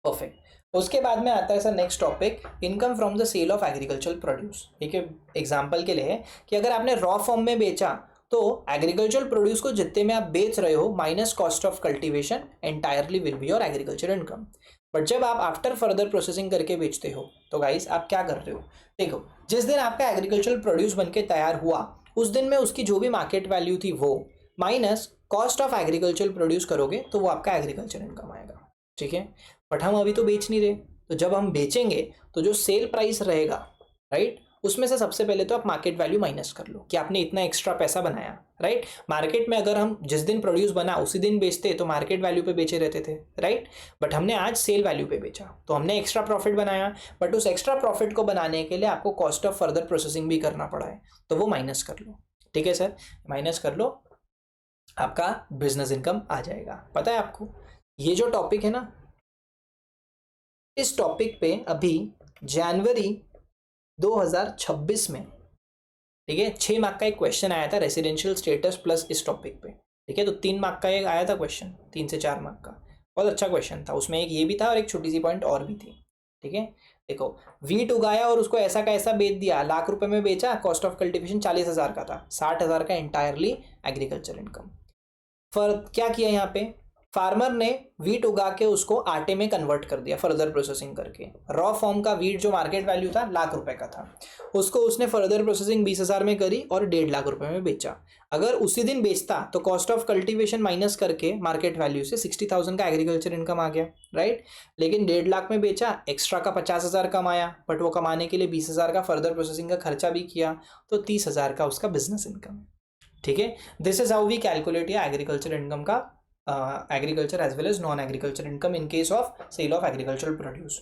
परफेक्ट। उसके बाद में आता है sir next topic, income from the sale of agriculture produce. ठीक है, एग्जांपल के लिए कि अगर आपने रॉ फॉर्म में बेचा तो एग्रीकल्चर प्रोड्यूस को जितने में आप बेच रहे हो minus cost of cultivation entirely will be your agriculture income. But जब आप आफ्टर फर्दर प्रोसेसिंग करके बेचते हो तो गाइस आप क्या कर रहे हो? देखो, जिस दिन आपका एग्रीकल्चर प्रोड्यूस बनके तैयार हुआ उस दिन में उसकी जो भी मार्केट वैल्यू थी वो minus cost of agriculture produce करोगे तो वो आपका एग्रीकल्चर इनकम आएगा। ठीक है, बट हम अभी तो बेच नहीं रहे, तो जब हम बेचेंगे तो जो सेल प्राइस रहेगा, राइट, उसमें से सबसे पहले तो आप मार्केट वैल्यू माइनस कर लो कि आपने इतना एक्स्ट्रा पैसा बनाया, राइट। मार्केट में अगर हम जिस दिन प्रोड्यूस बना उसी दिन बेचते तो मार्केट वैल्यू पे बेचे रहते थे, राइट, बट हमने आज सेल वैल्यू पे बेचा तो हमने एक्स्ट्रा प्रॉफिट बनाया, बट उस एक्स्ट्रा प्रॉफिट को बनाने के लिए आपको कॉस्ट ऑफ फर्दर प्रोसेसिंग भी करना पड़ा है, तो वो माइनस कर लो। ठीक है सर, माइनस कर लो, आपका बिजनेस इनकम आ जाएगा। पता है आपको ये जो टॉपिक है ना, इस टॉपिक पे अभी जनवरी 2026 में, ठीक है, 6 मार्क का एक क्वेश्चन आया था रेसिडेंशियल स्टेटस प्लस इस टॉपिक पे। ठीक है, तो 3 मार्क का एक आया था क्वेश्चन, 3 से 4 मार्क का, बहुत अच्छा क्वेश्चन था। उसमें एक ये भी था और एक छोटी सी पॉइंट और भी थी। ठीक है, देखो, वीट उगाया और उसको ऐसा का ऐसा बेच दिया, लाख रुपए में बेचा, कॉस्ट ऑफ कल्टीवेशन 40,000 का था, 60,000 का एंटायरली एग्रीकल्चर इनकम। फर्क क्या किया यहाँ पे, फार्मर ने वीट उगा के उसको आटे में कन्वर्ट कर दिया फर्दर प्रोसेसिंग करके। रॉ फॉर्म का वीट जो मार्केट वैल्यू था लाख रुपए का था, उसको उसने फर्दर प्रोसेसिंग 20,000 में करी और 1.5 लाख रुपए में बेचा। अगर उसी दिन बेचता तो कॉस्ट ऑफ कल्टीवेशन माइनस करके मार्केट वैल्यू से 60,000 का एग्रीकल्चर इनकम आ गया, राइट। लेकिन 1.5 लाख में बेचा, एक्स्ट्रा का 50,000 कमाया, बट वो कमाने के लिए 20,000 का फर्दर प्रोसेसिंग का खर्चा भी किया, तो 30,000 का उसका बिजनेस इनकम है। ठीक है, this is how we calculate या एग्रीकल्चर इनकम का, agriculture as well as non agriculture income in case of sale of agricultural produce.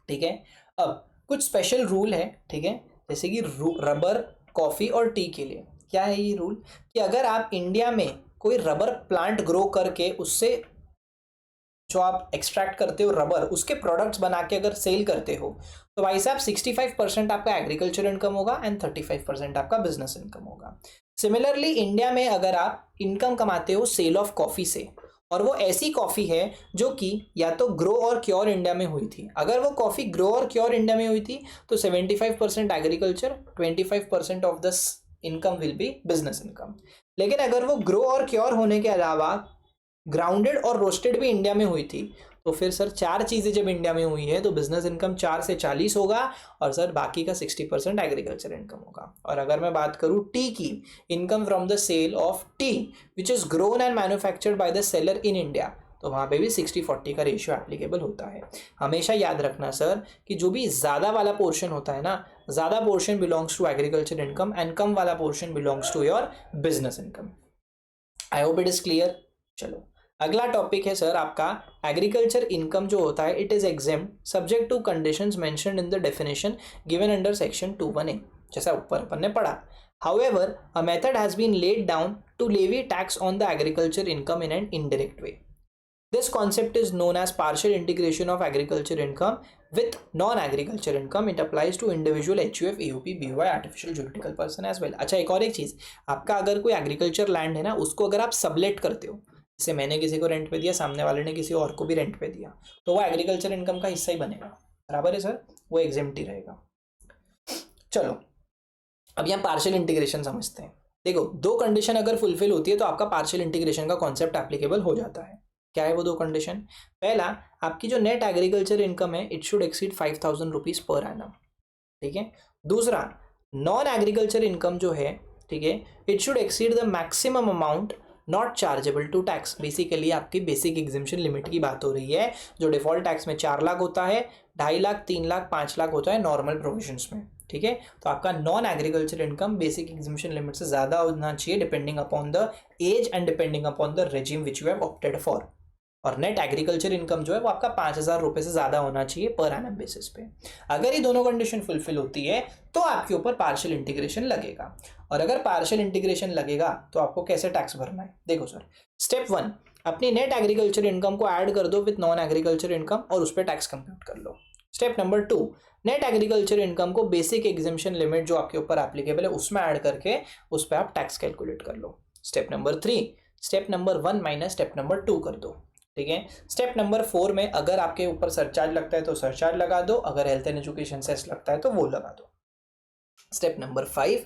ठीक है, अब कुछ स्पेशल रूल है, ठीक है, जैसे कि रबर, कॉफी और टी के लिए क्या है ये रूल, कि अगर आप इंडिया में कोई रबर प्लांट ग्रो करके उससे जो आप एक्सट्रैक्ट करते हो रबर, उसके प्रोडक्ट्स बना के अगर सेल करते हो तो भाई साहब 65% आपका एग्रीकल्चर इनकम होगा एंड 35% आपका बिजनेस इनकम होगा। सिमिलरली इंडिया में अगर आप इनकम कमाते हो सेल ऑफ कॉफी से, और वो ऐसी कॉफी है जो कि या तो ग्रो और क्योर इंडिया में हुई थी, अगर वो कॉफी ग्रो और क्योर इंडिया में हुई थी तो 75% agriculture, 25% of the income will B business income. लेकिन अगर वो ग्रो और क्योर होने के अलावा ग्राउंडेड और रोस्टेड भी इंडिया में हुई थी तो फिर सर चार चीजें जब इंडिया में हुई है तो बिजनेस इनकम 4 से 40 होगा और सर बाकी का 60% एग्रीकल्चर इनकम होगा। और अगर मैं बात करूं टी की, income from the sale of tea which is grown and manufactured by the seller in India, तो वहां पे भी 60-40 का रेशियो एप्लीकेबल होता है। हमेशा याद रखना सर कि जो भी ज्यादा वाला पोर्शन होता है ना, ज्यादा portion belongs to agriculture income and कम वाला portion belongs to your business income. I hope it is clear. चलो अगला टॉपिक है सर आपका एग्रीकल्चर इनकम जो होता है, it is exempt subject to conditions mentioned in the definition given under section 2(1)(a), जैसा ऊपर अपन ने पढ़ा। However, a method has been laid down to levy tax on the agriculture income in an indirect way. This concept is known as partial integration of agriculture income with non-agriculture income. It applies to individual HUF, AUP, BOI, artificial juridical person as well. अच्छा, एक और एक चीज, आपका अगर कोई agriculture land है ना, उसको अगर आप सबलेट करते हो, जैसे मैंने किसी को रेंट पे दिया, सामने वाले ने किसी और को भी रेंट पे दिया, तो वो एग्रीकल्चर इनकम का हिस्सा ही बनेगा। बराबर है सर, वो एग्जेम्प्ट ही रहेगा। चलो अब यहाँ पार्शियल इंटीग्रेशन समझते हैं। देखो, दो कंडीशन अगर फुलफिल होती है तो आपका पार्शियल इंटीग्रेशन का कॉन्सेप्ट एप्लीकेबल हो जाता है। क्या है वो दो कंडीशन? पहला, आपकी जो नेट एग्रीकल्चर इनकम है it should exceed 5,000 rupees per annum, ठीक है। दूसरा, नॉन एग्रीकल्चर इनकम जो है, ठीक है, it should exceed the maximum amount not chargeable to tax. Basically आपकी बेसिक एग्जेम्पशन लिमिट की बात हो रही है, जो डिफॉल्ट टैक्स में 4 लाख होता है, 2.5 लाख, 3 लाख, 5 लाख होता है नॉर्मल प्रोविजंस में, ठीक है। तो आपका non agriculture income basic exemption limit से ज्यादा होना चाहिए depending upon the age and depending upon the regime which you have opted for. और नेट एग्रीकल्चर इनकम जो है वो आपका 5,000 रुपए से ज्यादा होना चाहिए पर एनम बेसिस पे। अगर ये दोनों कंडीशन फुलफिल होती है तो आपके ऊपर पार्शियल इंटीग्रेशन लगेगा। और अगर पार्शियल इंटीग्रेशन लगेगा तो आपको कैसे टैक्स भरना है? देखो सर, स्टेप 1, अपनी नेट एग्रीकल्चर इनकम को ऐड कर दो विद नॉन एग्रीकल्चर इनकम और उस पर टैक्स कंप्यूट कर लो। Step number 2, net agriculture income को बेसिक एग्जेम्पशन लिमिट जो आपके ऊपर एप्लीकेबल है उसमें ऐड करके उस पर आप टैक्स कैलकुलेट कर लो। Step number 3, step number 1 minus step number 2 कर दो, ठीक है। स्टेप नंबर 4 में अगर आपके ऊपर सरचार्ज लगता है तो सरचार्ज लगा दो, अगर हेल्थ एंड एजुकेशन सेस लगता है तो वो लगा दो। Step number 5,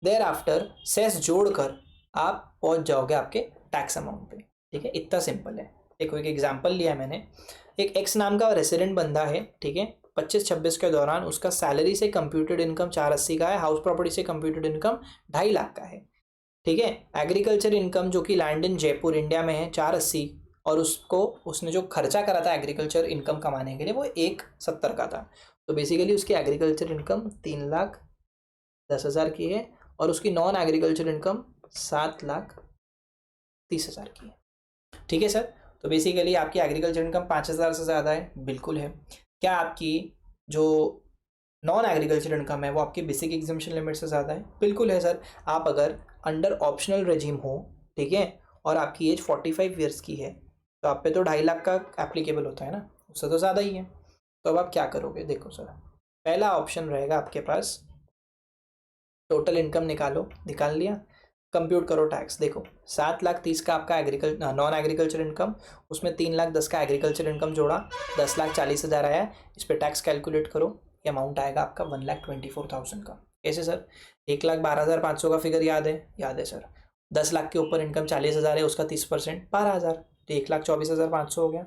thereafter cess जोड़कर आप पहुंच जाओगे आपके टैक्स अमाउंट पे, ठीक है। इतना सिंपल है। देखो, एक एग्जांपल लिया है मैंने, एक एक्स नाम का रेसिडेंट बंदा है, ठीक है। 25-26 के दौरान उसका सैलरी से कंप्यूटेड इनकम 480 का है, हाउस प्रॉपर्टी से कंप्यूटेड इनकम 2.5 लाख का है, ठीक है। एग्रीकल्चर इनकम जो कि लैंड इन जयपुर इंडिया में है 480, और उसने जो खर्चा करा था एग्रीकल्चर इनकम कमाने के लिए वो 170 का था। तो बेसिकली उसकी एग्रीकल्चर इनकम 3,10,000 की है और उसकी नॉन एग्रीकल्चर इनकम 7,30,000 की है, ठीक है सर। तो बेसिकली आपकी एग्रीकल्चर इनकम 5,000 से ज़्यादा है, बिल्कुल है। क्या आपकी जो नॉन एग्रीकल्चर इनकम है वो आपकी बेसिक एग्जेम्पशन लिमिट से ज़्यादा है? बिल्कुल है सर। आप अगर अंडर ऑप्शनल रेजिम हो, ठीक है, और आपकी एज 45 ईयर्स की है तो आप पे तो 2.5 लाख का एप्लीकेबल होता है ना, उससे तो ज़्यादा ही है। तो अब आप क्या करोगे? देखो सर, पहला ऑप्शन रहेगा आपके पास, टोटल इनकम निकाल लिया, कंप्यूट करो टैक्स। देखो, 7,30,000 का आपका नॉन एग्रीकल्चर इनकम, उसमें 3,10,000 का एग्रीकल्चर इनकम जोड़ा, 10,40,000 आया, इस पर टैक्स कैलकुलेट करो, ये अमाउंट आएगा आपका 1,24,000 का। कैसे सर? 1,12,500 का फिगर याद है सर। 10 लाख के ऊपर इनकम 40,000 है, उसका 30% 12,000, तो 1,24,500 हो गया।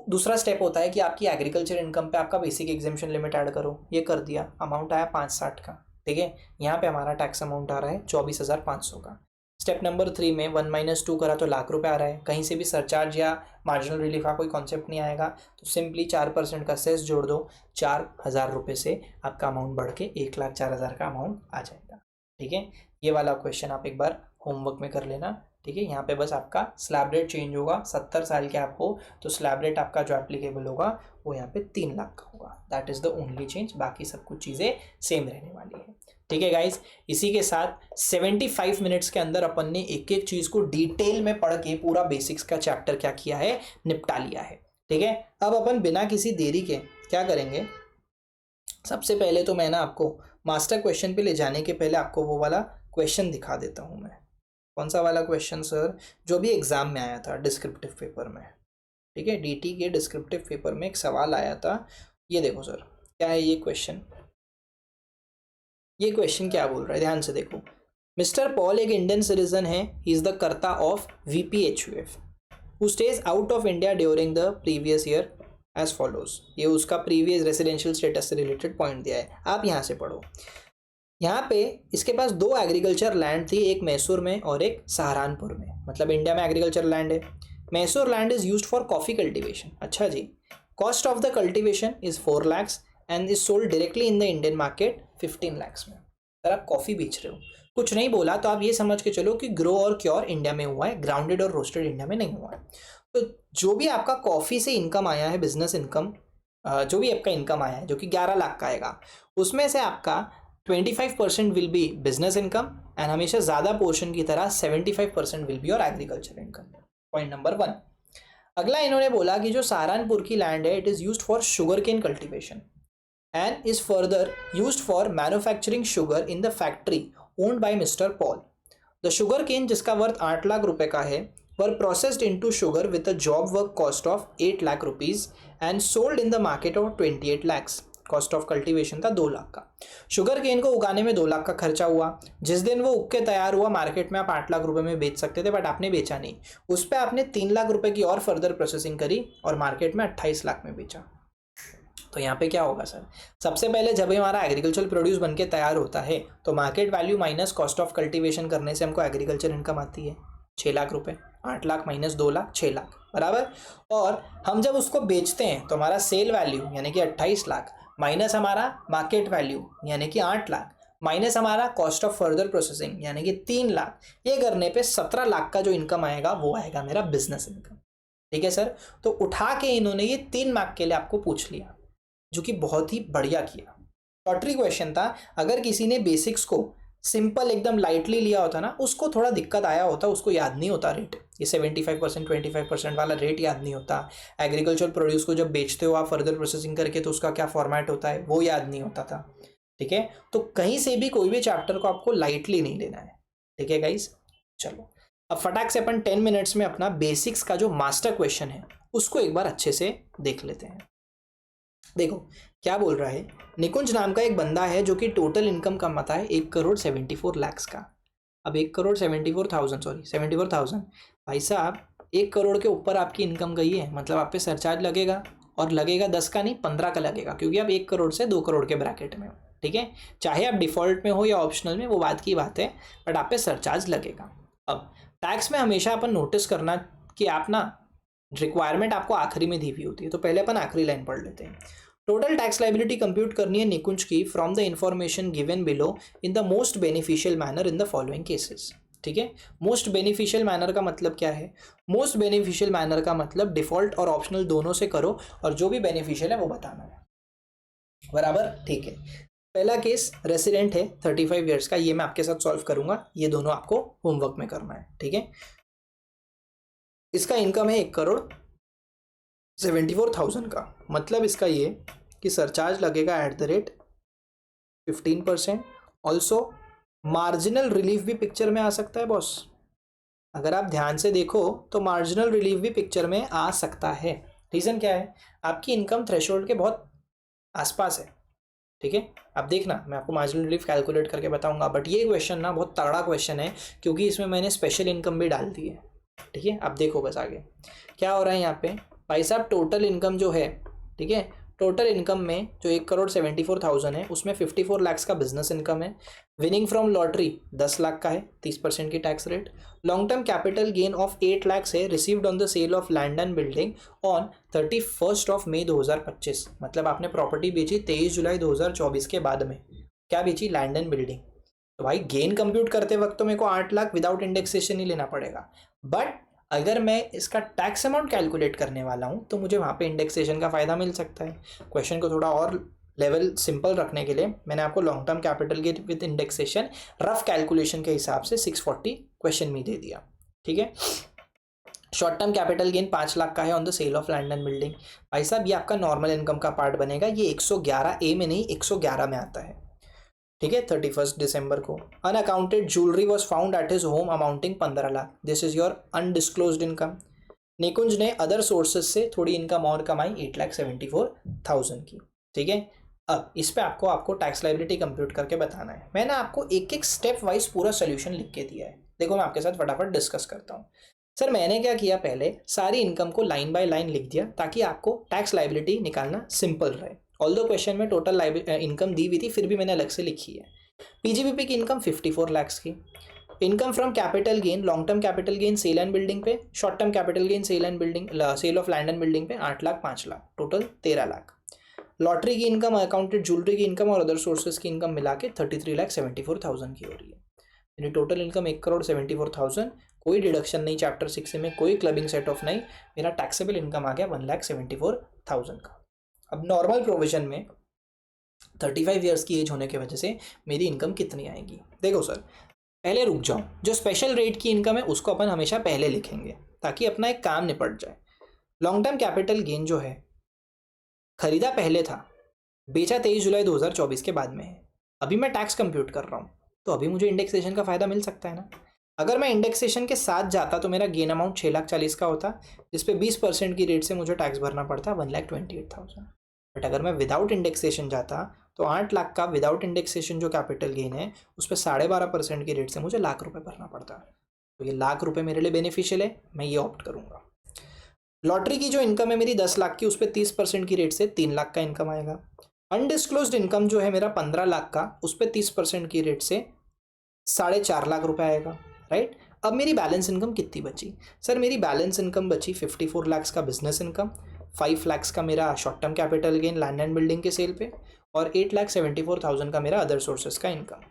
दूसरा स्टेप होता है कि आपकी एग्रीकल्चर इनकम पे आपका बेसिक एग्जेम्पशन लिमिट ऐड करो, ये कर दिया, अमाउंट आया 560 का, ठीक है। यहाँ पे हमारा टैक्स अमाउंट आ रहा है 24,500 का। स्टेप नंबर 3 में 1 - 2 करा तो लाख रुपए आ रहा है, कहीं से भी सरचार्ज या मार्जिनल रिलीफ का कोई कॉन्सेप्ट नहीं आएगा, तो सिंपली 4% का सेस जोड़ दो, 4,000 रुपये से आपका अमाउंट बढ़ के 1,04,000 का अमाउंट आ जाएगा, ठीक है। ये वाला क्वेश्चन आप एक बार होमवर्क में कर लेना, ठीक है, यहाँ पे बस आपका स्लैब रेट चेंज होगा, 70 साल के आप हो तो स्लैब रेट आपका जो एप्लीकेबल होगा वो यहाँ पे 3 लाख का होगा। That is the only change, बाकी सब कुछ चीज़ें सेम रहने वाली है। ठीक है गाइज, इसी के साथ 75 मिनट्स के अंदर अपन ने एक एक चीज़ को डिटेल में पढ़ के पूरा बेसिक्स का चैप्टर क्या किया है, निपटा लिया है। ठीक है, अब अपन बिना किसी देरी के क्या करेंगे, सबसे पहले तो मैं ना आपको मास्टर क्वेश्चन पे ले जाने के पहले आपको वो वाला क्वेश्चन दिखा देता हूँ मैं। कौन सा वाला क्वेश्चन सर? जो भी एग्जाम में आया था डिस्क्रिप्टिव पेपर में। ठीक है, डीटी के डिस्क्रिप्टिव पेपर में एक सवाल आया था, ये देखो सर क्या है ये क्वेश्चन। ये क्वेश्चन क्या बोल रहा है, ध्यान से देखो। मिस्टर पॉल एक इंडियन सिटीजन है, he is the karta of VPHUF who stays out of India during the previous year as follows. ये उसका प्रीवियस रेसिडेंशियल स्टेटस से रिलेटेड पॉइंट दिया है, आप यहाँ से पढ़ो। यहाँ पे इसके पास 2 एग्रीकल्चर लैंड थी, एक मैसूर में और एक सहारनपुर में, मतलब इंडिया में एग्रीकल्चर लैंड है। Mysore land is used for coffee cultivation. अच्छा जी, cost of the cultivation is 4 lakhs and is sold directly in the Indian market 15 lakhs में। अगर आप कॉफी बेच रहे हो, कुछ नहीं बोला तो आप ये समझ के चलो कि ग्रो और क्योर इंडिया में हुआ है, ग्राउंडेड और रोस्टेड इंडिया में नहीं हुआ है। तो जो भी आपका कॉफी से इनकम आया है, बिजनेस इनकम, जो भी आपका इनकम आया है जो कि 11 लाख का आएगा, उसमें से आपका 25% will be business income and हमेशा ज़्यादा पोर्शन की तरह 75% विल बी और एग्रीकल्चर इनकम। Point number 1। अगला इन्होंने बोला कि जो सहारनपुर की लैंड है, it is used for sugar cane cultivation and is further used for manufacturing sugar in the factory owned by mister Paul. The sugar cane जिसका worth 8 lakh रुपए का है, were processed into sugar with a job work cost of 8 lakh rupees and sold in the market of 28 lakhs। Cost of cultivation था 2 लाख का। Sugar cane को उगाने में 2 लाख का खर्चा हुआ। जिस दिन वो उग के तैयार हुआ, मार्केट में आप 8 लाख रुपए में बेच सकते थे, बट आपने बेचा नहीं। उस पर आपने 3 लाख रुपए की और फर्दर प्रोसेसिंग करी और मार्केट में 28 लाख में बेचा। तो यहाँ पे क्या होगा सर, सबसे पहले जब हमारा एग्रीकल्चर प्रोड्यूस बन के तैयार होता है तो market value minus cost of cultivation करने से हमको एग्रीकल्चर इनकम आती है 6 लाख रुपए। 8 लाख माइनस 2 लाख 6 लाख बराबर। और हम जब उसको बेचते हैं तो हमारा सेल वैल्यू यानी कि 28 लाख माइनस हमारा मार्केट वैल्यू यानी कि 8 लाख माइनस हमारा कॉस्ट ऑफ फर्दर प्रोसेसिंग यानी कि 3 लाख, ये करने पे 17 लाख का जो इनकम आएगा वो आएगा मेरा बिजनेस इनकम। ठीक है सर, तो उठा के इन्होंने ये 3 मार्क के लिए आपको पूछ लिया, जो कि बहुत ही बढ़िया किया। लॉटरी क्वेश्चन था, अगर किसी ने बेसिक्स को सिंपल एकदम लाइटली लिया होता ना, उसको थोड़ा दिक्कत आया होता, उसको याद नहीं होता रेट, ये 75% 25% वाला रेट याद नहीं होता। एग्रीकल्चर प्रोड्यूस को जब बेचते हो आप फर्दर प्रोसेसिंग करके तो उसका क्या फॉर्मेट होता है वो याद नहीं होता था। ठीक है, तो कहीं से भी कोई भी चैप्टर को आपको लाइटली नहीं लेना है। ठीक है गाइज, चलो अब फटाक से अपन 10 मिनट्स में अपना बेसिक्स का जो मास्टर क्वेश्चन है उसको एक बार अच्छे से देख लेते हैं। देखो क्या बोल रहा है, निकुंज नाम का एक बंदा है जो कि टोटल इनकम कमाता है 1,74,00,000 का। अब 1,74,000 भाई साहब, 1 करोड़ के ऊपर आपकी इनकम गई है, मतलब आप पे सरचार्ज लगेगा, और लगेगा 10 का नहीं 15 का लगेगा, क्योंकि आप 1 करोड़ से 2 करोड़ के ब्रैकेट में हो। ठीक है, चाहे आप डिफॉल्ट में हो या ऑप्शनल में, वो बात की बात है, बट आप पे सरचार्ज लगेगा। अब टैक्स में हमेशा अपन नोटिस करना कि आप ना, रिक्वायरमेंट आपको आखिरी में दी हुई होती है, तो पहले अपन आखिरी लाइन पढ़ लेते हैं। टोटल टैक्स लाइबिलिटी कंप्यूट करनी है निकुंज की from the information given below in the most beneficial manner in the following cases. ठीक है, मोस्ट बेनिफिशियल मैनर का मतलब क्या है? मोस्ट बेनिफिशियल मैनर का मतलब डिफॉल्ट और ऑप्शनल दोनों से करो और जो भी बेनिफिशियल है वो बताना है, बराबर। ठीक है, पहला केस रेसिडेंट है 35 ईयर्स का, ये मैं आपके साथ सॉल्व करूंगा, ये दोनों आपको होमवर्क में करना है। ठीक है, इसका इनकम है 1,74,00,000 का, मतलब इसका ये कि सरचार्ज लगेगा @15%। ऑल्सो मार्जिनल रिलीफ भी पिक्चर में आ सकता है बॉस, अगर आप ध्यान से देखो तो मार्जिनल रिलीफ भी पिक्चर में आ सकता है। रीज़न क्या है? आपकी इनकम थ्रेशोल्ड के बहुत आसपास है। ठीक है, आप देखना, मैं आपको मार्जिनल रिलीफ कैलकुलेट करके बताऊंगा, बट ये क्वेश्चन ना बहुत तगड़ा क्वेश्चन है, क्योंकि इसमें मैंने स्पेशल इनकम भी डाल दी है। ठीक है, आप देखो बस आगे क्या हो रहा है यहाँ पे। भाई साहब, टोटल इनकम जो है, ठीक है, टोटल इनकम में जो 1,74,00,000 है उसमें 54 lakhs का बिजनेस इनकम है। विनिंग फ्रॉम लॉटरी 10 लाख का है, 30% की tax rate. Long term capital gain of 8 lakhs है, received on the sale of land and building on 31 May 2025, मतलब आपने प्रॉपर्टी बेची 23 जुलाई 2024 के बाद में। क्या बेची? Land and building. तो भाई गेन कंप्यूट करते वक्त तो मेरे को 8 लाख विदाउट इंडेक्सेशन ही लेना पड़ेगा, बट अगर मैं इसका टैक्स अमाउंट कैलकुलेट करने वाला हूँ तो मुझे वहाँ पे इंडेक्सेशन का फ़ायदा मिल सकता है। क्वेश्चन को थोड़ा और लेवल सिंपल रखने के लिए मैंने आपको long term capital gain with indexation rough calculation के हिसाब से 640 क्वेश्चन में दे दिया, ठीक है। Short term capital gain 5 lakh का है on the sale of land and building. भाई साहब ये आपका नॉर्मल इनकम का पार्ट बनेगा, ये 111A में नहीं 111 में आता है, ठीक है। 31 दिसंबर को unaccounted jewellery was found at his home amounting 15 lakh, this is your undisclosed income. Nikunj ने अदर सोर्सेज से थोड़ी इनकम और कमाई 8,74,000 की, ठीक है। अब इस पे आपको टैक्स लाइबिलिटी कंप्यूट करके बताना है। मैंने आपको एक एक स्टेप वाइज पूरा सोल्यूशन लिख के दिया है, देखो मैं आपके साथ फटाफट डिस्कस करता हूँ। सर मैंने क्या किया, पहले सारी इनकम को लाइन बाय लाइन लिख दिया ताकि आपको टैक्स लाइबिलिटी निकालना सिंपल रहे। ऑल्दो क्वेश्चन में टोटल इनकम दी हुई थी, फिर भी मैंने अलग से लिखी है। पीजीबीपी की इनकम 54 लाख की। Income from capital gain, long term capital gain sale and building पे, short term capital gain sale and building sale of land and building पे 8 लाख 5 लाख, टोटल 13 लाख। लॉटरी की इनकम, अकाउंटेड ज्वेलरी की इनकम और other sources की income मिला के 33,74,000 की हो रही है। यानी टोटल इनकम 1,74,000, कोई डिडक्शन नहीं चैप्टर 6 में, कोई क्लबिंग सेट ऑफ नहीं, मेरा टैक्सेबल इनकम आ गया 1,74,000 का। अब नॉर्मल प्रोविजन में 35 ईयर्स की एज होने की वजह से मेरी इनकम कितनी आएगी, देखो सर पहले रुक जाओ, जो स्पेशल रेट की इनकम है उसको अपन हमेशा पहले लिखेंगे ताकि अपना एक काम निपट जाए। लॉन्ग टर्म कैपिटल गेन जो है खरीदा पहले था, बेचा 23 जुलाई 2024 के बाद में है, अभी मैं टैक्स कंप्यूट कर रहा हूँ तो अभी मुझे इंडेक्सेशन का फ़ायदा मिल सकता है ना। अगर मैं इंडेक्सेशन के साथ जाता तो मेरा गेन अमाउंट 6,40,000 का होता, जिसपे 20% की रेट से मुझे टैक्स भरना पड़ता 1,28,000। बट अगर मैं विदाउट इंडेक्सेशन जाता तो 8 लाख का विदाउट इंडेक्सेशन जो कैपिटल गेन है उस पर 12.5% की रेट से मुझे लाख रुपये भरना पड़ता। तो ये लाख रुपये मेरे लिए बेनिफिशियल है, मैं ये ऑप्ट करूँगा। लॉटरी की जो इनकम है मेरी 10 लाख की, उस पर 30% की रेट से 3 लाख का इनकम आएगा। अनडिस्क्लोज्ड इनकम जो है मेरा 15 लाख का, उस पर 30% की रेट से 4.5 लाख रुपए आएगा, राइट। अब मेरी बैलेंस इनकम कितनी बची, सर मेरी बैलेंस इनकम बची 54 लाख का बिजनेस इनकम, 5 लाख का मेरा short term capital gain land and building के सेल पे, और 8,74,000 का मेरा अदर सोर्सेज का इनकम,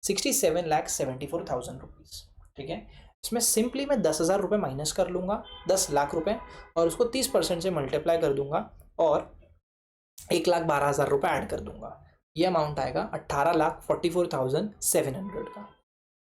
67,74,000 रुपीज़, ठीक है। इसमें सिंपली मैं 10,000 रुपये माइनस कर लूँगा, 10 लाख रुपए, और उसको 30% से मल्टीप्लाई कर दूंगा और 1,12,000 रुपये ऐड कर दूंगा। ये अमाउंट आएगा 18,44,700 का।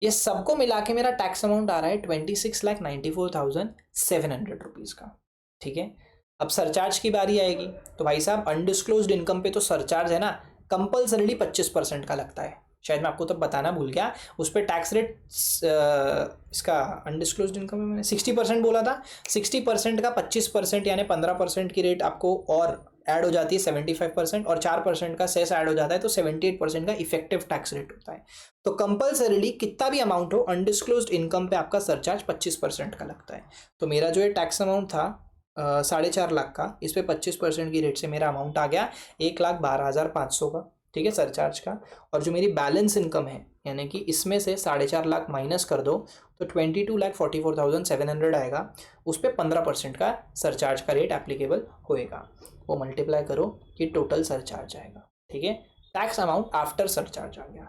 ये सबको मिला के मेरा टैक्स अमाउंट आ रहा है 26,94,700 रुपीज़ का, ठीक है। अब सरचार्ज की बारी आएगी, तो भाई साहब अनडिस्क्लोज्ड इनकम पे तो सरचार्ज है ना कंपल्सरीली 25% का लगता है, शायद मैं आपको तब बताना भूल गया। उस पर टैक्स रेट इसका अनडिस्क्लोज्ड इनकम में मैंने 60% बोला था, 60% का 25% यानी 15% की रेट आपको और ऐड हो जाती है 75%, और 4% का सेस ऐड हो जाता है तो 78% का इफेक्टिव टैक्स रेट होता है। तो कंपल्सरीली कितना भी अमाउंट हो अनडिस्क्लोज्ड इनकम पे आपका सरचार्ज 25% का लगता है। तो मेरा जो ये टैक्स अमाउंट था 4.5 लाख का, इस पे 25% की रेट से मेरा अमाउंट आ गया 1,12,500 का, ठीक है, सरचार्ज का। और जो मेरी बैलेंस इनकम है यानी कि इसमें से 4.5 लाख माइनस कर दो तो 22,44,700 आएगा, उस पर 15% का सरचार्ज का रेट एप्लीकेबल होएगा, वो मल्टीप्लाई करो कि टोटल सरचार्ज आएगा, ठीक है। टैक्स अमाउंट आफ्टर सरचार्ज आ गया,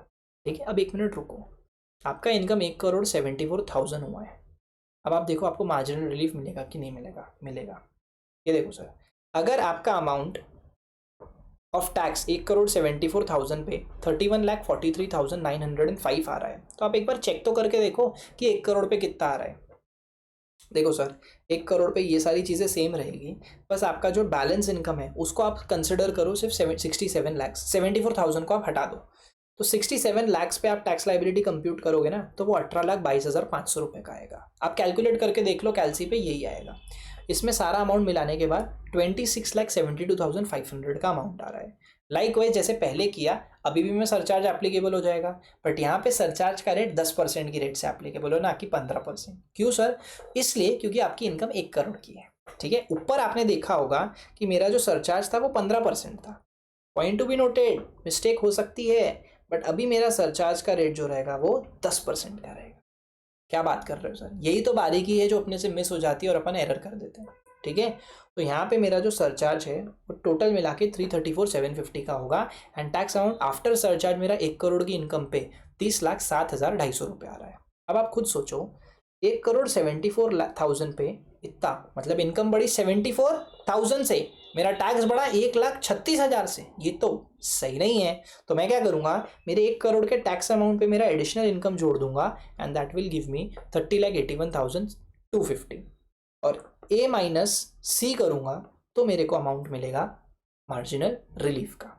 ठीक है। अब 1 मिनट रुको, आपका इनकम 1,74,000 हुआ है। अब आप देखो आपको मार्जिनल रिलीफ मिलेगा कि नहीं मिलेगा, मिलेगा। ये देखो सर, अगर आपका अमाउंट ऑफ टैक्स 1,74,000 पे 31,43,905 आ रहा है, तो आप एक बार चेक तो करके देखो कि 1 करोड़ पे कितना आ रहा है। देखो सर 1 करोड़ पे ये सारी चीज़ें सेम रहेगी, बस आपका जो बैलेंस इनकम है उसको आप कंसिडर करो सिर्फ 67 लाख, 74,000 को आप हटा दो, तो 67 लाख पे आप टैक्स लाइबिलिटी कंप्यूट करोगे ना तो वो 18,22,500 रुपये का आएगा। आप कैलकुलेट करके देख लो, कैलसी पे यही आएगा। इसमें सारा अमाउंट मिलाने के बाद 26,72,500 का अमाउंट आ रहा है। लाइक वाइज जैसे पहले किया अभी भी मैं सरचार्ज एप्लीकेबल हो जाएगा, बट यहाँ पे सरचार्ज का रेट 10% की रेट से एप्लीकेबल हो, ना कि 15%। क्यों सर? इसलिए क्योंकि आपकी इनकम 1 करोड़ की है, ठीक है। ऊपर आपने देखा होगा कि मेरा जो सरचार्ज था वो 15% था, point to be noted, mistake हो सकती है, बट अभी मेरा सरचार्ज का रेट जो रहेगा वो 10% का रहेगा। क्या बात कर रहे हो सर? यही तो बारीकी है जो अपने से मिस हो जाती है और अपन एरर कर देते हैं। ठीक है। तो यहाँ पे मेरा जो सरचार्ज है वो टोटल मिला के 334,750 का होगा and tax amount after surcharge मेरा 1 करोड़ की इनकम पे 30,07,250 रुपये आ रहा है। अब आप खुद सोचो 1,74,00,000 पे इतना, मतलब इनकम बढ़ी 74,000 से, मेरा टैक्स बढ़ा 1,36,000 से, ये तो सही नहीं है। तो मैं क्या करूंगा, मेरे 1 करोड़ के टैक्स अमाउंट पे मेरा एडिशनल इनकम जोड़ दूंगा and that will give me 30,81,250 और ए माइनस सी करूंगा तो मेरे को अमाउंट मिलेगा मार्जिनल रिलीफ का।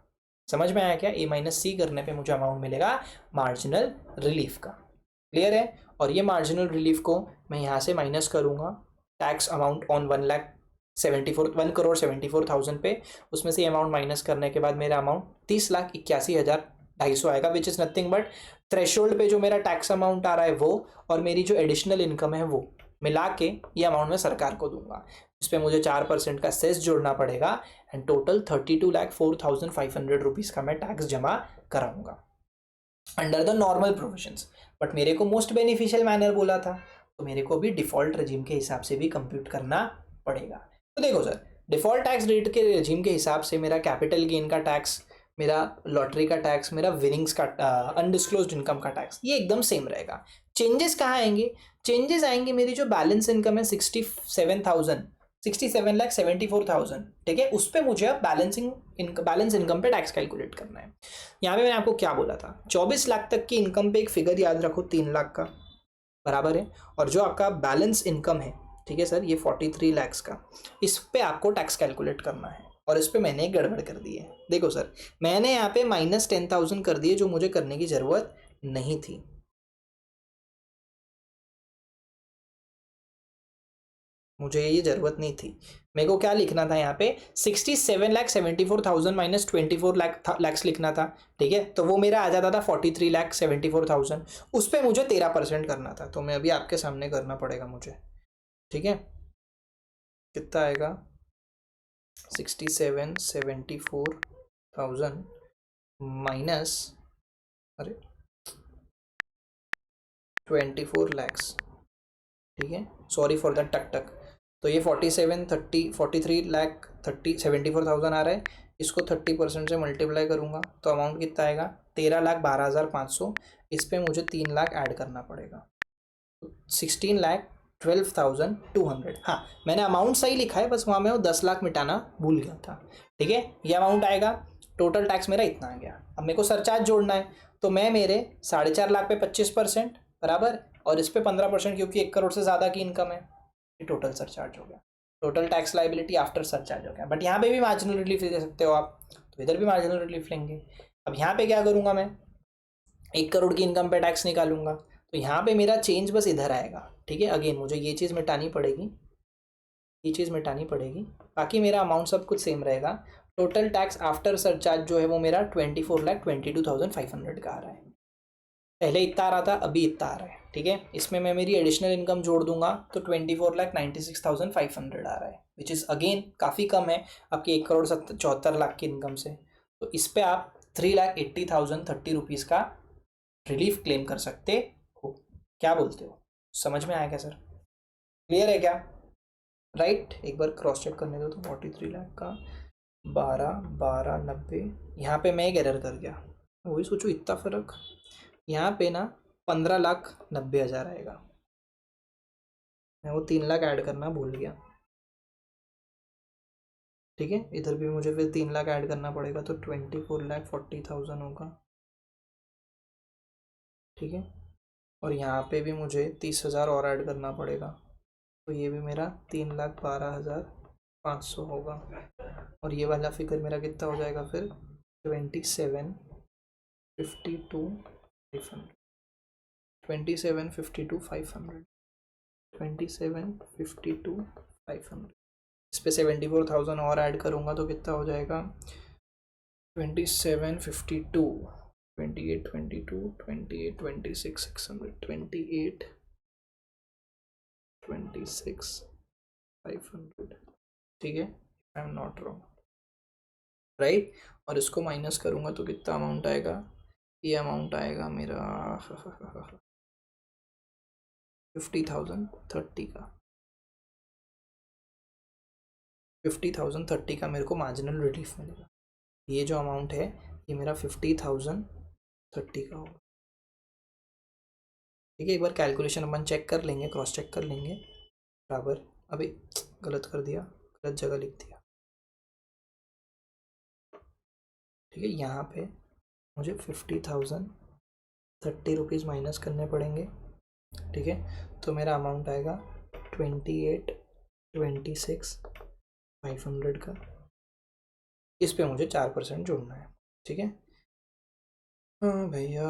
समझ में आया क्या? ए माइनस सी करने पे मुझे अमाउंट मिलेगा मार्जिनल रिलीफ का। क्लियर है? और ये मार्जिनल रिलीफ को मैं यहाँ से माइनस करूंगा टैक्स अमाउंट ऑन 1,74,000 पे, उसमें से अमाउंट माइनस करने के बाद मेरा अमाउंट 30,81,250 आएगा, which is nothing but threshold पे जो मेरा टैक्स अमाउंट आ रहा है वो और मेरी जो एडिशनल इनकम है वो मिला के ये अमाउंट मैं सरकार को दूंगा। इस पर मुझे 4% का सेस जोड़ना पड़ेगा एंड टोटल 32,04,500 रुपीज़ का मैं टैक्स जमा कराऊंगा under the normal provisions. But मेरे को मोस्ट बेनिफिशियल मैनर बोला था, तो मेरे को भी डिफॉल्ट रेजिम के हिसाब से भी कंप्यूट करना पड़ेगा। तो देखो सर, डिफॉल्ट टैक्स रेट के रेजिम के हिसाब से मेरा कैपिटल गेन का टैक्स, मेरा लॉटरी का टैक्स, मेरा विनिंग्स का अनडिस्क्लोज्ड इनकम का टैक्स, ये एकदम सेम रहेगा। चेंजेस कहाँ आएंगे? चेंजेस आएंगे मेरी जो बैलेंस इनकम है 67,74,000, ठीक है, उस पर मुझे अब बैलेंस इनकम पे टैक्स कैलकुलेट करना है। यहाँ पे मैंने आपको क्या बोला था, 24 लाख तक की इनकम पे एक फिगर याद रखो 3 लाख का बराबर है, और जो आपका बैलेंस इनकम है, ठीक है सर, ये 43 लैक्स का, इस पे आपको टैक्स कैलकुलेट करना है। और इस पे मैंने एक गड़बड़ कर दी है। देखो सर, मैंने यहाँ पे -10,000 कर दिए जो मुझे करने की ज़रूरत नहीं थी। मुझे ये ज़रूरत नहीं थी। मेरे को क्या लिखना था यहाँ पे, 67,74,000 माइनस 24 लैक्स लिखना था, ठीक है। तो वो मेरा आ जाता था 43,74,000, उस पर मुझे 13% करना था। तो मैं अभी आपके सामने करना पड़ेगा मुझे, ठीक है। कितना आएगा, 67,74,000 माइनस, अरे 24 लैक्स, ठीक है, सॉरी फॉर द टक टक। तो ये 43,74,000 आ रहा है, इसको 30% से मल्टीप्लाई करूँगा तो अमाउंट कितना आएगा, 13,12,500। इस पर मुझे 3 लाख ऐड करना पड़ेगा, 16,12,200। हाँ, मैंने अमाउंट सही लिखा है, बस वहाँ मैं वो 10 लाख मिटाना भूल गया था, ठीक है। ये अमाउंट आएगा, टोटल टैक्स मेरा इतना आ गया। अब मेरे को सरचार्ज जोड़ना है, तो मैं मेरे 4.5 लाख पे 25% बराबर, और इस पे 15% क्योंकि 1 करोड़ से ज़्यादा की इनकम है, ये टोटल सरचार्ज हो गया। Total tax liability after surcharge हो गया। बट यहाँ पे भी मार्जिनल रिलीफ दे सकते हो आप, तो इधर भी मार्जिनल रिलीफ लेंगे। अब यहाँ पे क्या करूँगा मैं, 1 करोड़ की इनकम पे टैक्स निकालूंगा, तो यहाँ पे मेरा चेंज बस इधर आएगा, ठीक है। अगेन मुझे ये चीज़ मिटानी पड़ेगी, ये चीज़ मिटानी पड़ेगी, बाकी मेरा अमाउंट सब कुछ सेम रहेगा। टोटल टैक्स आफ्टर सरचार्ज जो है वो मेरा 24,22,500 का आ रहा है। पहले इतना आ रहा था, अभी इतना आ रहा है, ठीक है। इसमें मैं मेरी एडिशनल इनकम जोड़ दूंगा तो 24,96,500 आ रहा है, विच इज़ अगेन काफ़ी कम है आपकी 1,74,00,000 की इनकम से। तो इस पर आप 3,80,030 रुपीज़ का रिलीफ क्लेम कर सकते हो। क्या बोलते हो, समझ में आया क्या सर? क्लियर है क्या? राइट, एक बार क्रॉस चेक करने दो। तो 43 लाख का 12,12,90, यहाँ पे मैं एक एरर कर गया, वही सोचो इतना फ़र्क। यहाँ पे ना 15,90,000 आएगा, मैं वो 3 लाख ऐड करना भूल गया, ठीक है। इधर भी मुझे फिर 3 लाख ऐड करना पड़ेगा, तो 24,40,000 होगा, ठीक है। और यहाँ पे भी मुझे 30,000 और ऐड करना पड़ेगा, तो ये भी मेरा 3,12,500 होगा। और ये वाला फिगर मेरा कितना हो जाएगा फिर, 27,52,500, 27,52,500, 27,52,500। इस पर 74,000 और ऐड करूँगा तो कितना हो जाएगा, 27,52, 28,22, 28,26,600, 28,26,500, ठीक है। I am not wrong, right. और इसको माइनस करूँगा तो कितना अमाउंट आएगा, ये अमाउंट आएगा मेरा 50,030 का, 50,030 का मेरे को मार्जिनल रिलीफ मिलेगा। ये जो अमाउंट है ये मेरा 50,030 का होगा। ठीक है, एक बार कैलकुलेशन अपन चेक कर लेंगे, क्रॉस चेक कर लेंगे। बराबर, अभी गलत कर दिया, गलत जगह लिख दिया। ठीक है, यहाँ पे मुझे 50,030 रुपीज़ माइनस करने पड़ेंगे। ठीक है, तो मेरा अमाउंट आएगा 28,26,500 का। इस पे मुझे 4% जोड़ना है। ठीक है, हाँ भैया,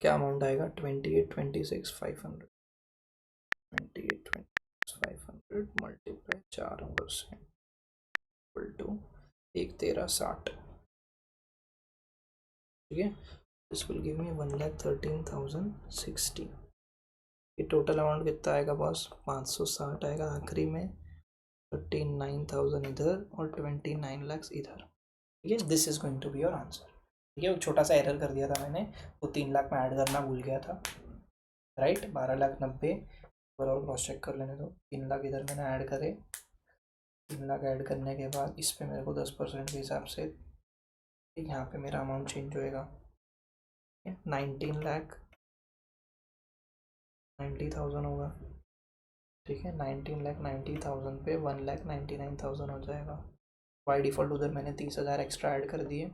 क्या अमाउंट आएगा? 28,26,500 28,26,500 मल्टीप्लाई 4% इक्वल टू 1,13,60। ठीक है, दिस विल गिव मी 1,13,060। ये टोटल अमाउंट कितना आएगा बॉस? 560 आएगा आखिरी में, 39,000 इधर और 29 लाख इधर। ठीक है, this is going to be your answer. ठीक है, छोटा सा एरर कर दिया था मैंने, वो 3 लाख में ऐड करना भूल गया था। राइट, 12,90,000 और क्रॉस चेक कर लेने दो। 3 लाख इधर मैंने ऐड करे, 3 लाख ऐड करने के बाद इस पे मेरे को 10% के हिसाब से यहाँ पे मेरा अमाउंट चेंज होएगा। 19,90,000 होगा। ठीक है, 19,90,000 पे 1,99,000 हो जाएगा। बाई डिफ़ॉल्ट उधर मैंने 30,000 एक्स्ट्रा ऐड कर दिए।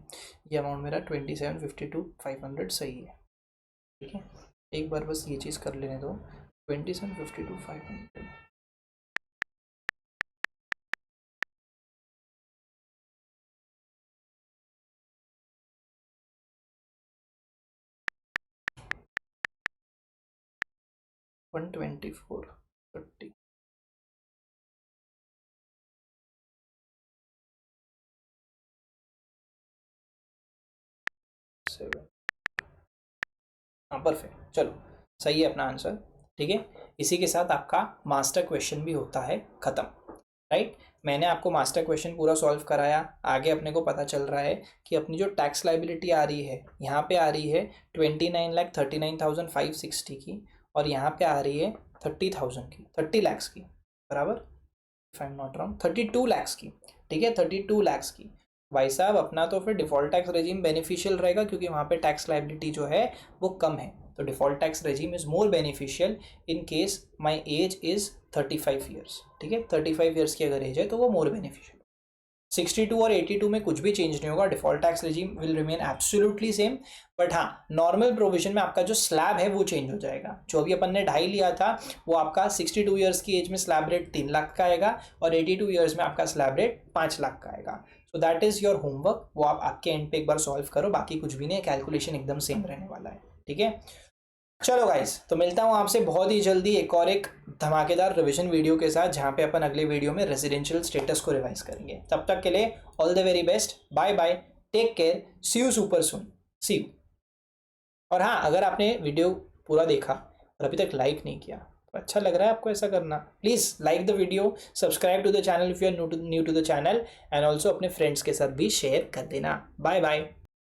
ये अमाउंट मेरा 27,52,500 सही है। ठीक है, एक बार बस ये चीज़ कर लेने दो। 27,52,500 124.30 7। हाँ परफेक्ट, चलो सही है अपना आंसर। ठीक है, इसी के साथ आपका मास्टर क्वेश्चन भी होता है ख़त्म। राइट, मैंने आपको मास्टर क्वेश्चन पूरा सॉल्व कराया। आगे अपने को पता चल रहा है कि अपनी जो टैक्स लाइबिलिटी आ रही है, यहाँ पे आ रही है 29,39,560 की, और यहाँ पे आ रही है 30,000 की, 30 लाख की। बराबर, if I am not wrong 32 lakh की। ठीक है, 32 लाख की। भाई साहब, अपना तो फिर डिफॉल्ट टैक्स रेजिम बेनिफिशियल रहेगा, क्योंकि वहाँ पे टैक्स लाइबिलिटी जो है वो कम है। तो default tax regime is more beneficial in case my age is 35 years. ठीक है, 35 ईयर्स की अगर एज है तो वो मोर बेनिफिशियल। 62 और 82 में कुछ भी चेंज नहीं होगा, default tax regime will remain absolutely same. But हाँ, नॉर्मल प्रोविजन में आपका जो स्लैब है वो चेंज हो जाएगा। जो अभी अपन ने 2.5 लिया था वो आपका 62 ईयर्स की एज में स्लैब रेट 3 लाख का आएगा, और 82 ईयर्स में आपका स्लैब रेट 5 लाख का आएगा। So that is your homework, वो आप आपके एंड पे एक बार सॉल्व करो, बाकी कुछ भी नहीं, कैलकुलेशन एकदम सेम रहने वाला है। ठीक है, चलो गाइस, तो मिलता हूँ आपसे बहुत ही जल्दी एक और एक धमाकेदार रिवीजन वीडियो के साथ, जहाँ पे अपन अगले वीडियो में रेजिडेंशियल स्टेटस को रिवाइज करेंगे। तब तक के लिए all the very best, bye bye, take care, see you super soon, see you. और हाँ, अगर आपने वीडियो पूरा देखा और अभी तक लाइक नहीं किया, तो अच्छा लग रहा है आपको ऐसा करना, please like the video, subscribe to the channel if you are new to the channel, and also अपने फ्रेंड्स के साथ भी शेयर कर देना। Bye bye.